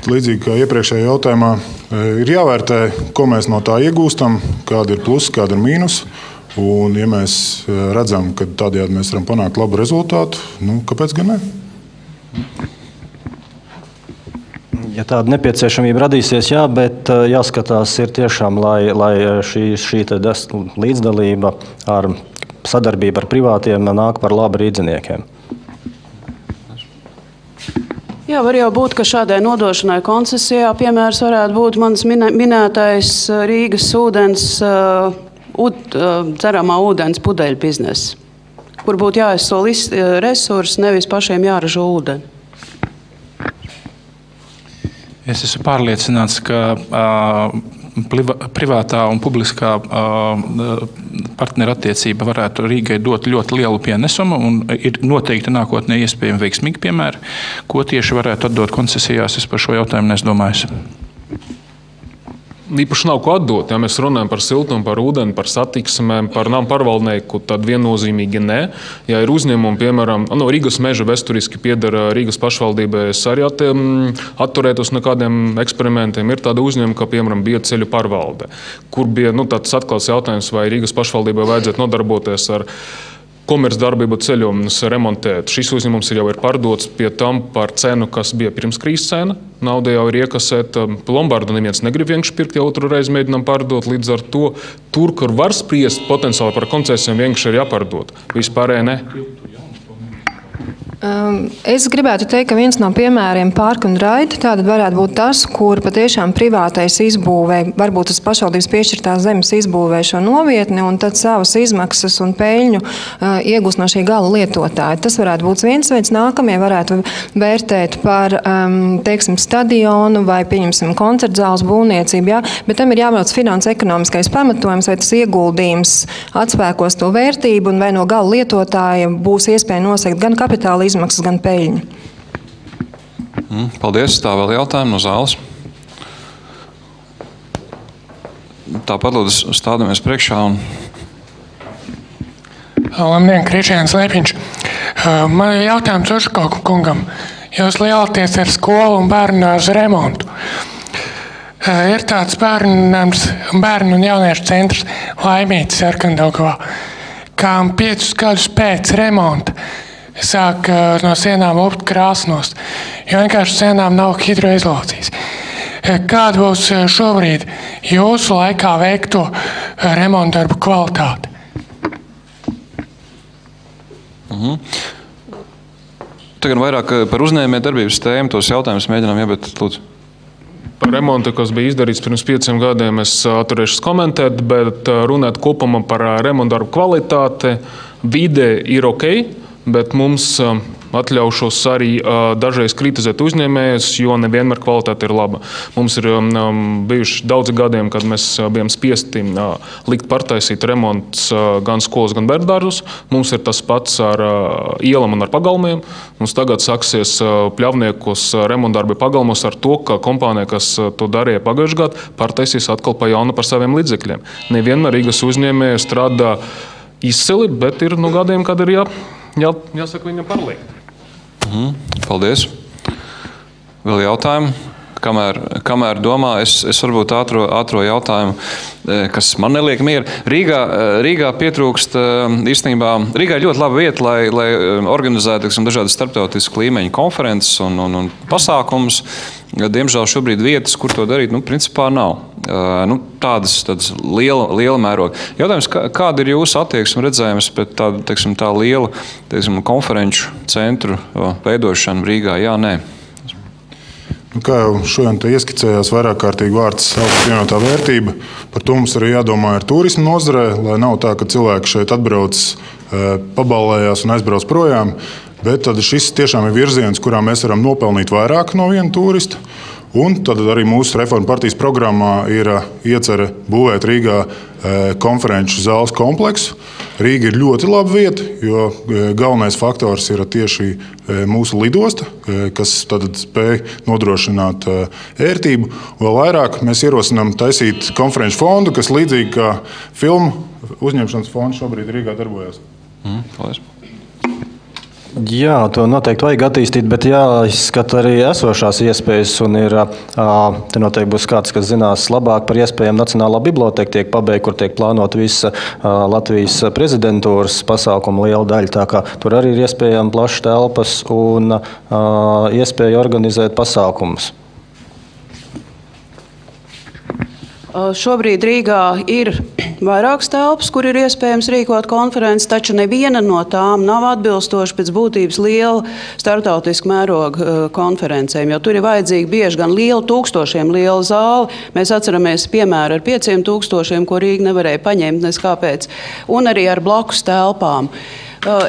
Līdzīgi kā iepriekšējā jautājumā, ir jāvērtē, ko mēs no tā iegūstam, kāda ir plusi, kāda ir mīnus. Un, ja mēs redzam, ka tādējādi mēs varam panākt labu rezultātu, kāpēc gan ne? Ja tāda nepieciešamība radīsies, jā, bet jāskatās ir tiešām, lai šī līdzdalība ar sadarbību ar privātiem nāk par labu rīdziniekiem. Jā, var jau būt, ka šādai nodošanai koncesijā piemērs varētu būt mans minētais Rīgas ūdens dzeramā ūdens pudeļu biznesa, kur būtu jāizsol resursi, nevis pašiem jāražo ūdeni. Es esmu pārliecināts, ka privātā un publiskā partnerattiecība varētu Rīgai dot ļoti lielu pienesumu, un ir noteikti nākotnē iespējami veiksmīgi piemēri, ko tieši varētu atdot koncesijās. Es par šo jautājumu nesdomāju. Īpaši nav ko atdot. Ja mēs runājam par siltumu, par ūdeni, par satiksmēm, par namu pārvaldnieku, tad viennozīmīgi nē. Ja ir uzņēmumi, piemēram, Rīgas meža vēsturiski pieder Rīgas pašvaldībai, es arī atturētos no kādiem eksperimentiem. Ir tāda uzņēmuma, kā piemēram bija ceļu pārvalde, kur bija tāds atklāts jautājums, vai Rīgas pašvaldībai vajadzētu nodarboties ar komercdarbību ceļojumus remontēt. Šis uzņēmums jau ir pārdots pie tam par cenu, kas bija pirms krīzes cena. Nauda jau ir iekasēta. Lombardu neviens negrib vienkārši pirkt, jau otru reizi mēģinām pārdot. Līdz ar to tur, kur var spriest potenciāli par koncesijām, vienkārši ir jāpārdod. Vispārēji ne. Es gribētu teikt, ka viens no piemēriem Park un Ride tātad varētu būt tas, kur patiešām privātais izbūvē, varbūt tas pašvaldības piešķirtās zemes izbūvē šo novietni un tad savas izmaksas un peļņu iegūst no šī gala lietotāja. Tas varētu būt viens veids. Nākamie varētu vērtēt par, teiksim, stadionu vai, pieņemsim, koncertzāles būvniecību, jā, bet tam ir jābrauc finanses ekonomiskais pamatojums, vai tas ieguldījums atspēkos to vērtību un vai no gala lietotāja būs iespēja nosegt gan kapitāla izmaksas, gan peļņu. Paldies. Tā vēl jautājumi no zāles. Tāpat lūdzu stādamies priekšā. Labdien, Krišjāns Liepiņš. Man ir jautājums Uškoku kungam. Jūs lielaties ar skolu un bērnās remontu. Ir tāds bērnu un jauniešu centrs Laimītis Sarkandaugavā, kam 5 gadus pēc remonta sāk no sienām lupt krāsnos, jo vienkārši sienām nav hidroizolācijas. Kāda būs šobrīd jūsu laikā veikto remontu darbu kvalitāte? Tagad vairāk par uzņēmējdarbības tēmu tos jautājumus mēģinām iebēt, lūdzu. Par remontu, kas bija izdarīts pirms 5 gadiem, es atturēšos komentēt, bet runāt kopumā par remontu darbu kvalitāti, vide ir ok. Bet mums atļaušos arī dažreiz kritizēt uzņēmējus, jo nevienmēr kvalitāte ir laba. Mums ir bijuši daudzi gadiem, kad mēs bijām spiesti likt pārtaisīt remonts gan skolas, gan bērndārzus. Mums ir tas pats ar ielām un ar pagalmiem. Mums tagad sāksies pļavniekos remontdarbi pagalmos ar to, ka kompānija, kas to darīja pagājušajā gadā, pārtaisīs atkal pa jaunu par saviem līdzekļiem. Nevienmēr Rīgas uzņēmēji strādā izcili, bet ir gadiem, kad ir jāsaka viņam parliekt. Paldies. Vēl jautājumi? kamēr domā, es varbūt ātro jautājumu, kas man neliek mieru. Rīgā pietrūkst īstenībā. Rīgā ir ļoti laba vieta, lai organizētu dažādas starptautisku līmeņu konferences un pasākumus. Diemžēl šobrīd vietas, kur to darīt, principā nav. Tādas liela mēroga. Jautājums, kāda ir jūsu attieksme redzējums pēc tā liela konferenču centru veidošanu Rīgā? Jā, nē. Kā jau šodien te ieskicējās vairāk kārtīgi vārds augsts pievienotā vērtība, par to mums arī jādomā ar turismu nozarē, lai nav tā, ka cilvēki šeit atbrauc, paballējās un aizbrauc projām, bet tad šis tiešām ir virziens, kurā mēs varam nopelnīt vairāk no viena turista. Un tad arī mūsu reforma partijas programmā ir iecerē būvēt Rīgā konferenču zāles kompleksu. Rīga ir ļoti laba vieta, jo galvenais faktors ir tieši mūsu lidosta, kas tad spēj nodrošināt ērtību. Vēl vairāk mēs ierosinām taisīt konferenču fondu, kas līdzīgi kā filmu uzņemšanas fonds šobrīd Rīgā darbojas. Paldies. Jā, to noteikti vajag attīstīt, bet jāizskata arī esošās iespējas. Un te noteikti būs kāds, kas zinās labāk par iespējām. Nacionālā biblioteka tiek pabeigta, kur tiek plānot visa Latvijas prezidentūras pasākuma liela daļa. Tā kā tur arī ir iespējami plašas telpas un iespēja organizēt pasākumus. Šobrīd Rīgā ir vairākas telpas, kur ir iespējams rīkot konferences, taču neviena no tām nav atbilstoša pēc būtības liela starptautiska mēroga konferencēm, jo tur ir vajadzīgi bieži gan tūkstošiem liela zāle. Mēs atceramies piemēru ar 5000, ko Rīga nevarēja paņemt, nes kāpēc, un arī ar blakus telpām.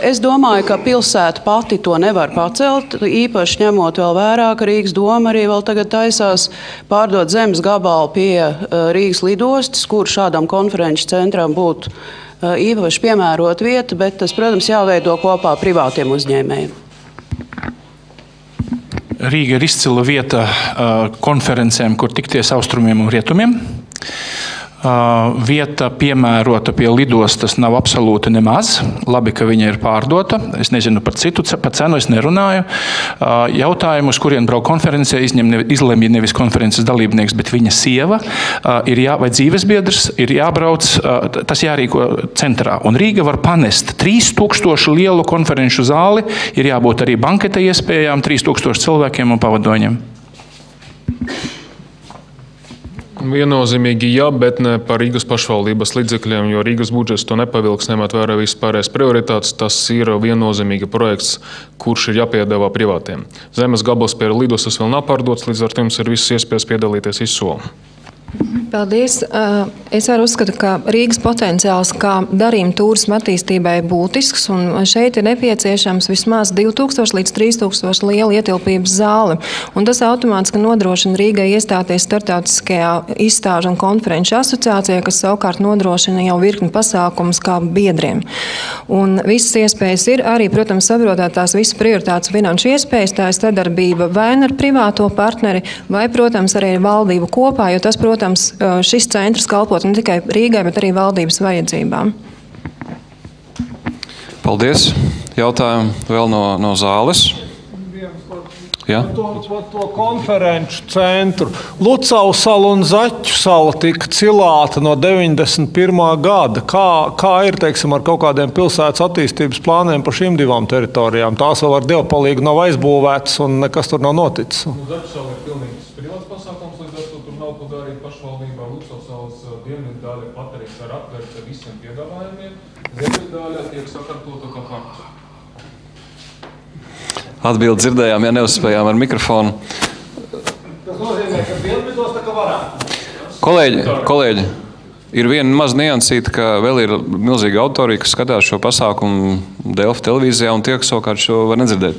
Es domāju, ka pilsēta pati to nevar pacelt, īpaši ņemot vēl vērā, ka Rīgas doma arī vēl tagad taisās pārdot zemes gabalu pie Rīgas lidostas, kur šādam konferenču centram būtu īpaši piemērota vieta, bet tas, protams, jāveido kopā privātiem uzņēmējiem. Rīga ir izcila vieta konferencēm, kur tikties austrumiem un rietumiem. Vieta piemērota pie lidostas nav absolūti nemaz. Labi, ka viņa ir pārdota. Es nezinu par cenu, es nerunāju. Jautājumu, uz kurien brauc konferencē, izlemj nevis konferences dalībnieks, bet viņa sieva, vai dzīvesbiedrs, ir jābrauc, tas jārīko centrā. Un Rīga var panest 3000 lielu konferenču zāli, ir jābūt arī banketa iespējām 3000 cilvēkiem un pavadoņiem. Viennozīmīgi jā, bet ne par Rīgas pašvaldības līdzekļiem, jo Rīgas budžets to nepavilks, ņemot vērā vispārējais prioritātes. Tas ir viennozīmīgi projekts, kurš ir jāpiedāvā privātiem. Zemes gabals pie lidostas vēl nav pārdots, līdz ar to jums ir visas iespējas piedalīties izsoli. Paldies. Es arī uzskatu, ka Rīgas potenciāls kā darījuma turisma attīstībai būtisks, un šeit ir nepieciešams vismaz 2000 līdz 3000 liela ietilpības zāle. Un tas automātiski nodrošina Rīgai iestāties starptautiskajā izstāžu un konferenču asociācijā, kas savukārt nodrošina jau virkni pasākumus kā biedriem. Un visas iespējas ir arī, protams, saprotāt tās visas prioritātes finanšu iespējas, tā ir sadarbība vai ar privāto partneri, vai, protams, arī ar valdību kopā, jo tas, protams, šis centrs kalpot ne tikai Rīgai, bet arī valdības vajadzībām. Paldies. Jautājumu vēl no zāles. Ja? To konferenču centru. Lucau sala un Zaķu sala tika cilāta no 91. gada. Kā ir, teiksim, ar kaut kādiem pilsētas attīstības plāniem par šīm divām teritorijām? Tās vēl ar dievpalīgu nav aizbūvētas un nekas tur nav noticis. Zaķu sala ir pilnīgs privāts pasākums, līdz ar to tur nav ko darīt pašvaldībā. Lucau salas dienvidu daļa Patriks ar atverts ar visiem piedāvājumiem. Ziemeļu daļa tiek sakārtota kā parks. Atbildi dzirdējām, ja neuzspējām ar mikrofonu. Tas nozīmē, ka dienvidos tā kā varētu. Kolēģi, ir viena maz niansīta, ka vēl ir milzīga autorija, kas skatās šo pasākumu Delfi televīzijā un tie, kas savukārt šo var nedzirdēt.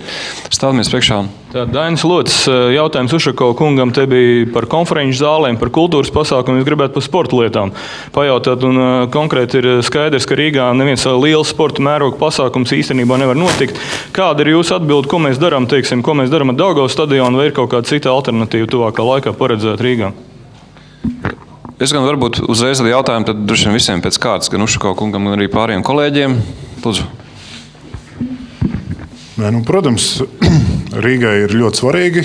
Stāvamies priekšā. Dainis Lotis, jautājums Ušakova kungam, te bija par konferenču zālēm, par kultūras pasākumiem, es gribētu par sporta lietām pajautāt, un konkrēti ir skaidrs, ka Rīgā neviens liels sporta mēroga pasākums īstenībā nevar notikt. Kāda ir jūsu atbilde, ko mēs darām, teiksim, ko mēs darām ar Daugavas stadionu, vai ir kaut kāda cita alternatīva tuvākā laikā paredzēt Rīgā? Es gan varbūt uzreiz ar jautājumu, tad droši vien visiem pēc kārtas, gan Ušakova kungam, gan arī pārējiem kolēģiem. Lūdzu. Protams, Rīgai ir ļoti svarīgi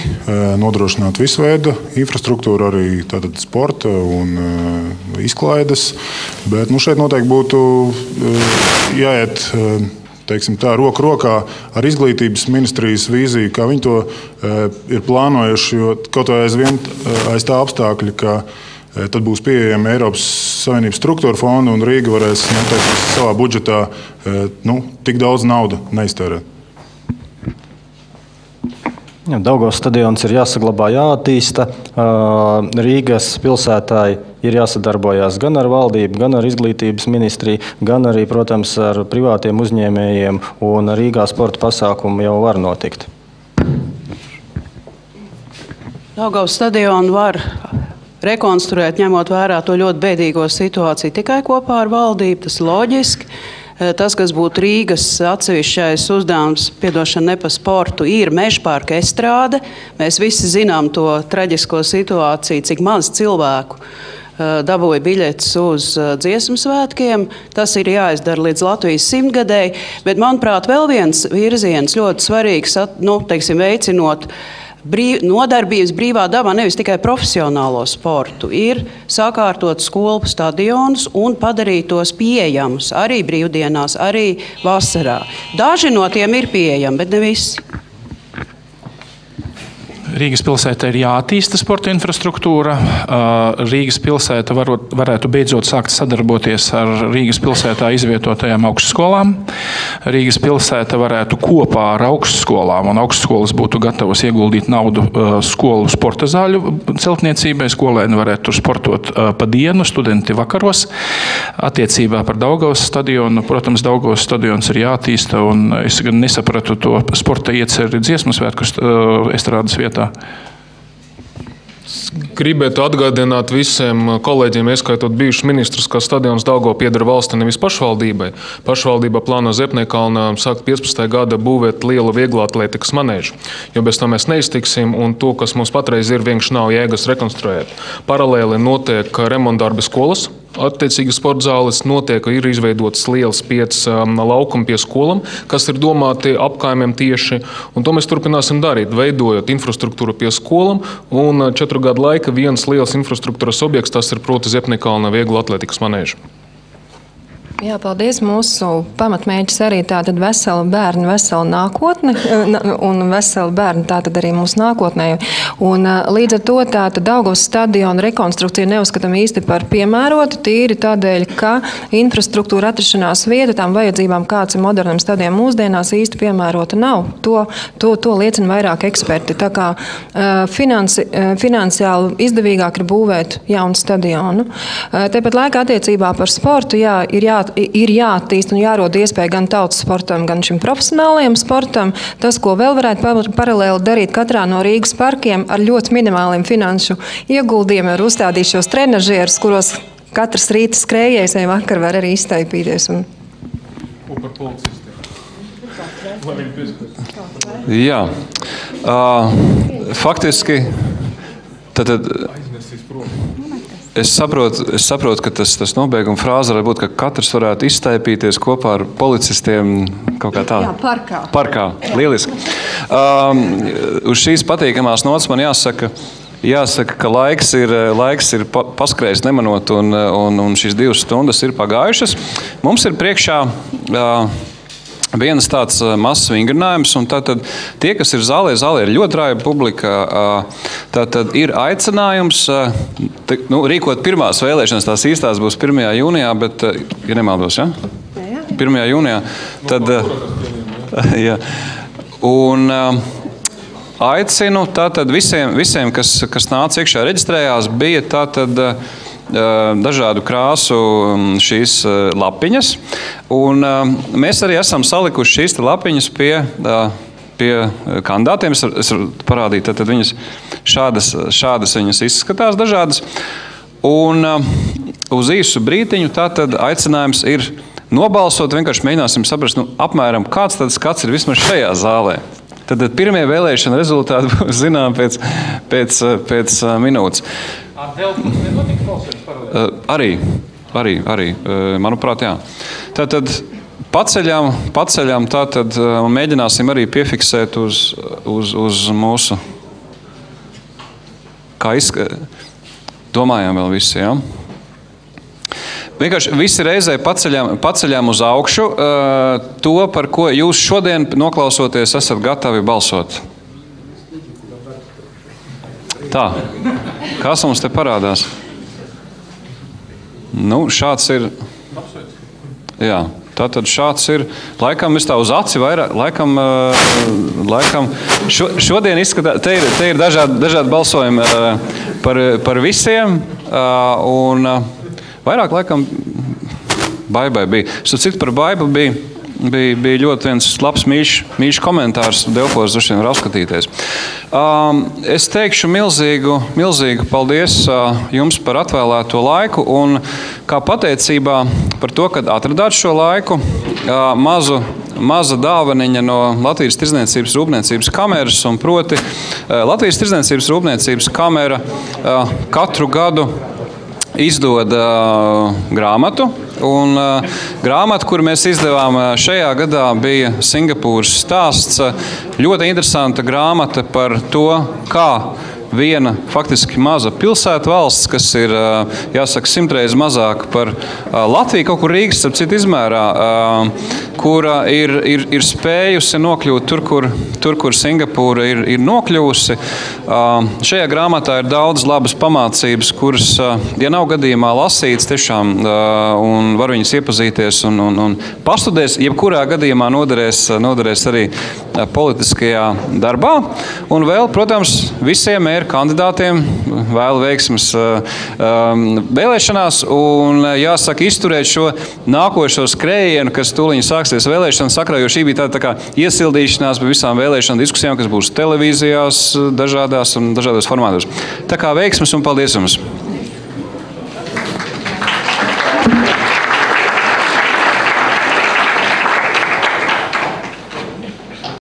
nodrošināt visu veidu infrastruktūru, arī tātad sporta un izklaides, bet šeit noteikti būtu jāiet teiksim tā, roku rokā ar izglītības ministrijas vīziju, kā viņi to ir plānojuši, jo kaut vai aizvien aiz tā apstākļa, ka tad būs pieejami Eiropas Savienības struktūra fondi un Rīga varēs savā budžetā tik daudz naudu neiztērēt. Daugavas stadions ir jāsaglabā, jāattīsta. Rīgas pilsētāji ir jāsadarbojās gan ar valdību, gan ar izglītības ministriju, gan arī, protams, ar privātiem uzņēmējiem, un Rīgā sporta pasākumi jau var notikt. Daugavas stadionu var rekonstruēt, ņemot vērā to ļoti bēdīgo situāciju tikai kopā ar valdību, tas loģiski. Tas, kas būtu Rīgas atsevišķais uzdevums, piedošana ne pa sportu, ir mežparka estrāde. Mēs visi zinām to traģisko situāciju, cik maz cilvēku dabūja biļetes uz dziesmu svētkiem. Tas ir jāizdara līdz Latvijas 100-gadēji, bet, manuprāt, vēl viens virziens ļoti svarīgs, veicinot nodarbības brīvā dabā, nevis tikai profesionālo sportu, ir sakārtot skolu stadionus un padarīt tos pieejamus arī brīvdienās, arī vasarā. Daži no tiem ir pieejami, bet ne visi. Rīgas pilsētā ir jāattīsta sporta infrastruktūra. Rīgas pilsēta varētu beidzot sākt sadarboties ar Rīgas pilsētā izvietotajām augstskolām. Rīgas pilsēta varētu kopā ar augstskolām, un augstskolas būtu gatavas ieguldīt naudu skolu sporta zāļu celtniecībai. Skolēni varētu tur sportot pa dienu, studenti vakaros. Attiecībā par Daugavas stadionu, protams, Daugavas stadions ir jāattīsta, un es gan nesapratu to sporta ieceri dziesmu svētku estrādes vietā. Gribētu atgādināt visiem kolēģiem, ieskaitot bijušus ministrus, ka stadions Daugava pieder valsti, nevis pašvaldībai. Pašvaldība plāno Zepniekalnā sākt 15. gada būvēt lielu vieglo atlētikas manēžu, jo bez tā mēs neiztiksim, un to, kas mums patreiz ir, vienkārši nav jēgas rekonstruēt. Paralēli notiek remontdarbi skolas, attiecīgi sporta zāles notiek, ir izveidotas lielas 5 laukumi pie skolām, kas ir domāti apkaimiem tieši, un to mēs turpināsim darīt, veidojot infrastruktūru pie skolām, un 4 gadu laika viens liels infrastruktūras objekts, tas ir proti Zepniekalna vieglo atlētikas manēža. Jā, paldies. Mūsu pamatmērķis arī tātad vesela bērna, vesela nākotne, un vesela bērna tātad arī mūsu nākotnē. Un līdz ar to tātad Daugavas stadiona rekonstrukcija neuzskatām īsti par piemērotu, tīri tādēļ, ka infrastruktūra atrašanās vieta tām vajadzībām, kāds ir modernam stadionam mūsdienās, īsti piemērota nav. To liecina vairāk eksperti. Tā kā finansiāli izdevīgāk ir būvēt jaunu stadionu. Tāpat laikā attiecībā par sportu, ir jāattīst un jārod iespēja gan tautas sportam, gan šim profesionālajiem sportam. Tas, ko vēl varētu paralēli darīt katrā no Rīgas parkiem ar ļoti minimāliem finanšu ieguldījumiem, ir uzstādīt šos trenažierus, kuros katrs rīta skrējējs vai vakar var arī iztaipīties. Jā. Faktiski tad Es saprotu, ka tas nobeiguma frāze var būt, ka katrs varētu iztaipīties kopā ar policistiem kaut kā tā. Jā, parkā. Parkā. Lieliski. Uz šīs patīkamās nots man jāsaka, ka laiks ir paskrējis nemanot, un šīs 2 stundas ir pagājušas. Mums ir priekšā vienas tāds mazs vingrinājums, un tātad tie, kas ir zālē ir ļoti rāja publika, tātad ir aicinājums rīkot pirmās vēlēšanas, tās īstās būs 1. jūnijā, bet, ja nemaldos, ja? 1. jūnijā, tad, ja. Un aicinu tātad visiem, kas nāca iekšā reģistrējās, bija tātad dažādu krāsu šīs lapiņas, un mēs arī esam salikuši šīs lapiņas pie kandidātiem. Es varu parādīt, tad viņas šādas viņas izskatās dažādas, un uz īsu brītiņu tātad aicinājums ir nobalsot, vienkārši mēģināsim saprast, apmēram kāds tad skats ir vismaz šajā zālē. Tad pirmie vēlēšana rezultāti būs zinām pēc minūtes. Arī, manuprāt, jā. Tātad paceļam tātad un mēģināsim arī piefiksēt uz mūsu, kā domājām vēl visi, jā? Vienkārši visi reizē paceļam uz augšu to, par ko jūs šodien noklausoties esat gatavi balsot. Tā, kas mums te parādās? Nu, šāds ir. Jā, tātad šāds ir. Laikam es tā uz aci vairāk. Laikam šodien izskatās, te ir dažādi balsojumi par visiem. Un vairāk laikam Baibai bija. Citu par Baibu bija ļoti viens labs mīļš komentārs. Delfos droši vien var apskatīties. Es teikšu milzīgu paldies jums par atvēlēto laiku un kā pateicībā par to, kad atradāt šo laiku, maza dāvaniņa no Latvijas Tirdzniecības rūpniecības kameras, un proti Latvijas Tirdzniecības rūpniecības kamera katru gadu izdod grāmatu. Un grāmata, kuru mēs izdevām šajā gadā, bija Singapūras stāsts. Ļoti interesanta grāmata par to, kā viena faktiski maza pilsētu valsts, kas ir, jāsaka, 100 reizes mazāka par Latviju, kaut kur Rīgas, starp citu izmērā, kura ir spējusi nokļūt tur, kur Singapūra ir nokļuvusi. Šajā grāmatā ir daudz labas pamācības, kuras, ja nav gadījumā lasītas tiešām, un var viņas iepazīties un pastudēs, jebkurā gadījumā noderēs arī politiskajā darbā. Un vēl, protams, visiem mēru kandidātiem vēlu veiksmes vēlēšanās un jāsaka izturēt šo nākošo skrējienu, kas tūliņ sāksies vēlēšanu sakrā, jo šī bija tā kā iesildīšanās par visām vēlēšanu diskusijām, kas būs televīzijās dažādos formātos. Tā kā veiksmes un paldies jums!